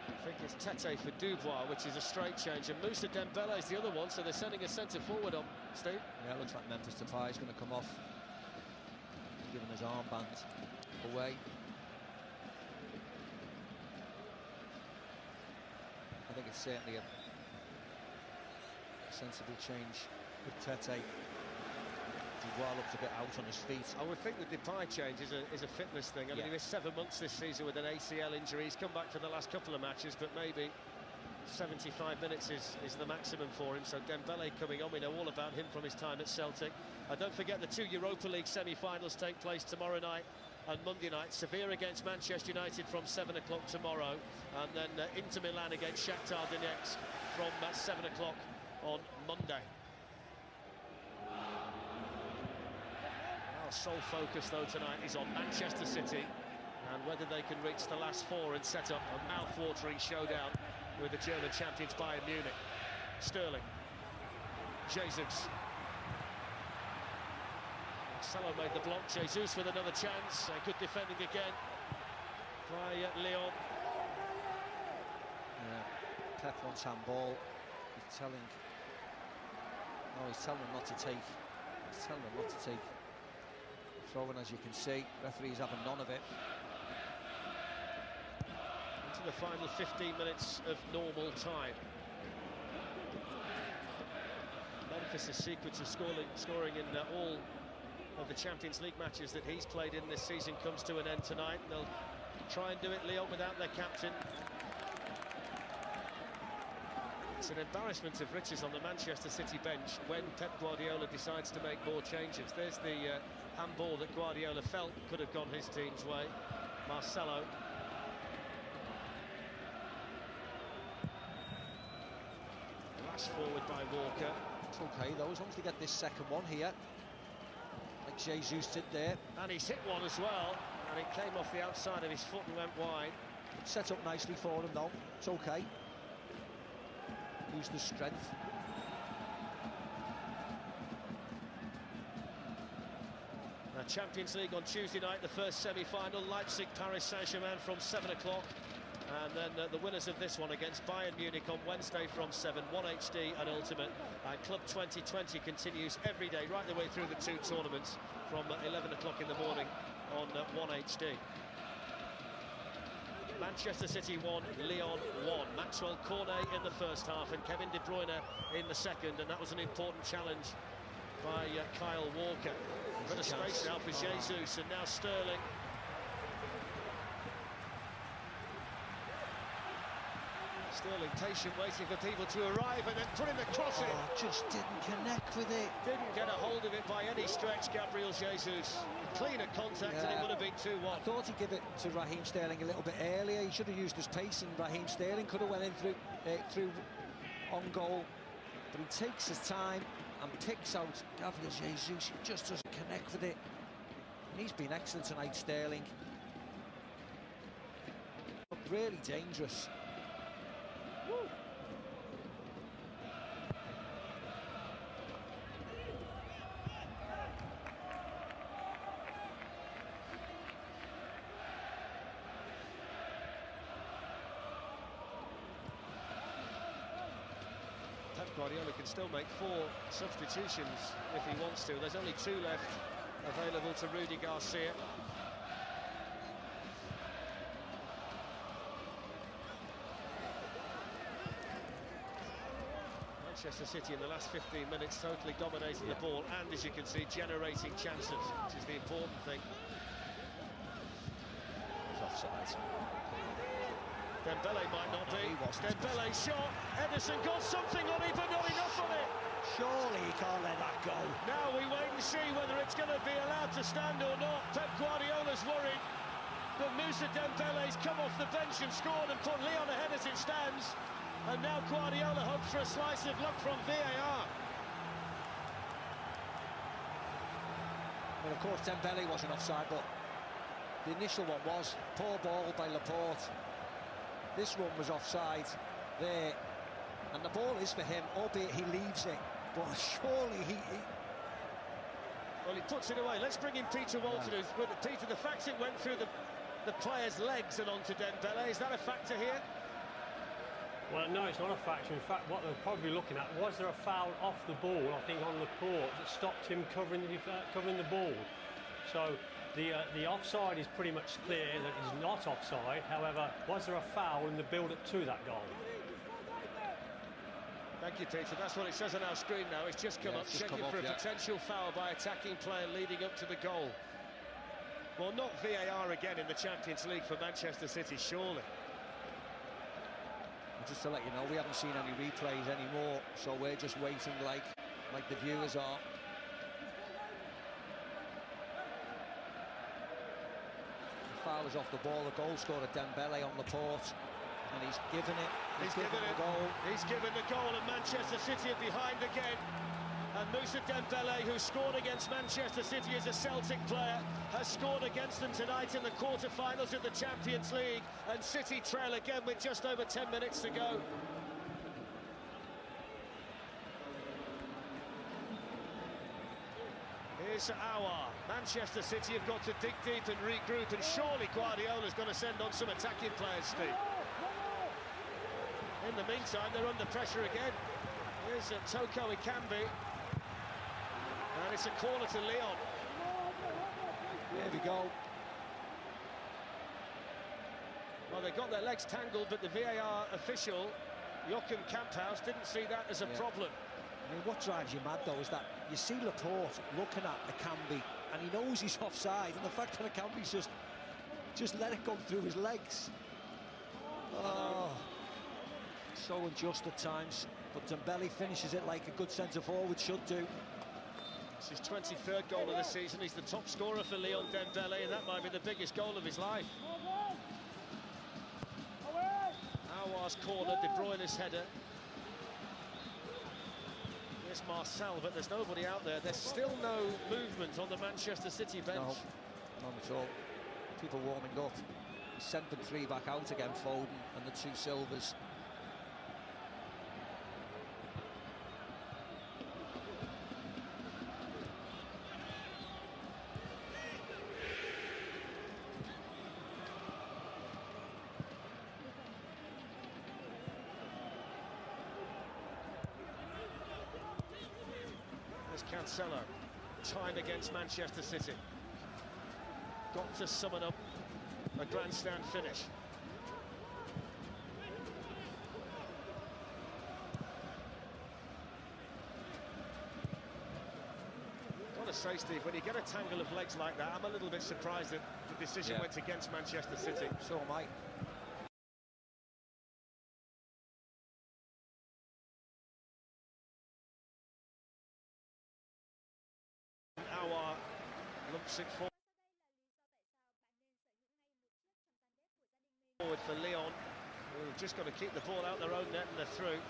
I think it's Tete for Dubois, which is a straight change, and Moussa Dembele is the other one, so they're sending a centre forward on, Steve. Yeah, it looks like Memphis Depay is going to come off, giving his armband away. I think it's certainly a sensible change with Tete. Dubois looks a bit out on his feet. I would think the Depay change is a fitness thing. I mean, he missed 7 months this season with an ACL injury. He's come back for the last couple of matches, but maybe 75 minutes is the maximum for him. So Dembele coming on, we know all about him from his time at Celtic. And don't forget the 2 Europa League semi-finals take place tomorrow night and Monday night. Sevilla against Manchester United from 7 o'clock tomorrow, and then Inter Milan against Shakhtar Donetsk from 7 o'clock on Monday. Our sole focus though tonight is on Manchester City and whether they can reach the last 4 and set up a mouth-watering showdown with the German champions Bayern Munich. Sterling, Jesus. Marcelo made the block. Jesus with another chance. Good defending again by Lyon. Yeah, Pep wants handball. He's telling him not to take. He's telling him not to take. Throwing, as you can see, referees having none of it. Into the final 15 minutes of normal time. magnificent sequence of scoring in all of the Champions League matches that he's played in this season comes to an end tonight. They'll try and do it, Lyon, without their captain. It's an embarrassment of riches on the Manchester City bench when Pep Guardiola decides to make more changes. There's the handball that Guardiola felt could have gone his team's way. Marcelo. Flash forward by Walker. It's okay though, as long as they get this second one here, like Jesus did there. And he's hit one as well, and it came off the outside of his foot and went wide. Set up nicely for him though, it's okay. Use the strength. Champions League on Tuesday night, the first semi-final, Leipzig, Paris Saint-Germain from 7 o'clock. And then the winners of this one against Bayern Munich on Wednesday from 7, 1 HD and Ultimate. Club 2020 continues every day, right the way through the two tournaments from 11 o'clock in the morning on 1 HD. Manchester City 1, Lyon 1. Maxwell Cornet in the first half and Kevin De Bruyne in the second, and that was an important challenge by Kyle Walker. Bit of space now for Jesus, and now Sterling. Sterling patient, waiting for people to arrive, and then putting the cross in. Just didn't connect with it. Didn't get a hold of it by any stretch, Gabriel Jesus. Cleaner contact, and it would have been 2-1. I thought he'd give it to Raheem Sterling a little bit earlier. He should have used his pace, and Raheem Sterling could have went in through on goal. But he takes his time and picks out Gabriel Jesus. He just doesn't connect with it. And he's been excellent tonight, Sterling. Really dangerous. Woo. Guardiola can still make 4 substitutions if he wants to. There's only 2 left available to Rudy Garcia. Manchester City in the last 15 minutes totally dominating the ball and, as you can see, generating chances, which is the important thing. He's offside. Dembele might not be. Dembele shot. Ederson got something on it, but not enough on it. Surely he can't let that go. Now we wait and see whether it's going to be allowed to stand or not. Pep Guardiola's worried, but Moussa Dembele's come off the bench and scored and put Lyon ahead as it stands. And now Guardiola hopes for a slice of luck from VAR. Well, of course, Dembele wasn't offside, but the initial one was. Poor ball by Laporte. This one was offside there, and the ball is for him, albeit he leaves it. But surely he... Well, he puts it away. Let's bring in Peter Walton. Yeah. Peter, the fact it went through the player's legs and onto Dembele, is that a factor here? Well, no, it's not a factor. In fact, what they're probably looking at, was there a foul off the ball, I think, on Laporte, that stopped him covering the ball. So the offside is pretty much clear that he's not offside. However, was there a foul in the build-up to that goal? Thank you, Peter. That's what it says on our screen now. It's just come up, checking for a potential foul by attacking player leading up to the goal. Well, not VAR again in the Champions League for Manchester City, surely. Just to let you know, we haven't seen any replays anymore, so we're just waiting like the viewers are. The foul is off the ball. The goal scorer Dembele on Laporte, and he's given it. He's given the goal. He's given the goal, and Manchester City are behind again. And Moussa Dembele, who scored against Manchester City as a Celtic player, has scored against them tonight in the quarter-finals of the Champions League. And City trail again with just over 10 minutes to go. Here's Aouar. Manchester City have got to dig deep and regroup, and surely Guardiola's going to send on some attacking players, Steve. In the meantime, they're under pressure again. Here's Toko Ekambi. And it's a corner to Lyon. There we go. Well, they got their legs tangled, but the VAR official, Joachim Kamphaus, didn't see that as a problem. I mean, what drives you mad, though, is that you see Laporte looking at Akambi, and he knows he's offside, and the fact that Akambi's just let it go through his legs. Oh, so unjust at times, but Dembele finishes it like a good centre-forward should do. It's his 23rd goal of the season. He's the top scorer for Lyon, Dembele, and that might be the biggest goal of his life. Aouar's corner, De Bruyne's header. There's Marcel, but there's nobody out there. There's still no movement on the Manchester City bench. No, none at all. People warming up. He sent them 3 back out again, Foden and the 2 Silvers. Cancelo, time against Manchester City. Got to summon up a grandstand finish. Got to say, Steve, when you get a tangle of legs like that, I'm a little bit surprised that the decision went against Manchester City. So am I. Aouar looks it forward for Lyon, who've just got to keep the ball out their own net, and they're through.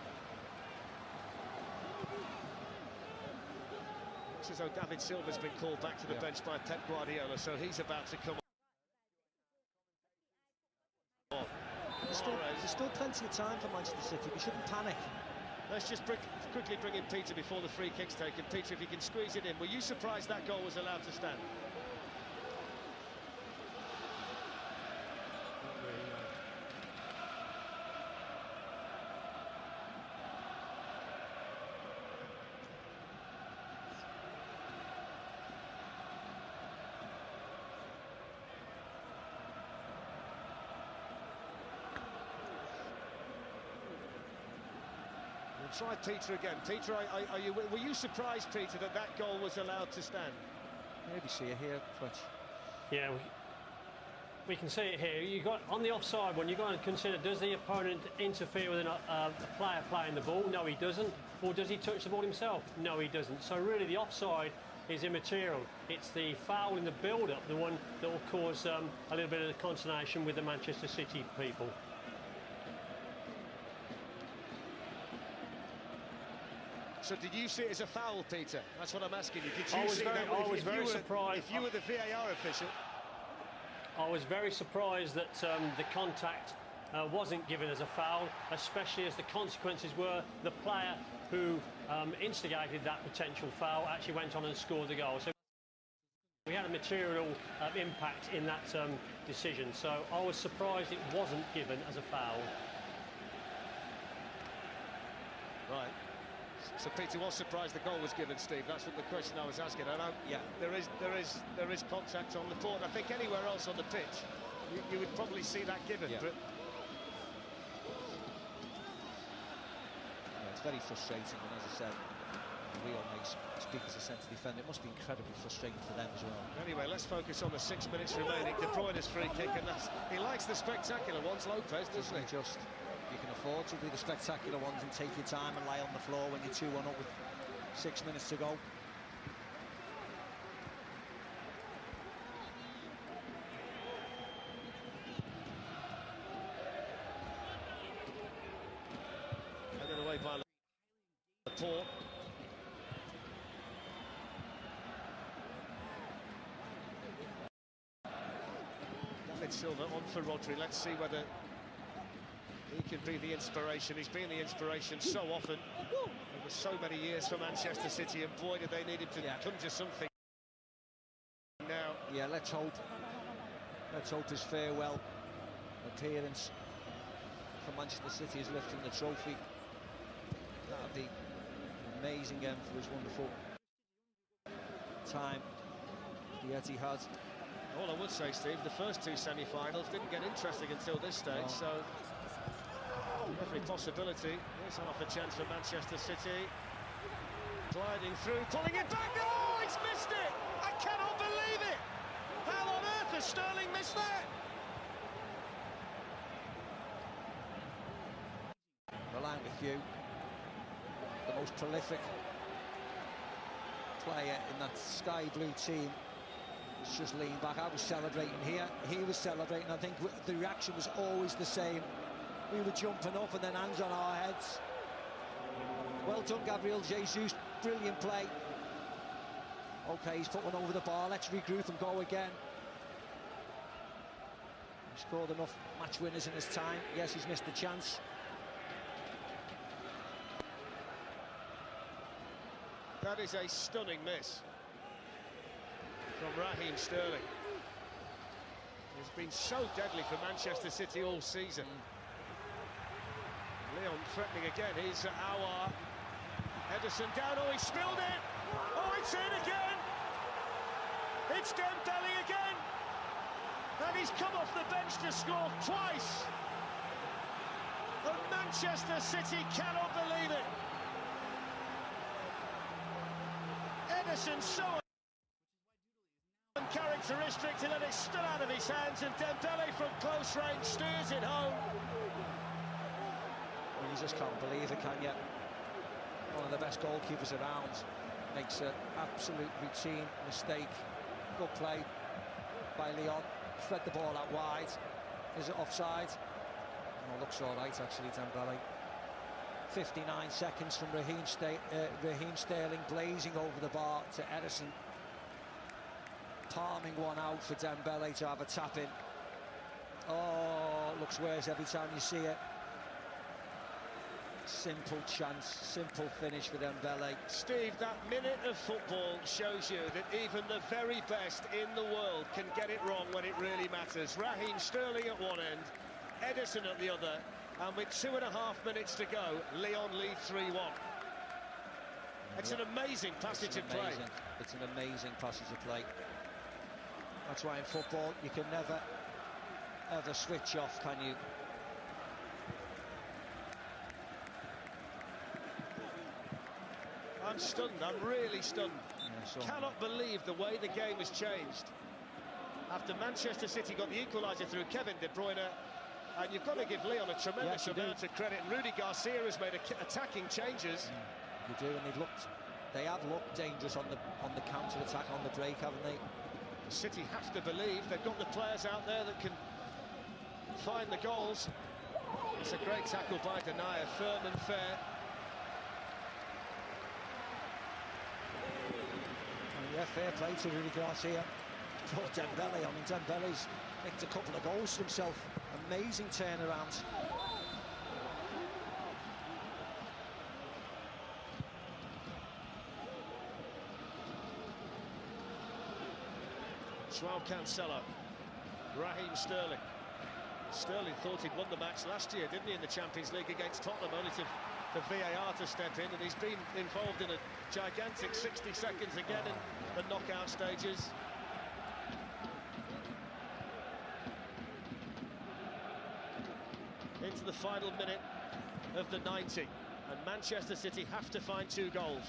Looks as though David Silva's been called back to the bench by Pep Guardiola, so he's about to come on. There's still plenty of time for Manchester City. We shouldn't panic. Let's just quickly bring in Peter before the free kick's taken. Peter, if you can squeeze it in, were you surprised that goal was allowed to stand? We'll try Peter again. Peter, were you surprised, Peter, that that goal was allowed to stand? Maybe see it here, Fletch. Yeah, we can see it here. You got on the offside one. You've got to consider: does the opponent interfere with a player playing the ball? No, he doesn't. Or does he touch the ball himself? No, he doesn't. So really, the offside is immaterial. It's the foul in the build-up, the one that will cause a little bit of consternation with the Manchester City people. So did you see it as a foul, Peter? That's what I'm asking you. Did you I was see very, that? I was very surprised. If you were the VAR official, I was very surprised that the contact wasn't given as a foul, especially as the consequences were the player who instigated that potential foul actually went on and scored the goal. So we had a material impact in that decision. So I was surprised it wasn't given as a foul. Right. So Peter was surprised the goal was given, Steve. That's what the question I was asking. I know, yeah, there is contact on the board. I think anywhere else on the pitch, you would probably see that given. Yeah. But yeah, it's very frustrating, and as I said, Lyon may speak as a centre defender. It must be incredibly frustrating for them as well. Anyway, let's focus on the 6 minutes remaining. De Bruyne's free kick, and he likes the spectacular ones, Lopez, doesn't he? Just. You can afford to do the spectacular ones and take your time and lie on the floor when you're 2-1 up with 6 minutes to go. Headed away by Laporte. David Silva on for Rodri. Let's see whether he can be the inspiration. He's been the inspiration so often over so many years for Manchester City, and boy, did they need him to conjure something now. Yeah, let's hope. Let's hope his farewell appearance for Manchester City is lifting the trophy. That would be amazing end for his wonderful time the Etihad. All I would say, Steve, the first 2 semi-finals didn't get interesting until this stage, so every possibility. Here's half a chance for Manchester City. Gliding through, pulling it back. Oh, he's missed it! I cannot believe it! How on earth has Sterling missed that? Relying with you, the most prolific player in that sky blue team. It's just leaned back. I was celebrating here, he was celebrating. I think the reaction was always the same. We were jumping up and then hands on our heads. Well done, Gabriel Jesus, brilliant play. Okay, he's put one over the bar, let's regroup and go again. He scored enough match winners in his time. Yes, he's missed the chance. That is a stunning miss from Raheem Sterling. He's been so deadly for Manchester City all season. Lyon threatening again. Here's Aouar. Ederson down. Oh, he spilled it. Oh, it's in again. It's Dembele again. And he's come off the bench to score twice. And Manchester City cannot believe it. Ederson so uncharacteristic to let it spill out of his hands, and Dembele from close range steers it home. Well, you just can't believe it, can you? One of the best goalkeepers around makes an absolute routine mistake. Good play by Lyon. Spread the ball out wide. Is it offside? Oh, looks all right actually, Dembele. 59 seconds from Raheem Sterling blazing over the bar to Ederson. Palming one out for Dembele to have a tap in. Oh, looks worse every time you see it. Simple chance, simple finish for Dembele. Steve, that minute of football shows you that even the very best in the world can get it wrong when it really matters. Raheem Sterling at one end, Ederson at the other, and with 2.5 minutes to go, Lyon lead 3-1. It's an amazing passage of play. It's an amazing passage of play. That's why in football you can never, ever switch off, can you? I'm stunned, I'm really stunned. Yeah, cannot believe the way the game has changed. After Manchester City got the equaliser through Kevin De Bruyne, and you've got to give Lyon a tremendous amount of credit. Rudy Garcia has made attacking changes. You do, and they have looked dangerous on the counter-attack, on the break, haven't they? City have to believe they've got the players out there that can find the goals. It's a great tackle by Denier, firm and fair. Yeah, fair play to Rudy Garcia. Poor Dembele. I mean, Dembele's nicked a couple of goals for himself. Amazing turnaround. Joao Cancelo, Raheem Sterling. Sterling thought he'd won the match last year, didn't he, in the Champions League against Tottenham, only for VAR to step in, and he's been involved in a gigantic 60 seconds again in the knockout stages. Into the final minute of the 90, and Manchester City have to find 2 goals.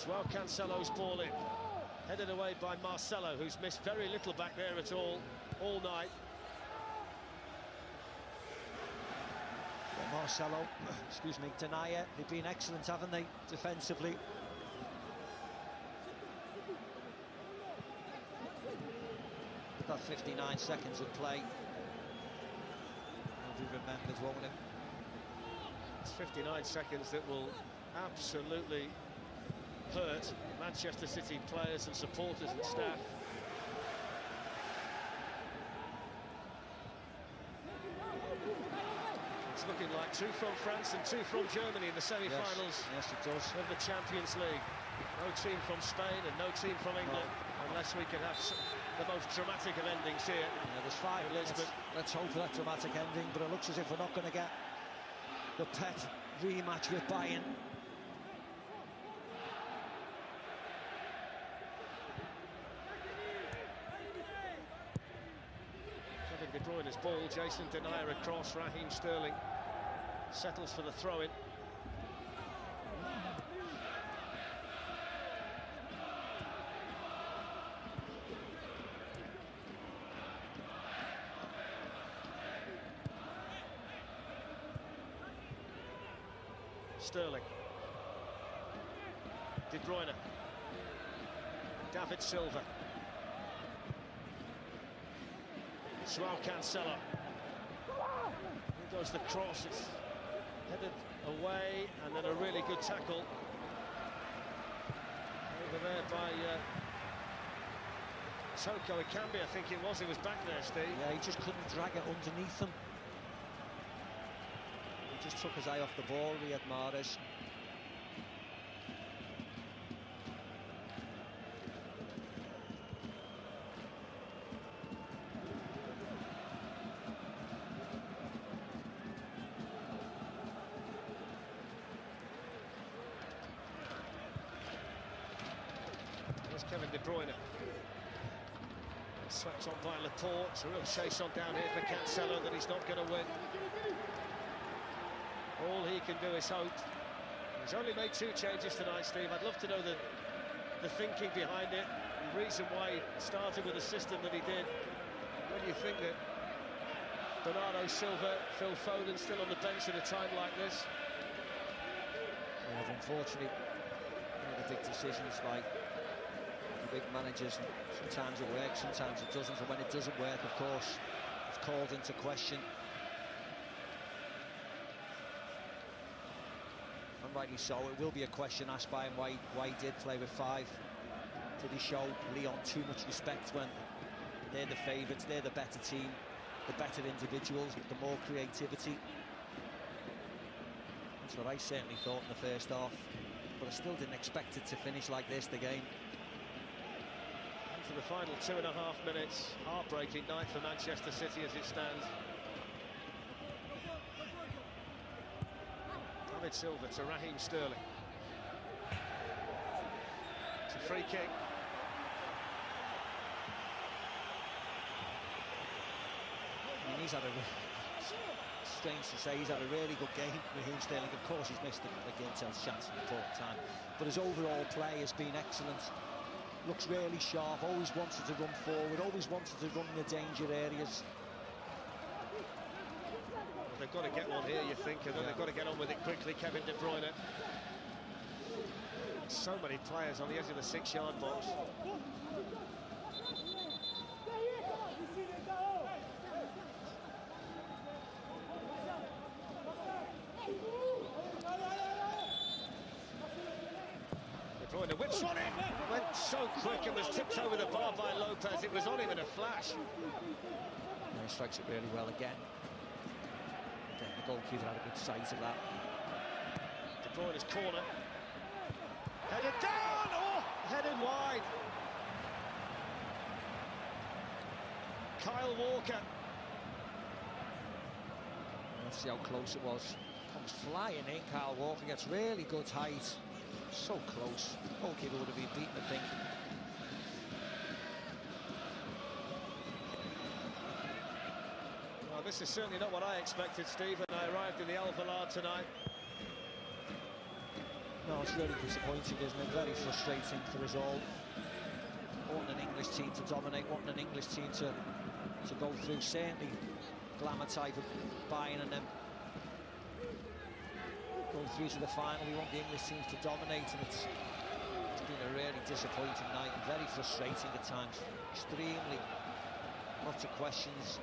Joao Cancelo's ball in, headed away by Marcelo, who's missed very little back there at all night. Marcelo, excuse me, Denier, they've been excellent, haven't they, defensively? That 59 seconds of play will be remembered, won't it? It's 59 seconds that will absolutely hurt Manchester City players and supporters and staff. It's looking like 2 from France and 2 from Germany in the semi-finals. Yes, it does. Of the Champions League. No team from Spain and no team from England, unless we can have the most dramatic of endings here. Yeah, there's 5 minutes. Let's hope for that dramatic ending, but it looks as if we're not going to get the Pep rematch with Bayern. Kevin De Bruyne's ball, Jason Denier across, Raheem Sterling Settles for the throw-in. Sterling. De Bruyne. David Silva. Joao Cancelo. Here goes the cross. It's headed away, and then a really good tackle over there by Toko Ekambi, I think it was. He was back there, Steve. Yeah, he just couldn't drag it underneath him. He just took his eye off the ball, Riyad Mahrez. Kevin De Bruyne. Swept on by Laporte. It's a real chase on down here for Cancelo that he's not going to win. All he can do is hope. He's only made 2 changes tonight, Steve. I'd love to know the thinking behind it, the reason why he started with the system that he did. When you think that Bernardo Silva, Phil Foden still on the bench at a time like this. Yeah, unfortunately, the big decisions like big managers, sometimes it works, sometimes it doesn't, and when it doesn't work, of course, it's called into question. And rightly so. It will be a question asked by him why he did play with 5. Did he show Lyon too much respect when they're the favourites, they're the better team, the better individuals, the more creativity? That's what I certainly thought in the first half, but I still didn't expect it to finish like this, the game. To the final 2.5 minutes. Heartbreaking night for Manchester City as it stands. David Silva to Raheem Sterling. It's a free kick. I mean, he's had a... strange to say, he's had a really good game, Raheem Sterling. Of course, he's missed a Gintel's chance in the important time, but his overall play has been excellent. Looks really sharp, always wanted to run forward, always wanted to run in the danger areas. Well, they've got to get one here, you think, and then they've got to get on with it quickly. Kevin De Bruyne. So many players on the edge of the 6-yard box. De Bruyne whips one in. Went so quick and was tipped over the bar by Lopez. It was on him in a flash. And he strikes it really well again. The goalkeeper had a good sight of that. De Bruyne's corner. Headed down! Oh, headed wide. Kyle Walker. Let's see how close it was. Comes flying in. Kyle Walker gets really good height. So close. Goalkeeper would have been beaten, I think. Well, this is certainly not what I expected, Steve, when I arrived in the Alvalade tonight. No, it's really disappointing, isn't it? Very frustrating for us all. Wanting an English team to dominate, wanting an English team to go through. Certainly glamour type of buying and then going through to the final. We want the English teams to dominate, and it's been a really disappointing night and very frustrating at times. Extremely, lots of questions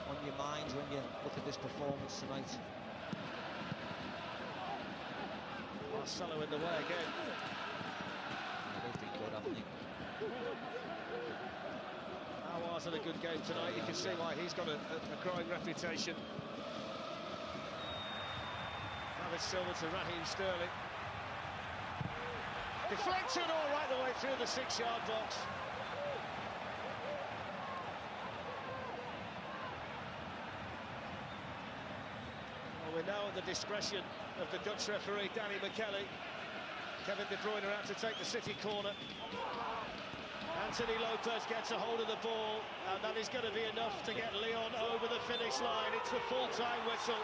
on your mind when you look at this performance tonight. Marcelo in the way again. They've been good, haven't they? Aouar's had a good game tonight. You can see why he's got a growing reputation. David Silva to Raheem Sterling. Deflected all right the way through the 6-yard box. Well, we're now at the discretion of the Dutch referee, Danny McKelly. Kevin De Bruyne out to take the City corner. Anthony Lopez gets a hold of the ball, and that is going to be enough to get Lyon over the finish line. It's the full-time whistle.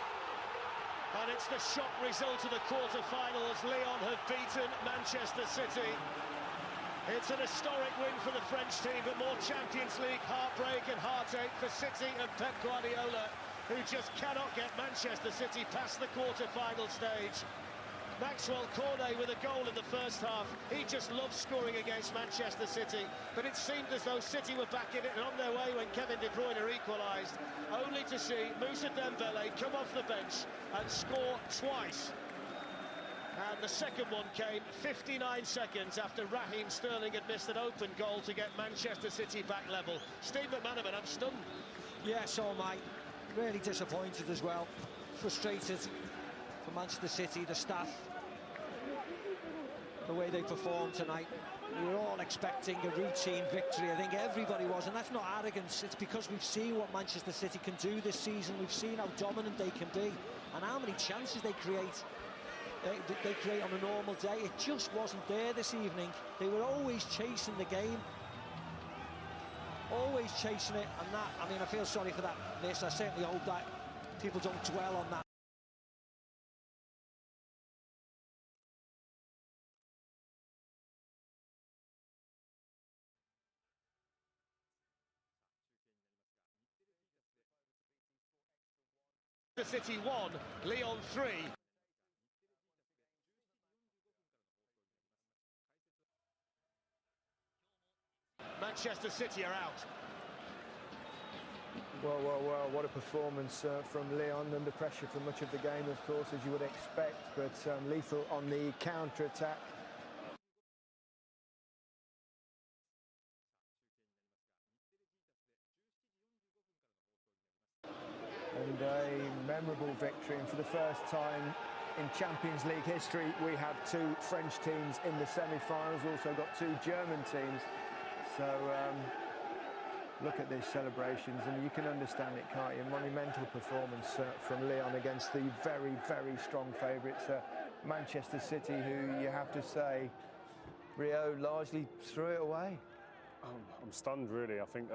And it's the shock result of the quarter-finals. Lyon have beaten Manchester City. It's an historic win for the French team, but more Champions League heartbreak and heartache for City and Pep Guardiola, who just cannot get Manchester City past the quarter-final stage. Maxwell Cornet with a goal in the first half. He just loves scoring against Manchester City, but it seemed as though City were back in it and on their way when Kevin De Bruyne equalised, only to see Moussa Dembele come off the bench and score twice. And the second one came 59 seconds after Raheem Sterling had missed an open goal to get Manchester City back level. Steve McManaman, I'm stunned. Yeah, so am I. Really disappointed as well. Frustrated for Manchester City, the staff, the way they performed tonight. We were all expecting a routine victory. I think everybody was, and that's not arrogance. It's because we've seen what Manchester City can do this season. We've seen how dominant they can be and how many chances they create. They create on a normal day. It just wasn't there this evening. They were always chasing the game, always chasing it, and that, I mean, I feel sorry for that miss. I certainly hope that people don't dwell on that. The City 1, Lyon 3. Manchester City are out. Well, what a performance from Lyon, under pressure for much of the game, of course, as you would expect, but lethal on the counter-attack. And a memorable victory, and for the first time in Champions League history, we have two French teams in the semi-finals, also got two German teams. So look at these celebrations, and you can understand it, can't you? Monumental performance from Lyon against the very, very strong favourites, Manchester City, who you have to say, Rio largely threw it away. I'm stunned, really. I think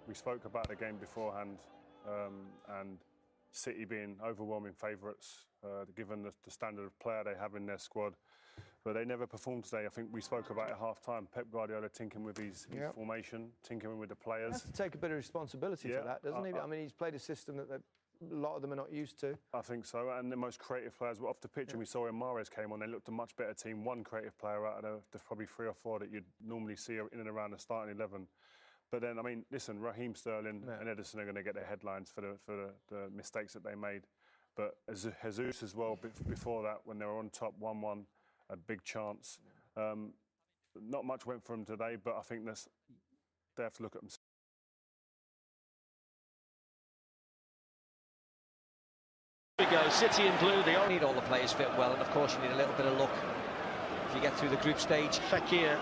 we spoke about the game beforehand, and City being overwhelming favourites, given the standard of player they have in their squad. But they never performed today. I think we spoke about it at half-time. Pep Guardiola tinkering with his formation, tinkering with the players. He has to take a bit of responsibility for that, doesn't he? I mean, he's played a system that a lot of them are not used to. I think so, and the most creative players were off the pitch, and we saw when Mahrez came on, they looked a much better team. One creative player out of the probably 3 or 4 that you'd normally see in and around the starting 11. But then, I mean, listen, Raheem Sterling and Ederson are going to get their headlines for the mistakes that they made. But Jesus as well, before that, when they were on top 1-1, a big chance. Not much went for them today, but I think they have to look at themselves. We go, City in blue. They need all the players fit well, and of course you need a little bit of luck if you get through the group stage. Fekir